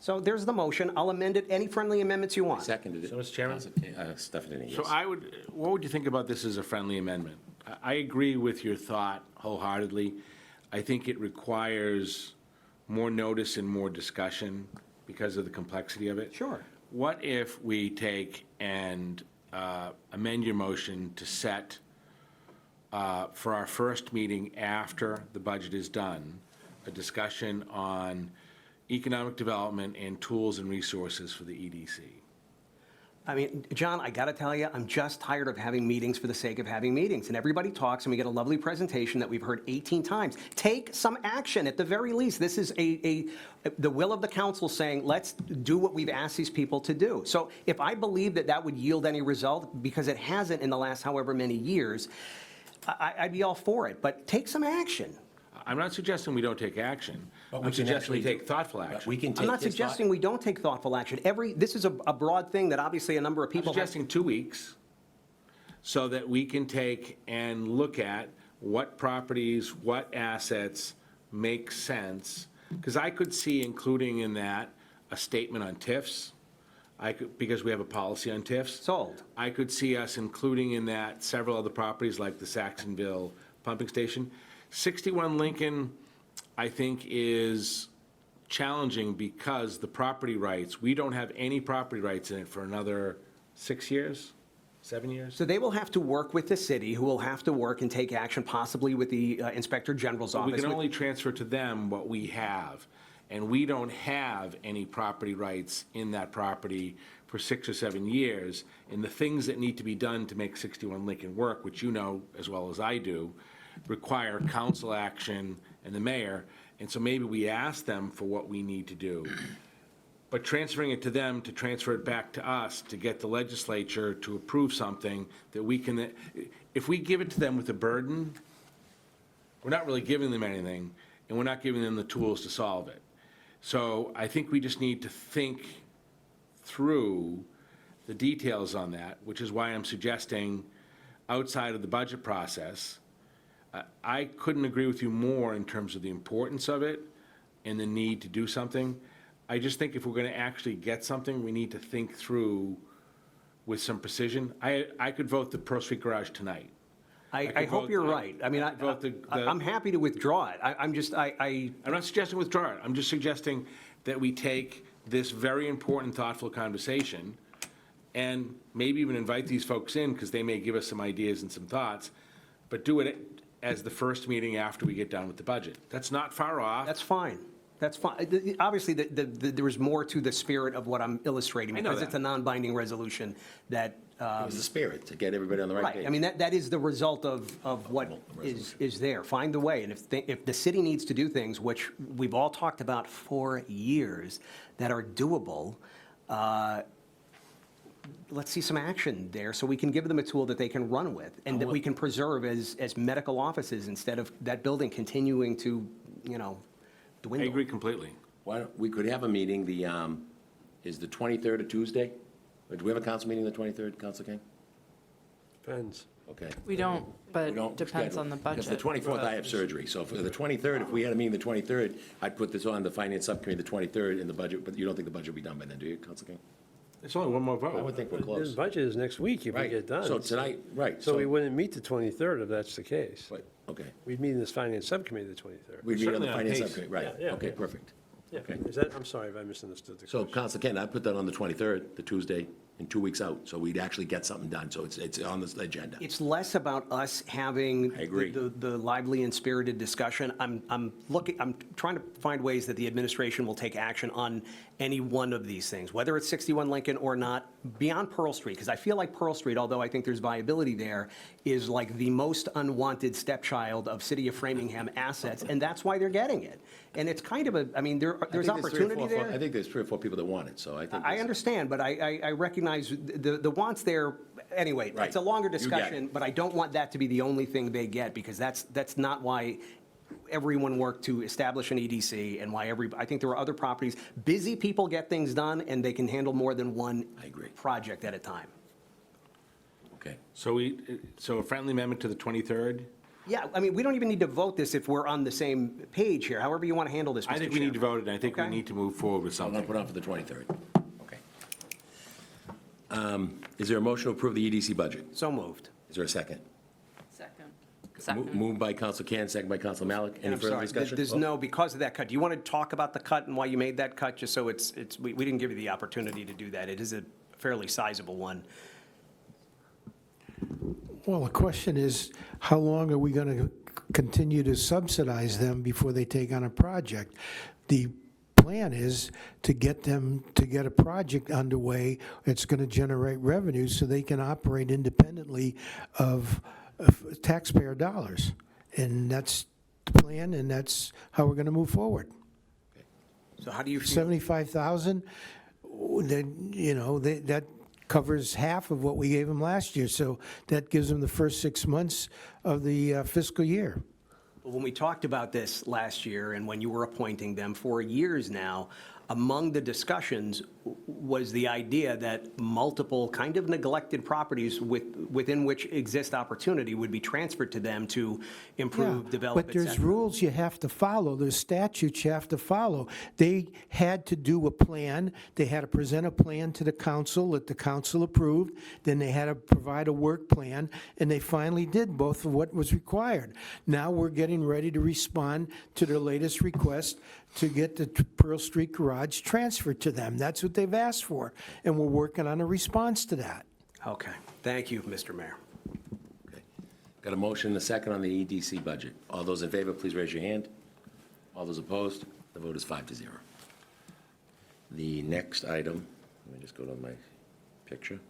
So there's the motion. I'll amend it. Any friendly amendments you want. Seconded it. So, Mr. Chairman? Stephanie, yes. So what would you think about this as a friendly amendment? I agree with your thought wholeheartedly. I think it requires more notice and more discussion because of the complexity of it. Sure. What if we take and amend your motion to set for our first meeting after the budget is done, a discussion on economic development and tools and resources for the EDC? I mean, John, I got to tell you, I'm just tired of having meetings for the sake of having meetings. And everybody talks, and we get a lovely presentation that we've heard 18 times. Take some action, at the very least. This is the will of the council saying, let's do what we've asked these people to do. So if I believe that that would yield any result, because it hasn't in the last however many years, I'd be all for it. But take some action. I'm not suggesting we don't take action. But we I'm can suggesting we actually- take thoughtful action. We can take I'm not this suggesting we don't take thoughtful action. This is a broad thing that obviously a number of I'm people have. suggesting 2 weeks so that we can take and look at what properties, what assets make sense. Because I could see including in that a statement on TIFs, because we have a policy on TIFs. Sold. I could see us including in that several other properties like the Saxonville pumping station. 61 Lincoln, I think, is challenging because the property rights, we don't have any property rights in it for another 6 years, 7 years. So they will have to work with the city, who will have to work and take action possibly with the Inspector General's We office. can only transfer to them what we have, and we don't have any property rights in that property for 6 or 7 years. And the things that need to be done to make 61 Lincoln work, which you know as well as I do, require council action and the mayor. And so maybe we ask them for what we need to do. But transferring it to them, to transfer it back to us, to get the legislature to approve something that we can, if we give it to them with a burden, we're not really giving them anything, and we're not giving them the tools to solve it. So I think we just need to think through the details on that, which is why I'm suggesting outside of the budget process. I couldn't agree with you more in terms of the importance of it and the need to do something. I just think if we're going to actually get something, we need to think through with some precision. I could vote the Pearl Street Garage tonight. I hope you're right. I mean, I'm happy to withdraw it. I'm not suggesting withdraw it. I'm just suggesting that we take this very important, thoughtful conversation and maybe even invite these folks in, because they may give us some ideas and some thoughts, but do it as the first meeting after we get done with the budget. That's not far off. That's fine. That's fine. Obviously, there was more to the spirit of what I'm illustrating, I know because that. it's a non-binding resolution that. It was the spirit, to get everybody on the right page. Right, I mean, that is the result of what is there. Find the way, and if the city needs to do things, which we've all talked about for years, that are doable, let's see some action there, so we can give them a tool that they can run with, and that we can preserve as medical offices, instead of that building continuing to, dwindle. I agree completely. We could have a meeting, is the 23rd a Tuesday? Or do we have a council meeting the 23rd, Council King? Depends. Okay. We don't, but We don't depends schedule. on the budget. Because the 24th, I have surgery, so for the 23rd, if we had a meeting the 23rd, I'd put this on the Finance Subcommittee the 23rd in the budget, but you don't think the budget will be done by then, do you, Council King? It's only one more I would vote. think we're The close. budget is next week if we Right. get done. So tonight, right. So we wouldn't meet the 23rd if that's the case. Right, okay. We'd meet in this finance subcommittee the 23rd. We'd meet on the Certainly on Finance pace. Subcommittee, right. Yeah, yeah, Okay, yeah. perfect. Yeah. Okay. Is that, I'm sorry if I misunderstood the So, question. Council Ken, I put that on the 23rd, the Tuesday, and 2 weeks out, so we'd actually get something done, so it's on the agenda. It's less about us having I agree. the lively and spirited discussion. I'm trying to find ways that the administration will take action on any one of these things, whether it's 61 Lincoln or not, beyond Pearl Street, because I feel like Pearl Street, although I think there's viability there, is like the most unwanted stepchild of City of Framingham assets, and that's why they're getting it. And it's kind of there's opportunity there. I think there's 3 or 4 people that want it, so I think. I understand, but I recognize the wants there. Anyway, Right. it's a longer You get it. discussion, but I don't want that to be the only thing they get, because that's not why everyone worked to establish an EDC, and why I think there are other properties. Busy people get things done, and they can handle more than one I agree. project at a time. Okay. So a friendly amendment to the 23rd? Yeah, I mean, we don't even need to vote this if we're on the same page here, however you want to handle this, Mr. I think we need to Chairman. vote it, and I think we Okay. need to move forward with I'm going something. to put on for the 23rd. Okay. Is there a motion to approve the EDC budget? So moved. Is there a second? Second. Moved by Council Can, second by Council Malik. Any I'm further sorry, discussion? there's no, because of that cut. Do you want to talk about the cut and why you made that cut, just so we didn't give you the opportunity to do that. It is a fairly sizable one. Well, the question is, how long are we going to continue to subsidize them before they take on a project? The plan is to get a project underway that's going to generate revenue so they can operate independently of taxpayer dollars. And that's the plan, and that's how we're going to move forward. So how do you feel? 75,000, then, that covers half of what we gave them last year. So that gives them the first 6 months of the fiscal year. When we talked about this last year and when you were appointing them for years now, among the discussions was the idea that multiple kind of neglected properties within which exist opportunity would be transferred to them to improve, develop, But there's et cetera. rules you have to follow, there's statutes you have to follow. They had to do a plan, they had to present a plan to the council that the council approved, then they had to provide a work plan, and they finally did both of what was required. Now we're getting ready to respond to their latest request to get the Pearl Street Garage transferred to them. That's what they've asked for, and we're working on a response to that. Okay, thank you, Mr. Mayor. Okay. Got a motion and a second on the EDC budget. All those in favor, please raise your hand. All those opposed, the vote is 5-0. The next item, let me just go to my picture.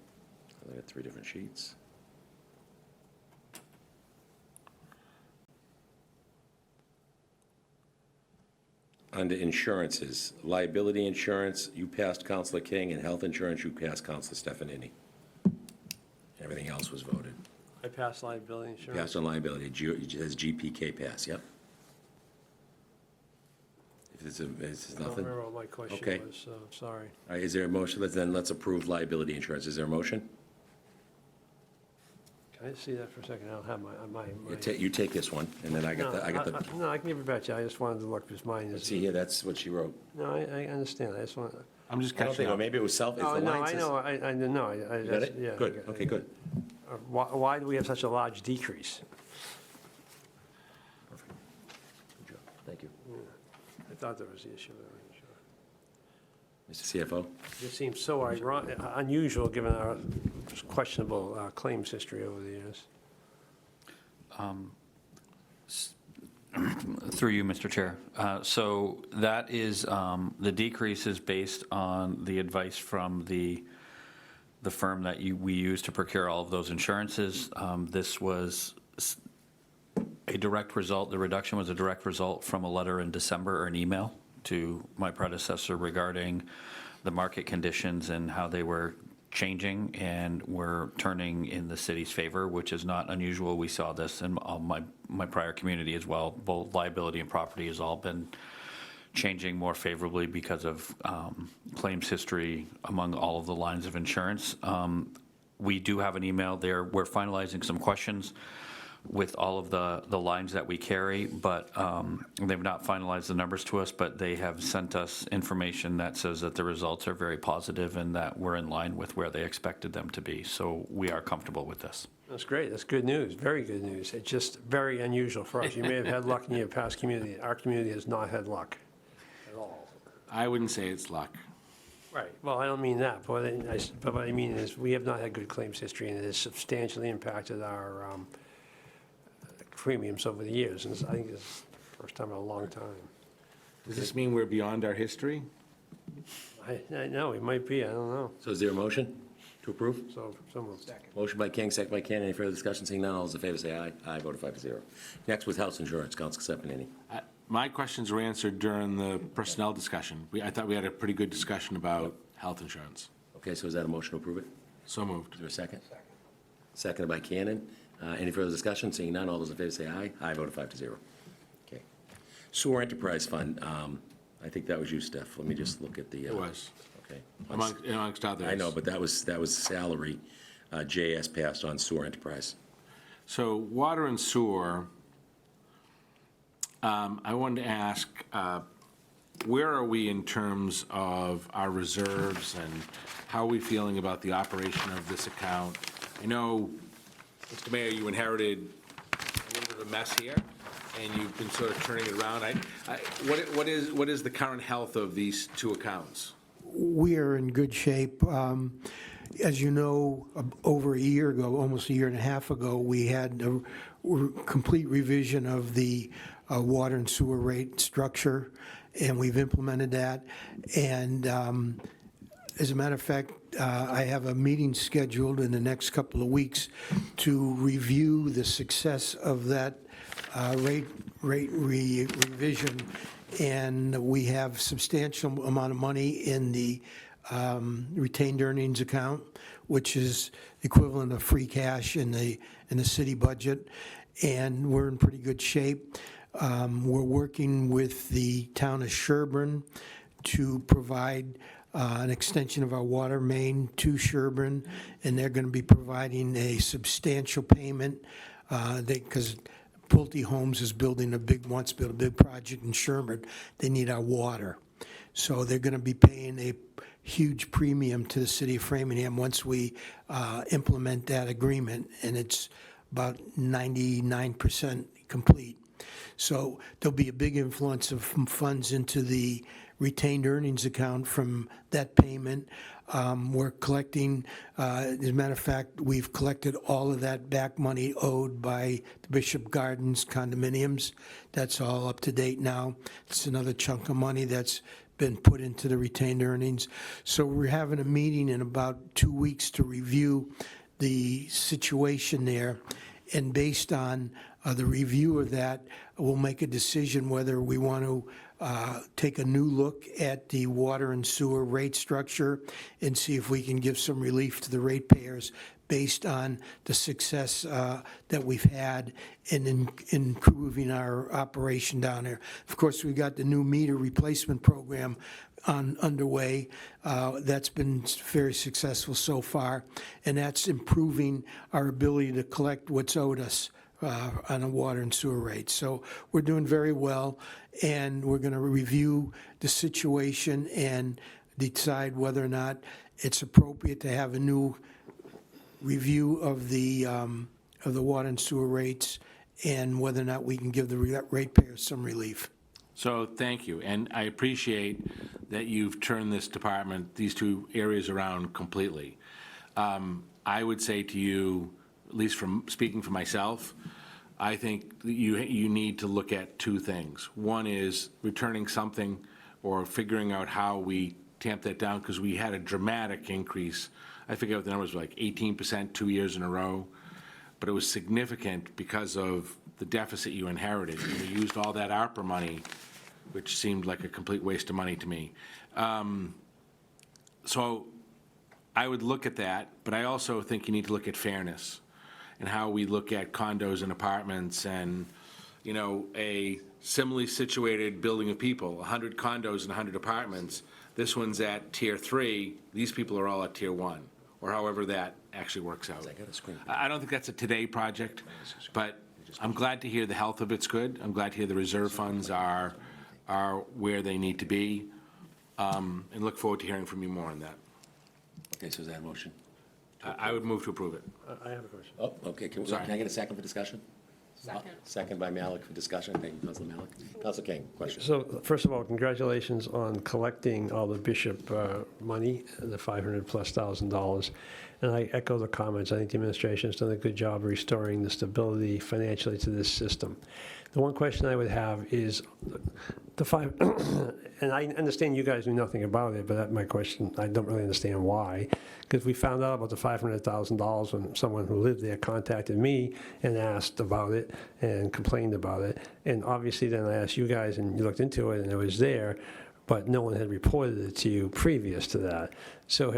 I got 3 different sheets. Under insurances, liability insurance, you passed Counselor King, and health insurance, you passed Counselor Stefanini. Everything else was voted. I passed liability insurance. Passed on liability, it has GPK pass, yep. If it's I don't nothing, remember what my question Okay. was, so sorry. all right, is there a motion? Let's approve liability insurance. Is there a motion? Can I see that for a second? I don't have my. You take this one, and then I got the, No, I can give it back to you. I just wanted to look, because mine is. see here, that's what she wrote. No, I understand. I just want. I'm just I don't catching think, or up. maybe it was it's Oh, the no, line I says- know, I know, I. You got it? Yeah. Good, okay, good. Why do we have such a large decrease? Perfect. Good job. Thank you. I thought that was the issue, but I wasn't sure. Mr. CFO? It seems so unusual, given our questionable claims history over the years. Through you, Mr. Chair. So that is, the decrease is based on the advice from the firm that we use to procure all of those insurances. This was a direct result, the reduction was a direct result from a letter in December or an email to my predecessor regarding the market conditions and how they were changing and were turning in the city's favor, which is not unusual. We saw this in my prior community as well. Both liability and property has all been changing more favorably because of claims history among all of the lines of insurance. We do have an email there. We're finalizing some questions with all of the lines that we carry, but they've not finalized the numbers to us, but they have sent us information that says that the results are very positive and that we're in line with where they expected them to be. So we are comfortable with this. That's great. That's good news. Very good news. It's just very unusual for us. You may have had luck in your past community. Our community has not had luck at all. I wouldn't say it's luck. Right. Well, I don't mean that, but what I mean is we have not had good claims history, and it has substantially impacted our premiums over the years. And I think it's the first time in a long time. Does this mean we're beyond our history? I know, it might be. I don't know. So is there a motion to approve? So moved. Motion by King, second by Cannon. Any further discussion? Seeing none, all those in favor say aye. Aye, voted 5-0. Next, with health insurance, Counsel Stefanini. My questions were answered during the personnel discussion. I thought we had a pretty good discussion about health insurance. Okay, so is that a motion to approve it? So moved. Is there a second? Seconded by Cannon. Any further discussion? Seeing none, all those in favor say aye. Aye, voted 5-0. Okay. Sewer Enterprise Fund, I think that was you, Steph. Let me just look at the. It was, Okay. amongst others. I know, but that was salary. JS passed on Sewer Enterprise. So water and sewer, I wanted to ask, where are we in terms of our reserves and how are we feeling about the operation of this account? I know, Mr. Mayor, you inherited a little bit of a mess here, and you've been sort of turning it around. What is the current health of these two accounts? We are in good shape. As you know, over a year ago, almost a year and a half ago, we had a complete revision of the water and sewer rate structure, and we've implemented that. And as a matter of fact, I have a meeting scheduled in the next couple of weeks to review the success of that rate revision. And we have substantial amount of money in the retained earnings account, which is equivalent of free cash in the city budget, and we're in pretty good shape. We're working with the town of Sherburne to provide an extension of our water main to Sherburne, and they're going to be providing a substantial payment because Pulte Homes is wants to build a big project in Sherburne. They need our water. So they're going to be paying a huge premium to the city of Framingham once we implement that agreement, and it's about 99% complete. So there'll be a big influence of funds into the retained earnings account from that payment. We're collecting, as a matter of fact, we've collected all of that back money owed by the Bishop Gardens condominiums. That's all up to date now. It's another chunk of money that's been put into the retained earnings. So we're having a meeting in about 2 weeks to review the situation there. And based on the review of that, we'll make a decision whether we want to take a new look at the water and sewer rate structure and see if we can give some relief to the ratepayers based on the success that we've had in improving our operation down there. Of course, we've got the new meter replacement program underway. That's been very successful so far, and that's improving our ability to collect what's owed us on a water and sewer rate. So we're doing very well, and we're going to review the situation and decide whether or not it's appropriate to have a new review of the water and sewer rates, and whether or not we can give the ratepayers some relief. So thank you, and I appreciate that you've turned this department, these two areas around completely. I would say to you, at least from speaking for myself, I think you need to look at two things. One is returning something or figuring out how we tamp that down, because we had a dramatic increase. I forget what the numbers were, like 18% 2 years in a row, but it was significant because of the deficit you inherited. And we used all that ARPA money, which seemed like a complete waste of money to me. So I would look at that, but I also think you need to look at fairness and how we look at condos and apartments and, you know, a similarly situated building of people, 100 condos and 100 apartments. This one's at tier 3, these people are all at tier 1, or however that actually works out. I don't think that's a today project, but I'm glad to hear the health of it's good. I'm glad to hear the reserve funds are where they need to be, and look forward to hearing from you more on that. Okay, so is that a motion? I would move to approve it. I have a question. Oh, okay, can I get a second for discussion? Second. Second by Malik for discussion. Thank you, Councilor Malik. Councilor King, question. So first of all, congratulations on collecting all the Bishop money, the $500,000+. And I echo the comments. I think the administration has done a good job restoring the stability financially to this system. The one question I would have is the five, and I understand you guys knew nothing about it, but that's my question. I don't really understand why, because we found out about the $500,000 when someone who lived there contacted me and asked about it and complained about it. And obviously then I asked you guys and you looked into it and it was there, but no one had reported it to you previous to that. So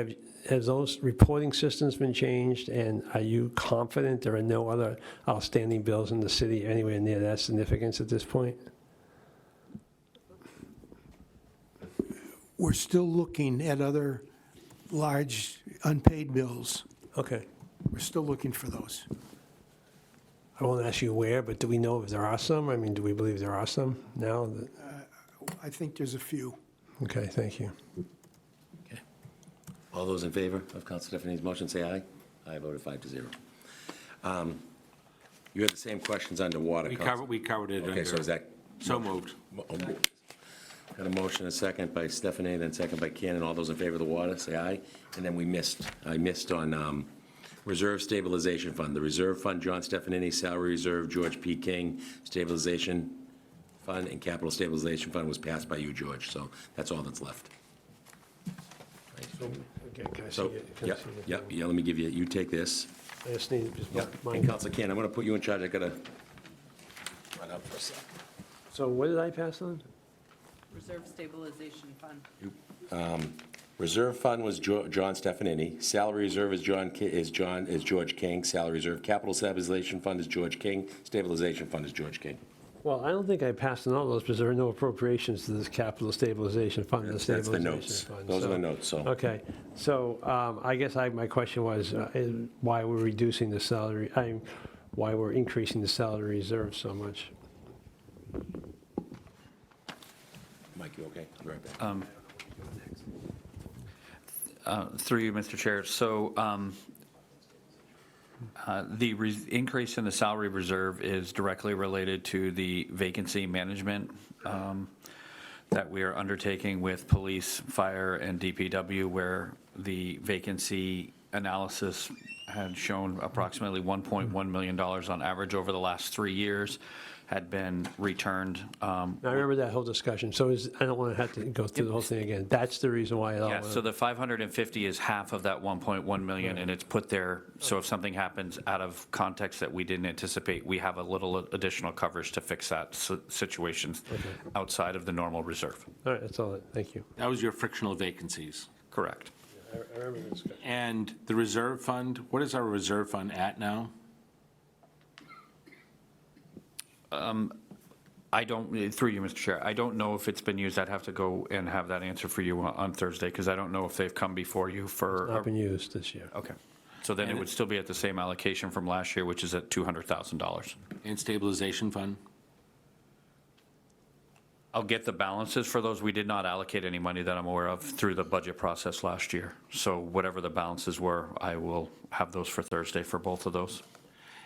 has those reporting systems been changed, and are you confident there are no other outstanding bills in the city anywhere near that significance at this point? We're still looking at other large unpaid bills. Okay. We're still looking for those. I won't ask you where, but do we know if there are some? I mean, do we believe there are some now? I think there's a few. Okay, thank you. Okay. All those in favor of Councilor Stefani's motion, say aye. Aye, voted 5-0. You had the same questions under water. We covered it under. Okay, so is that? So moved. Got a motion, a second by Stefani, then second by Cannon. All those in favor of the water, say aye. And then I missed on Reserve Stabilization Fund. The Reserve Fund, John Stefanini, Salary Reserve, George P. King, Stabilization Fund and Capital Stabilization Fund was passed by you, George, so that's all that's left. Okay, can I see So, it? Can I see it? yeah, let me give you, you take this. I just need, just And mine. Counselor Ken, I'm going to put you in charge. I got to run out for a sec. So what did I pass on? Reserve Stabilization Fund. Reserve Fund was John Stefanini. Salary Reserve is George King. Salary Reserve Capital Stabilization Fund is George King. Stabilization Fund is George King. Well, I don't think I passed on all those because there are no appropriations to this capital stabilization fund. That's the stabilization notes. fund. Those are So- the notes, so. Okay, so I guess my question was why we're reducing the salary, why we're increasing the salary reserve so much? Mike, you okay? I'll be right back. Through you, Mr. Chair. So the increase in the salary reserve is directly related to the vacancy management that we are undertaking with police, fire, and DPW, where the vacancy analysis had shown approximately $1.1 million on average over the last 3 years had been returned. I remember that whole discussion, so I don't want to have to go through the whole thing again. That's the reason why it all Yeah, went so up. the 550 is half of that 1.1 million, and it's put there, so if something happens out of context that we didn't anticipate, we have a little additional coverage to fix that situation outside of the normal reserve. All right, that's all, thank you. That was your frictional vacancies. Correct. I remember the discussion. And the reserve fund, what is our reserve fund at now? I don't, through you, Mr. Chair, I don't know if it's been used. I'd have to go and have that answer for you on Thursday, because I don't know if they've come before you for. Not been used this year. Okay. So then it would still be at the same allocation from last year, which is at $200,000. And stabilization fund? I'll get the balances for those. We did not allocate any money that I'm aware of through the budget process last year. So whatever the balances were, I will have those for Thursday for both of those.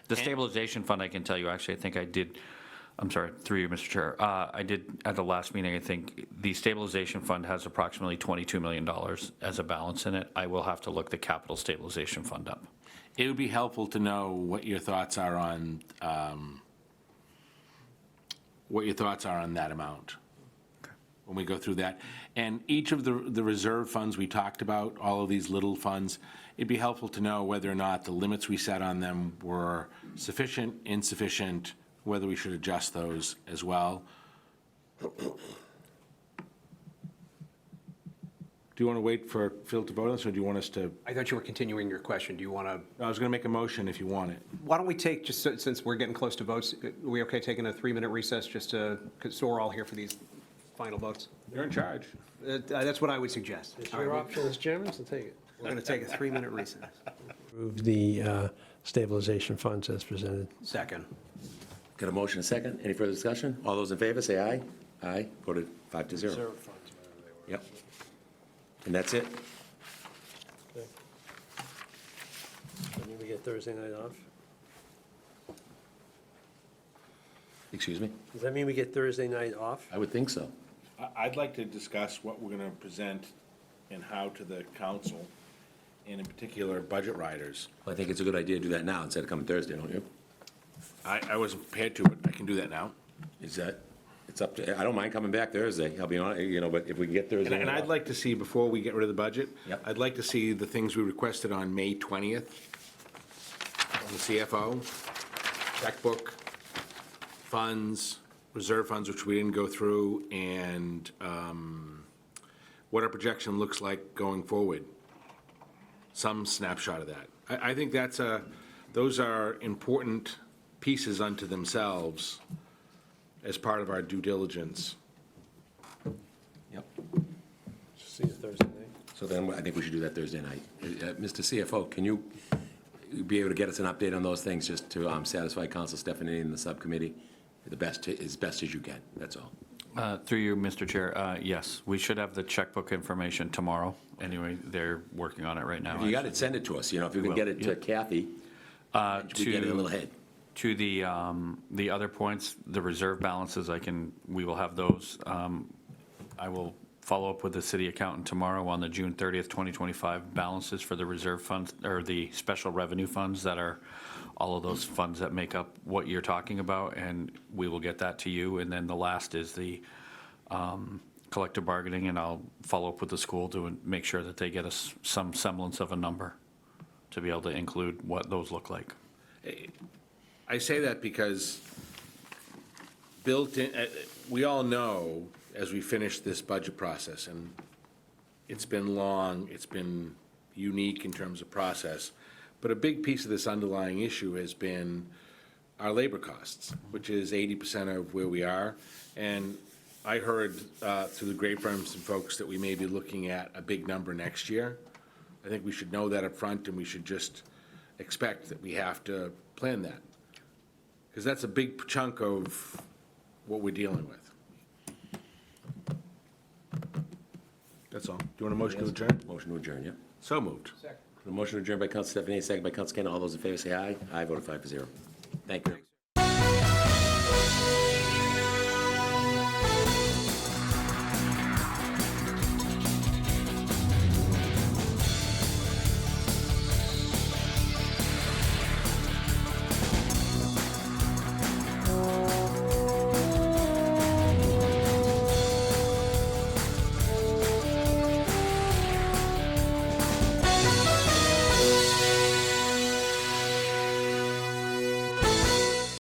The stabilization fund, I can tell you, actually, I think I did, I'm sorry, through you, Mr. Chair. I did, at the last meeting, I think, the stabilization fund has approximately $22 million as a balance in it. I will have to look the capital stabilization fund up. It would be helpful to know what your thoughts are on, that amount when we go through that. And each of the reserve funds we talked about, all of these little funds, it'd be helpful to know whether or not the limits we set on them were sufficient, insufficient, whether we should adjust those as well. Do you want to wait for Phil to vote on this, or do you want us to? I thought you were continuing your question. Do you want to, I was going to make a motion if you want it. why don't we take, just since we're getting close to votes, are we okay taking a 3-minute recess just to, so we're all here for these final votes? You're in charge. That's what I would suggest. It's All your right, option as chairman, so take it. we're going to take a 3-minute recess. Approve the stabilization funds as presented. Second. Got a motion, a second. Any further discussion? All those in favor, say aye. Aye. Voted 5-0. Reserve funds, whatever they were. Yep. And that's it. Okay. I mean, we get Thursday night off? Excuse me? Does that mean we get Thursday night off? I would think so. I'd like to discuss what we're going to present and how to the council, and in particular, budget riders. Well, I think it's a good idea to do that now instead of coming Thursday, don't you? I wasn't prepared to, but I can do that now. Is that, it's up to, I don't mind coming back Thursday, I'll be honest, but if we can get Thursday. And night I'd off- like to see, before we get rid of the budget, Yep. I'd like to see the things we requested on May 20th, on the CFO, checkbook, funds, reserve funds, which we didn't go through, and what our projection looks like going forward. Some snapshot of that. I think those are important pieces unto themselves as part of our due diligence. Yep. See you Thursday night. So then I think we should do that Thursday night. Mr. CFO, can you be able to get us an update on those things just to satisfy Council Stephanie and the subcommittee as best as you can? That's all. Through you, Mr. Chair, yes, we should have the checkbook information tomorrow. Anyway, they're working on it right now. If you got it, send it to us. If you can get it to Kathy, we get it a little ahead. To the other points, the reserve balances, we will have those. I will follow up with the city accountant tomorrow on the June 30th, 2025 balances for the reserve funds, or the special revenue funds that are all of those funds that make up what you're talking about, and we will get that to you. And then the last is the collective bargaining, and I'll follow up with the school to make sure that they get us some semblance of a number to be able to include what those look like. I say that because built in, we all know as we finish this budget process, and it's been long, it's been unique in terms of process, but a big piece of this underlying issue has been our labor costs, which is 80% of where we are. And I heard through the grapevine from folks that we may be looking at a big number next year. I think we should know that up front, and we should just expect that we have to plan that. Because that's a big chunk of what we're dealing with. That's all. Do you want a motion to adjourn? Motion to adjourn, yeah. So moved. The motion to adjourn by Counsel Stephanie, second by Counsel Kane. All those in favor say aye. Aye, voted 5-0. Thank you.